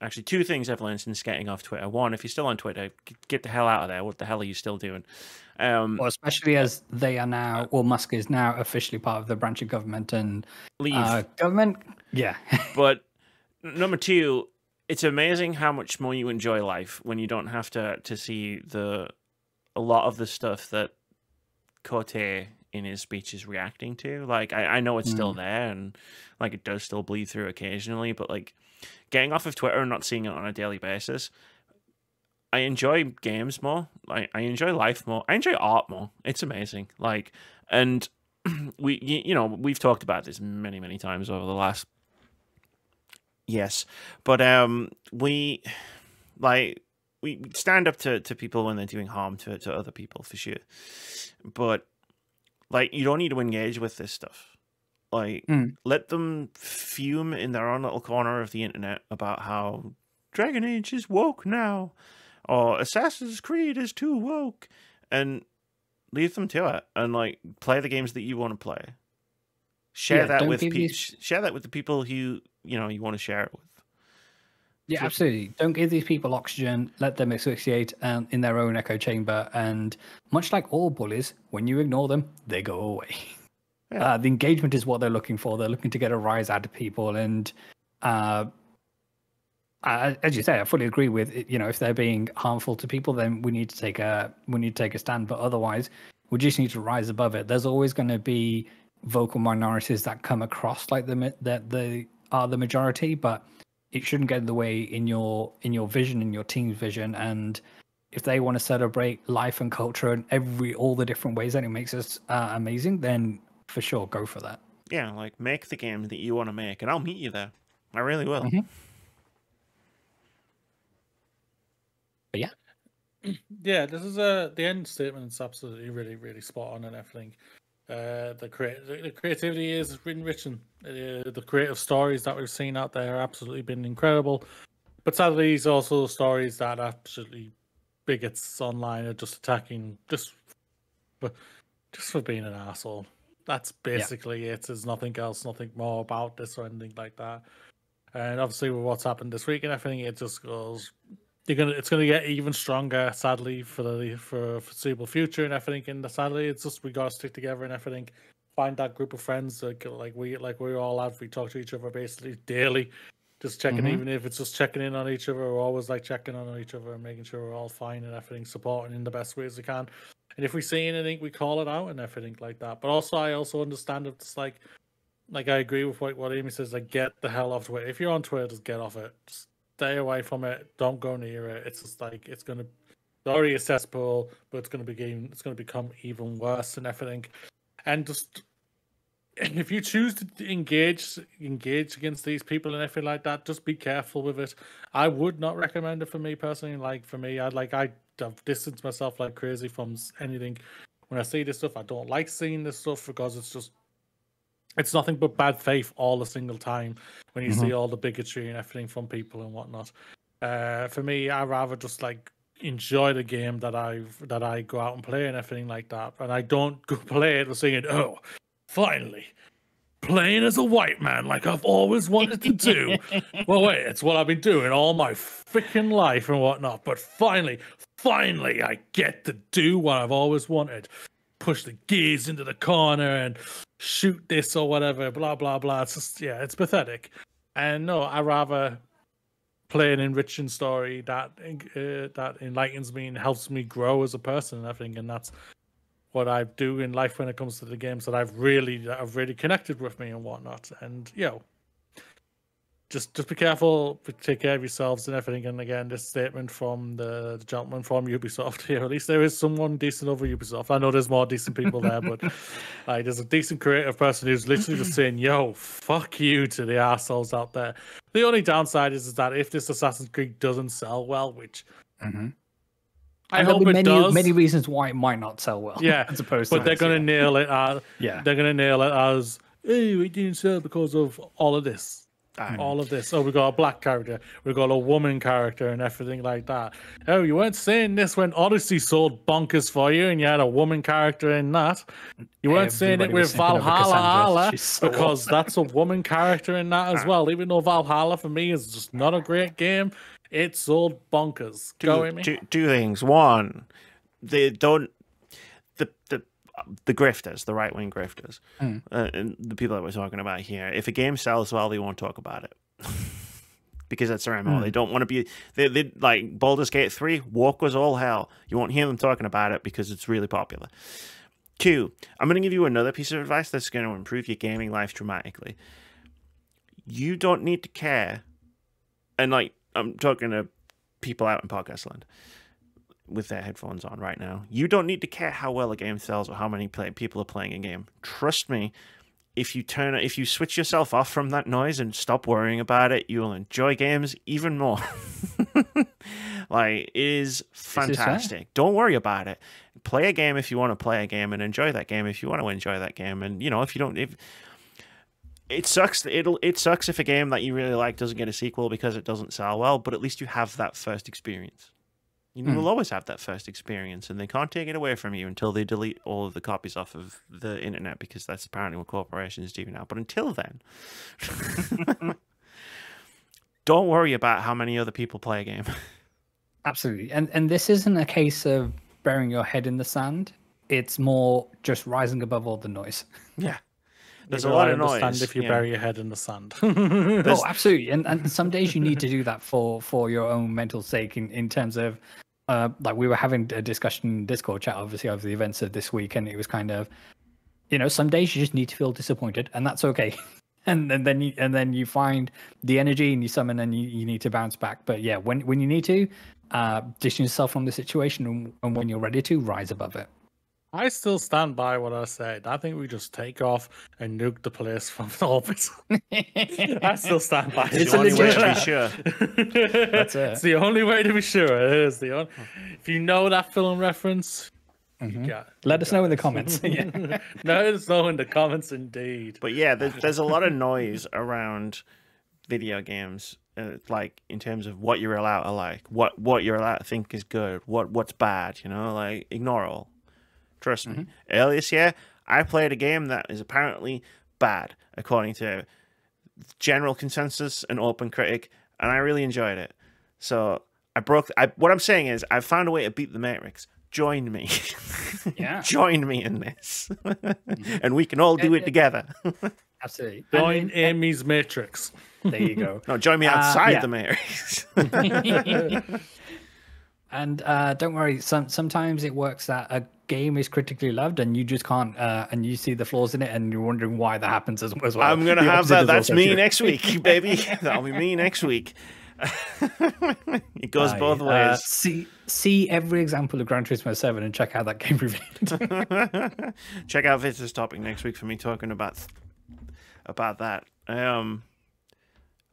Actually, two things I've learned since getting off Twitter. One, if you're still on Twitter, get the hell out of there. What the hell are you still doing? Well, especially as they are now, or Musk is now officially part of the branch of government and leave. Government, yeah. But number two, it's amazing how much more you enjoy life when you don't have to see a lot of the stuff that Cote in his speech is reacting to. Like, I know it's still there, and like it does still bleed through occasionally, but like getting off of Twitter and not seeing it on a daily basis, I enjoy games more. I enjoy life more. I enjoy art more. It's amazing. Like, and we've talked about this many times over the last. Yes, but we stand up to people when they're doing harm to other people, for sure. But like, you don't need to engage with this stuff. Like, let them fume in their own little corner of the internet about how Dragon Age is woke now, or Assassin's Creed is too woke, and leave them to it, and like play the games that you want to play. Share that with the people who you want to share it with. Yeah, absolutely. Don't give these people oxygen. Let them asphyxiate in their own echo chamber. And much like all bullies, when you ignore them, they go away. Yeah. The engagement is what they're looking for. They're looking to get a rise out of people. And as you say, I fully agree with it. If they're being harmful to people, then we need to take a stand. But otherwise, we just need to rise above it. There's always going to be vocal minorities that come across like that they are the majority, but it shouldn't get in the way in your vision, in your team's vision. And if they want to celebrate life and culture and all the different ways that it makes us amazing, then for sure, go for that. Yeah, like, make the game that you want to make, and I'll meet you there. I really will. Mm-hmm. But yeah, this is the end statement is absolutely really spot on and everything. The creativity is enriching. The creative stories that we've seen out there have absolutely been incredible. But sadly, these also stories that absolutely bigots online are just attacking just for being an asshole. That's basically it. There's nothing else, nothing more about this or anything like that. And obviously, with what's happened this week and everything, it just goes. It's gonna get even stronger, sadly, for foreseeable future and everything. And sadly, it's just we gotta stick together and everything. Find that group of friends like we all have. We talk to each other basically daily, just checking. Even if it's just checking in on each other, we're always like checking on each other and making sure we're all fine and everything, supporting in the best ways we can. And if we see anything, we call it out and everything like that. But also, I also understand if it's like I agree with what Amy says. Like, get the hell off Twitter. If you're on Twitter, just get off it. Just stay away from it. Don't go near it. It's just like it's already a cesspool, but it's gonna become even worse and everything. And just if you choose to engage against these people and everything like that, just be careful with it. I would not recommend it for me personally. Like for me, I've distanced myself like crazy from anything. When I see this stuff, I don't like seeing this stuff because it's nothing but bad faith all the single time when you see all the bigotry and everything from people and whatnot. For me, I rather just like enjoy the game that I go out and play and everything like that. And I don't go play it saying, oh, finally, playing as a white man like I've always wanted to do. Well, wait, it's what I've been doing all my freaking life and whatnot. But finally, I get to do what I've always wanted. Push the gears into the corner and shoot this or whatever, blah, blah, blah. It's just, yeah, it's pathetic. And no, I rather play an enriching story that enlightens me and helps me grow as a person and everything. And that's what I do in life when it comes to the games that have really connected with me and whatnot. And just be careful, take care of yourselves and everything. And again, this statement from the gentleman from Ubisoft here, at least there is someone decent over Ubisoft. I know there's more decent people there, but there's a decent creative person who's literally just saying, yo, fuck you to the assholes out there. The only downside is that if this Assassin's Creed doesn't sell well, which I hope it does. Many reasons why it might not sell well. Yeah, as opposed but to they're going to nail it. Yeah, they're going to nail it as, hey, it didn't sell because of all of this. All of this. Oh, we got a black character, we got a woman character, and everything like that. Oh, you weren't saying this when Odyssey sold bonkers for you, and you had a woman character in that. You weren't saying it with Valhalla because that's a woman character in that as well. Even though Valhalla for me is just not a great game, it sold bonkers. Two things. One, they don't the grifters, the right-wing grifters, and the people that we're talking about here, if a game sells well, they won't talk about it. Because that's their MO. They don't want to be... They like, Baldur's Gate 3, Walk was all hell. You won't hear them talking about it because it's really popular. 2, I'm going to give you another piece of advice that's going to improve your gaming life dramatically. You don't need to care, and like, I'm talking to people out in podcast land with their headphones on right now. You don't need to care how well a game sells or how many people are playing a game. Trust me, if you switch yourself off from that noise and stop worrying about it, you will enjoy games even more. Like, it is fantastic. Don't worry about it. Play a game if you want to play a game, and enjoy that game if you want to enjoy that game. And if you don't, it sucks. It sucks if a game that you really like doesn't get a sequel because it doesn't sell well. But at least you have that first experience. You will always have that first experience, and they can't take it away from you until they delete all of the copies off of the internet, because that's apparently what corporations do now. But until then, don't worry about how many other people play a game. Absolutely. And this isn't a case of burying your head in the sand. It's more just rising above all the noise. Yeah. There's a lot of noise if you bury your head in the sand. Oh, absolutely. And some days you need to do that for your own mental sake, in terms of, like, we were having a discussion in Discord chat, obviously, over the events of this week, and it was kind of, some days you just need to feel disappointed, and that's okay. and then you find the energy and you summon, and you need to bounce back. But yeah, when you need to, distance yourself from the situation, and when you're ready to, rise above it. I still stand by what I said. I think we just take off and nuke the place from the orbit. I still stand by it. It's the only way to be sure. That's it. It's the only way to be sure. It is the only. If you know that film reference, let us know in the comments. Let us know in the comments, indeed. But yeah, there's a lot of noise around video games, like, in terms of what you're allowed to like, what you're allowed to think is good, what's bad. Like, ignore all. Trust me. Earlier this year, I played a game that is apparently bad, according to general consensus and OpenCritic, and I really enjoyed it. So what I'm saying is, I found a way to beat the Matrix. Join me. Yeah. Join me in this. And we can all do it together. Absolutely. Join Amy's Matrix. There you go. No, join me outside the Matrix. And don't worry, sometimes it works that a game is critically loved and you just can't, and you see the flaws in it and you're wondering why that happens as well. I'm going to have that. That's me next week, baby. That'll be me next week. It goes both ways. See every example of Gran Turismo 7 and check out that game reviewed. Check out Vitz's topic next week for me talking about that.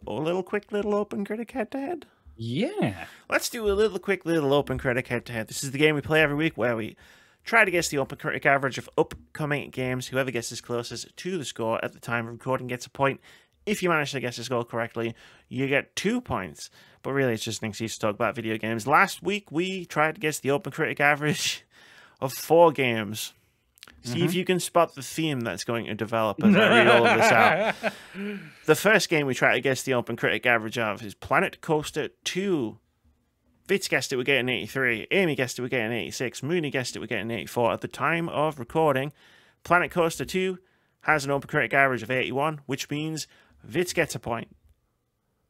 Quick little OpenCritic Head-To-Head. Yeah. Let's do a quick little OpenCritic Head-To-Head. This is the game we play every week where we try to guess the OpenCritic average of upcoming games. Whoever gets closest to the score at the time of recording gets a point. If you manage to guess the score correctly, you get 2 points. But really, it's just an excuse to talk about video games. Last week, we tried to guess the OpenCritic average of 4 games. See if you can spot the theme that's going to develop as I read all of this out. The first game we try to guess the OpenCritic average of is Planet Coaster 2. Vitz guessed it would get an 83. Amy guessed it would get an 86. Moody guessed it would get an 84. At the time of recording, Planet Coaster 2 has an OpenCritic average of 81, which means Vitz gets a point.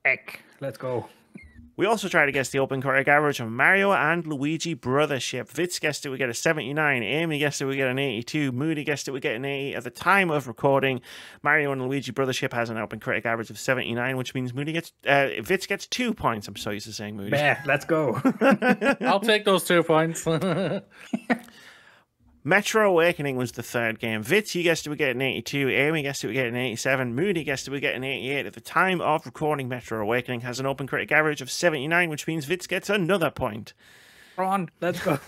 Heck, let's go. We also try to guess the OpenCritic average of Mario and Luigi Brothership. Vitz guessed it would get a 79. Amy guessed it would get an 82. Moody guessed it would get an 80. At the time of recording, Mario and Luigi Brothership has an OpenCritic average of 79, which means Vitz gets 2 points. I'm so used to saying Moody. Yeah, let's go. I'll take those 2 points. Metro Awakening was the third game. Vitz, you guessed it would get an 82. Amy guessed it would get an 87. Moody guessed it would get an 88. At the time of recording, Metro Awakening has an OpenCritic average of 79, which means Vitz gets another point. Ron, let's go.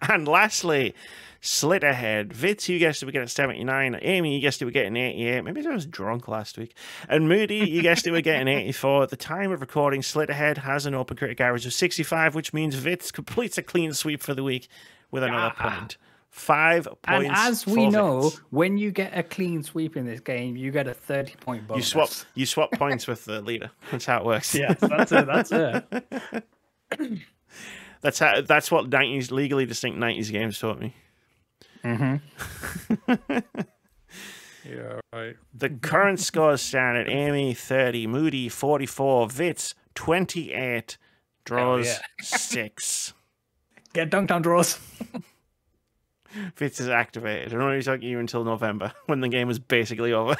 And lastly, Slitterhead. Vitz, you guessed it would get a 79. Amy, you guessed it would get an 88. Maybe I was drunk last week. And Moody, you guessed it would get an 84. At the time of recording, Slitterhead has an OpenCritic average of 65, which means Vitz completes a clean sweep for the week with another point. 5 points. And as we know, when you get a clean sweep in this game, you get a 30-point bonus. You swap points with the leader. That's how it works. Yes, that's it. That's it. That's what 90s legally distinct 90s games taught me. Yeah, right. The current scores stand at Amy 30, Moody 44, Vitz 28, draws 6. Get dunked on draws. Vitz is activated. It only took you until November when the game was basically over.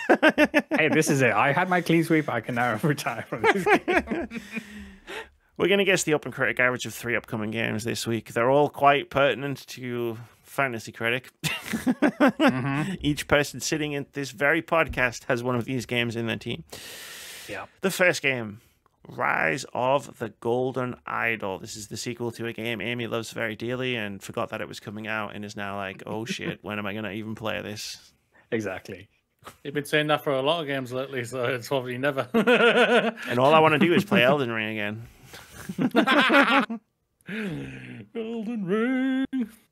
Hey, this is it. I had my clean sweep. I can now retire from this game. We're going to guess the OpenCritic average of 3 upcoming games this week. They're all quite pertinent to Fantasy Critic. Each person sitting in this very podcast has one of these games in their team. Yeah. The first game, Rise of the Golden Idol. This is the sequel to a game Amy loves very dearly and forgot that it was coming out and is now like, oh shit, when am I going to even play this? Exactly. You've been saying that for a lot of games lately, so it's probably never. And all I want to do is play Elden Ring again. Golden Ring.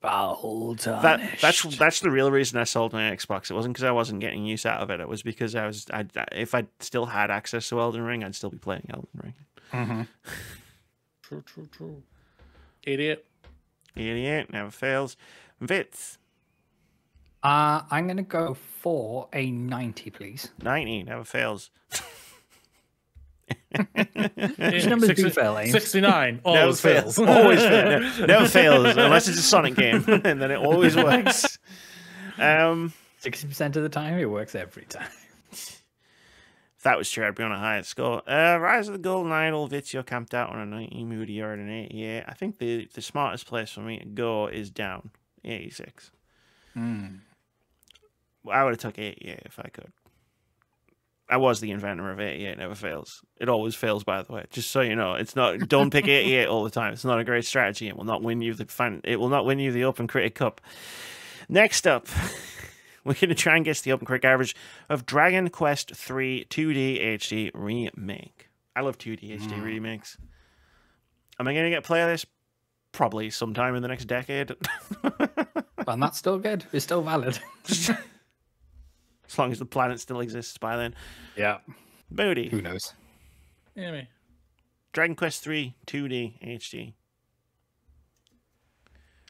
That's the real reason I sold my Xbox. It wasn't because I wasn't getting use out of it. It was because if I still had access to Elden Ring, I'd still be playing Elden Ring. True. Idiot. Never fails. Vitz. I'm going to go for a 90, please. 90, never fails. Which numbers do fail, Ames? 69. Always fails. Always fails. Never fails unless it's a Sonic game, and then it always works. 60% of the time, it works every time. If that was true, I'd be on a higher score. Rise of the Golden Idol. Vitz, you're camped out on a 90. Moody, you're at an 88. I think the smartest place for me to go is down. 86. I would have took 88 if I could. I was the inventor of 88 never fails. It always fails, by the way. Just so you know, it's not. Don't pick 88 all the time. It's not a great strategy. It will not win you the OpenCritic Cup. Next up, we're going to try and guess the OpenCritic average of Dragon Quest III 2D HD remake. I love 2D HD remakes. Am I going to get play this? Probably sometime in the next decade. And that's still good. It's still valid. As long as the planet still exists by then. Yeah. Moody. Who knows? Yeah, me. Dragon Quest III 2D HD.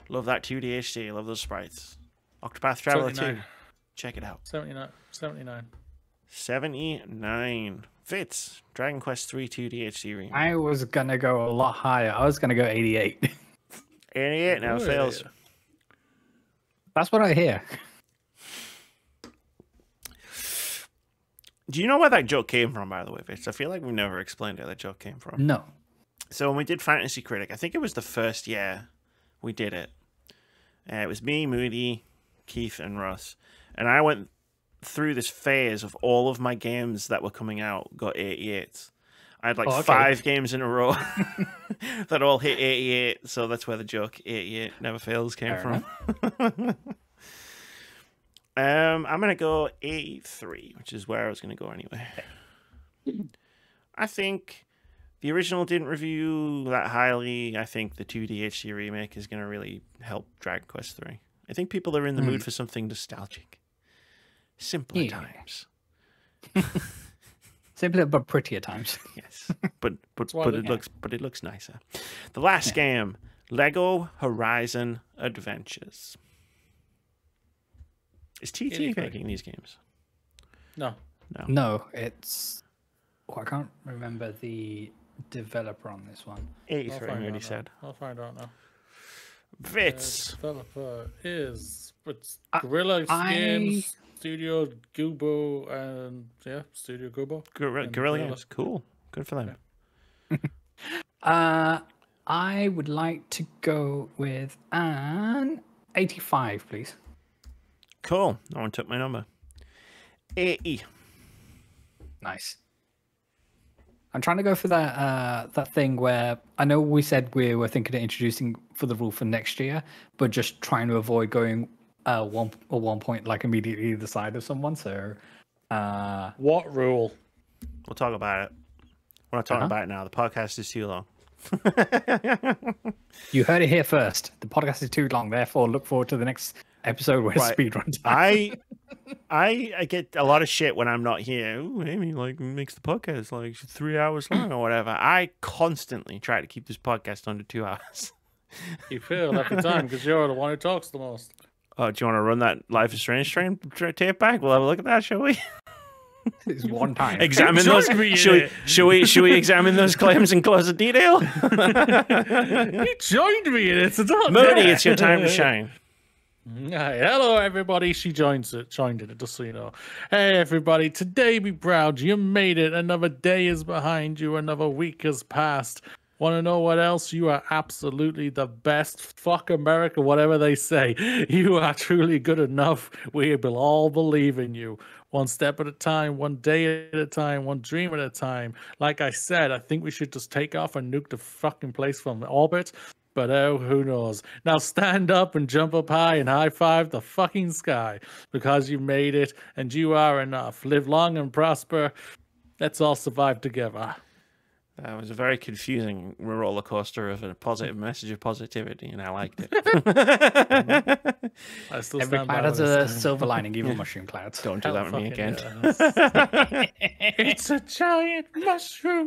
Love that 2D HD. Love those sprites. Octopath Traveler 2. Check it out. 79. 79. Vitz. Dragon Quest III 2D HD remake. I was going to go a lot higher. I was going to go 88. 88 now fails. That's what I hear. Do you know where that joke came from, by the way, Vitz? I feel like we've never explained where that joke came from. No. So when we did Fantasy Critic, I think it was the first year we did it. It was me, Moody, Keith, and Russ. And I went through this phase of all of my games that were coming out got 88s. I had 5 games in a row that all hit 88. So that's where the joke 88 never fails came from. I'm going to go 83, which is where I was going to go anyway. I think the original didn't review that highly. I think the 2D HD remake is going to really help Dragon Quest 3. I think people are in the mood for something nostalgic. Simpler times. Simpler but prettier times. Yes, but it looks nicer. The last game, Lego Horizon Adventures. Is TT making these games? No, it's. Oh, I can't remember the developer on this one. 83, I already said. I'll find out now. Vitz. Developer is Guerrilla Games, Studio Gubo, and Studio Gubo. Guerrilla Games, cool. Good for them. I would like to go with an 85, please. Cool. No one took my number. 80. Nice. I'm trying to go for that thing where I know we said we were thinking of introducing for the rule for next year, but just trying to avoid going one point like immediately either side of someone. So, what rule? We'll talk about it. We're not talking about it now. The podcast is too long. You heard it here first. The podcast is too long. Therefore, look forward to the next episode where speedrun time. I get a lot of shit when I'm not here. Ooh, Amy makes the podcast like 3 hours long or whatever. I constantly try to keep this podcast under 2 hours. You fail every time because you're the one who talks the most. Oh, do you want to run that Life is Strange tape back? We'll have a look at that, shall we? It's one time. Examine those. Should we examine those claims in closer detail? You joined me in it. Moody, it's your time to shine. Hi, hello everybody. She joined it, just so you know. Hey everybody, today be proud. You made it. Another day is behind you. Another week has passed. Want to know what else? You are absolutely the best. Fuck America, whatever they say. You are truly good enough. We will all believe in you. One step at a time, one day at a time, one dream at a time. Like I said, I think we should just take off and nuke the fucking place from orbit. But oh, who knows? Now stand up and jump up high and high five the fucking sky because you made it and you are enough. Live long and prosper. Let's all survive together. That was a very confusing roller coaster of a positive message of positivity, and I liked it. I still Every stand cloud by has a silver lining, even mushroom clouds. Don't do that with me again. It's a giant mushroom.